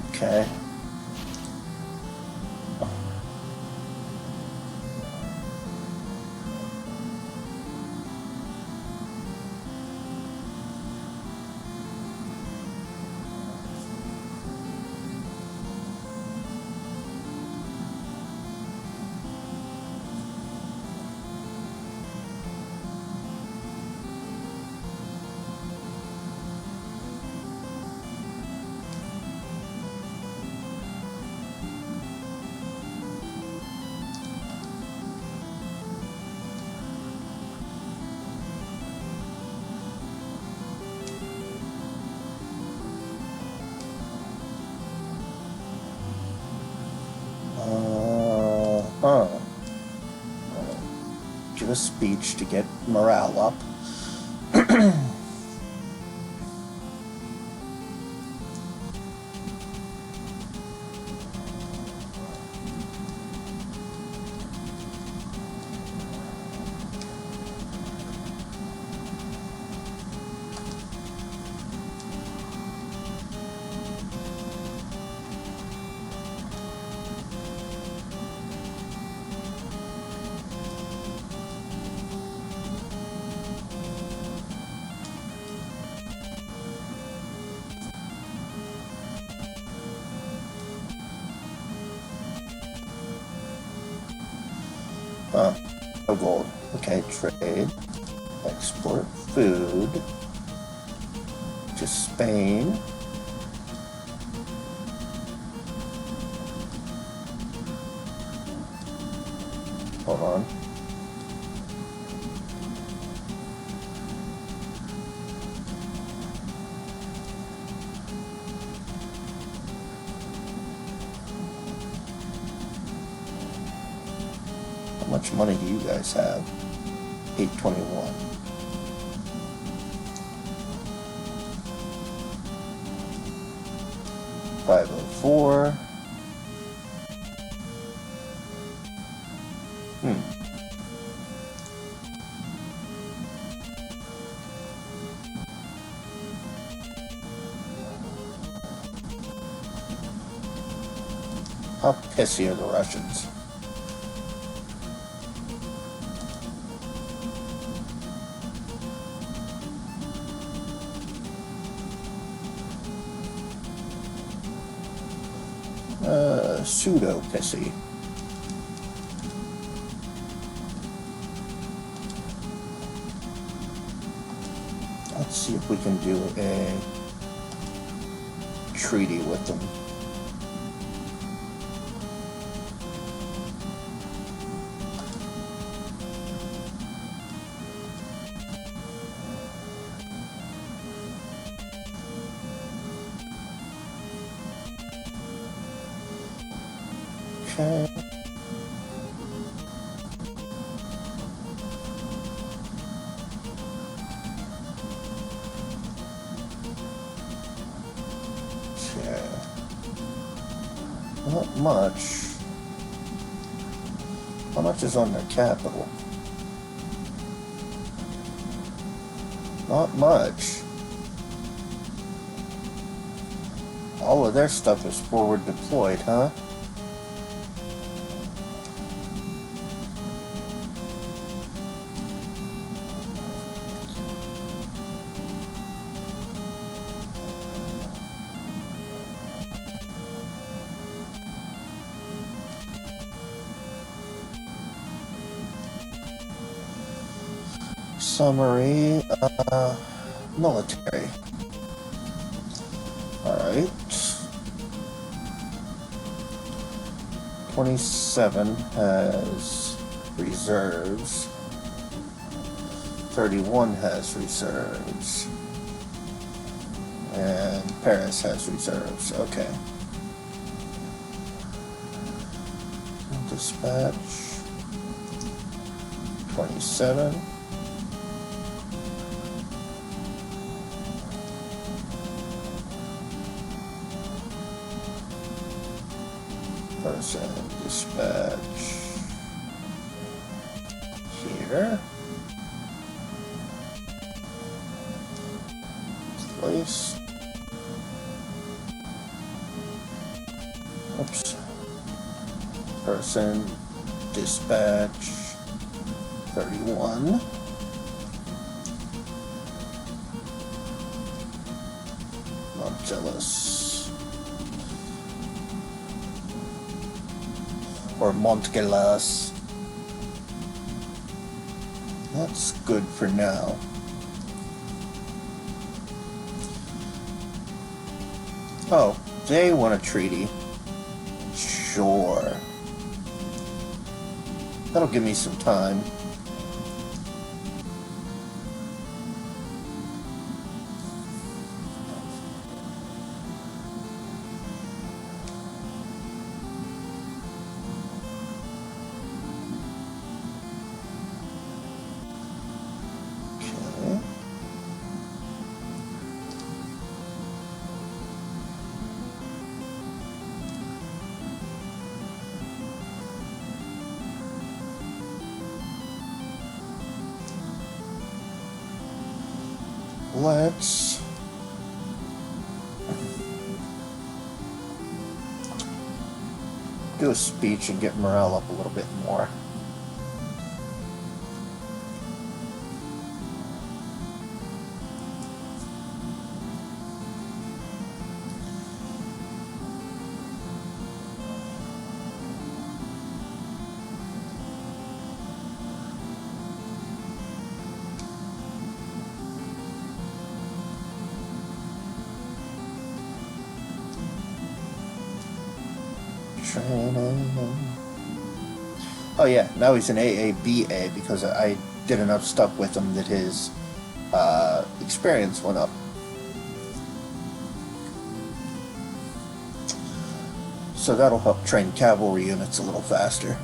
Okay. Give a speech to get morale up. No gold. Okay, trade. Export food to Spain. Hold on. How much money do you guys have? 821. $504. How pissy are the Russians? Pseudo pissy. Let's see if we can do a treaty with them. Okay. Not much. How much is on their capital? Not much. All of their stuff is forward deployed, huh? Summary, military. Alright. 27 has reserves. 31 has reserves. And Paris has reserves. Okay. Dispatch. 27. Person dispatch here. Place. Oops. Person dispatch 31. Not jealous. Or Montgelas. That's good for now. Oh, they want a treaty. Sure. That'll give me some time. Let's do a speech and get morale up a little bit more. Training. Oh yeah, now he's an AABA because I did enough stuff with him that his experience went up. So that'll help train cavalry units a little faster.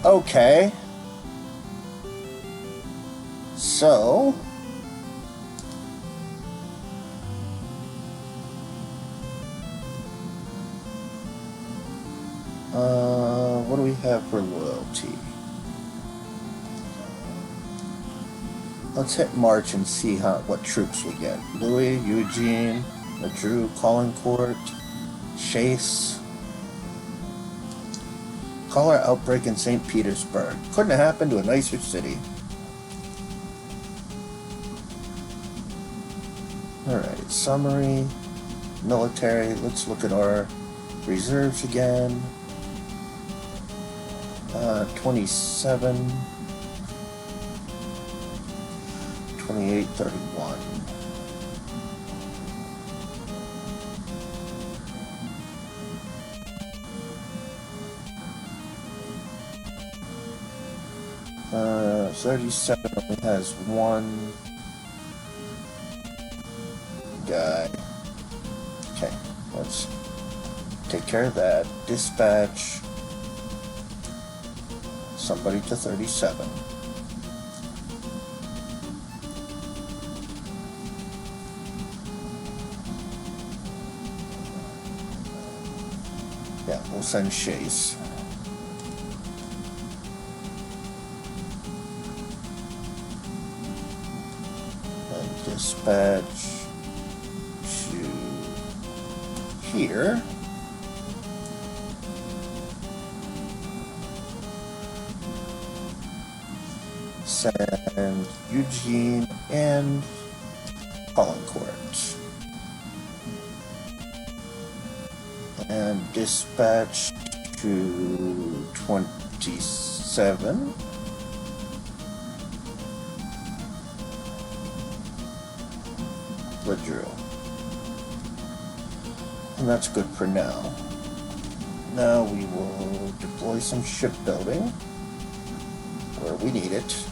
Okay. So what do we have for loyalty? Let's hit March and see what troops we get. Louis, Eugene, Madru, Caulaincourt, Chase. Cholera outbreak in St. Petersburg. Couldn't have happened to a nicer city. Alright, summary, military. Let's look at our reserves again. 27, 28, 31. Uh, 37 only has one guy. Okay, let's take care of that. Dispatch somebody to 37. Yeah, we'll send Chase. And dispatch to here. Send Eugene and Caulaincourt. And dispatch to 27. Drill. And that's good for now. Now we will deploy some shipbuilding where we need it.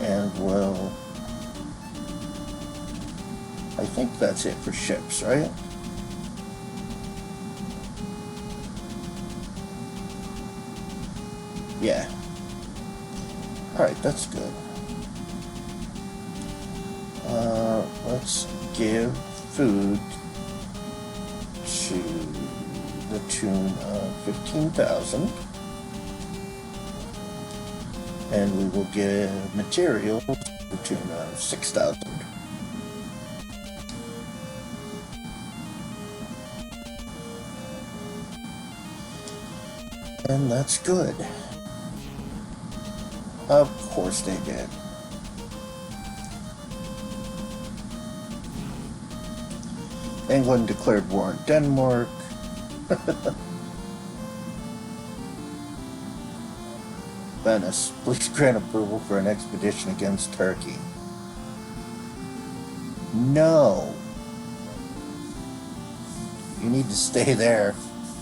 And we'll, I think that's it for ships, right? Yeah. Alright, that's good. Let's give food to the tune of 15,000. And we will give materials to the tune of 6,000. And that's good. Of course they did. England declared war on Denmark. Venice, please grant approval for an expedition against Turkey. No. You need to stay there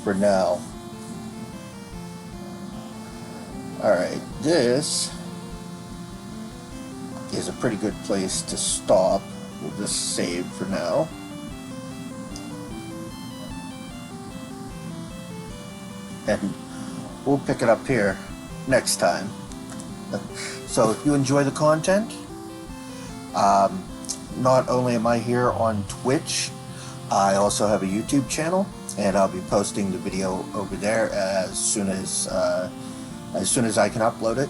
for now. Alright, this is a pretty good place to stop. We'll just save for now. And we'll pick it up here next time. So if you enjoy the content, not only am I here on Twitch, I also have a YouTube channel, and I'll be posting the video over there as soon as I can upload it.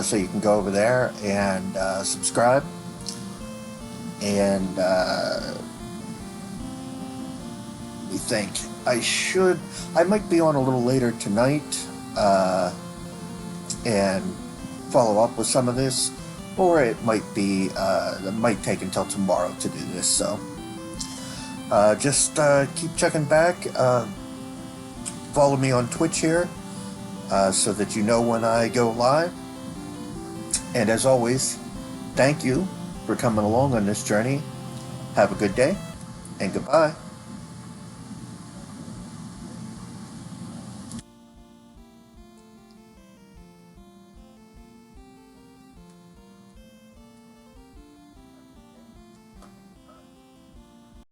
So you can go over there and subscribe. And we think I might be on a little later tonight and follow up with some of this, or it might take until tomorrow to do this. So just keep checking back. Follow me on Twitch here so that you know when I go live. And as always, thank you for coming along on this journey. Have a good day, and goodbye.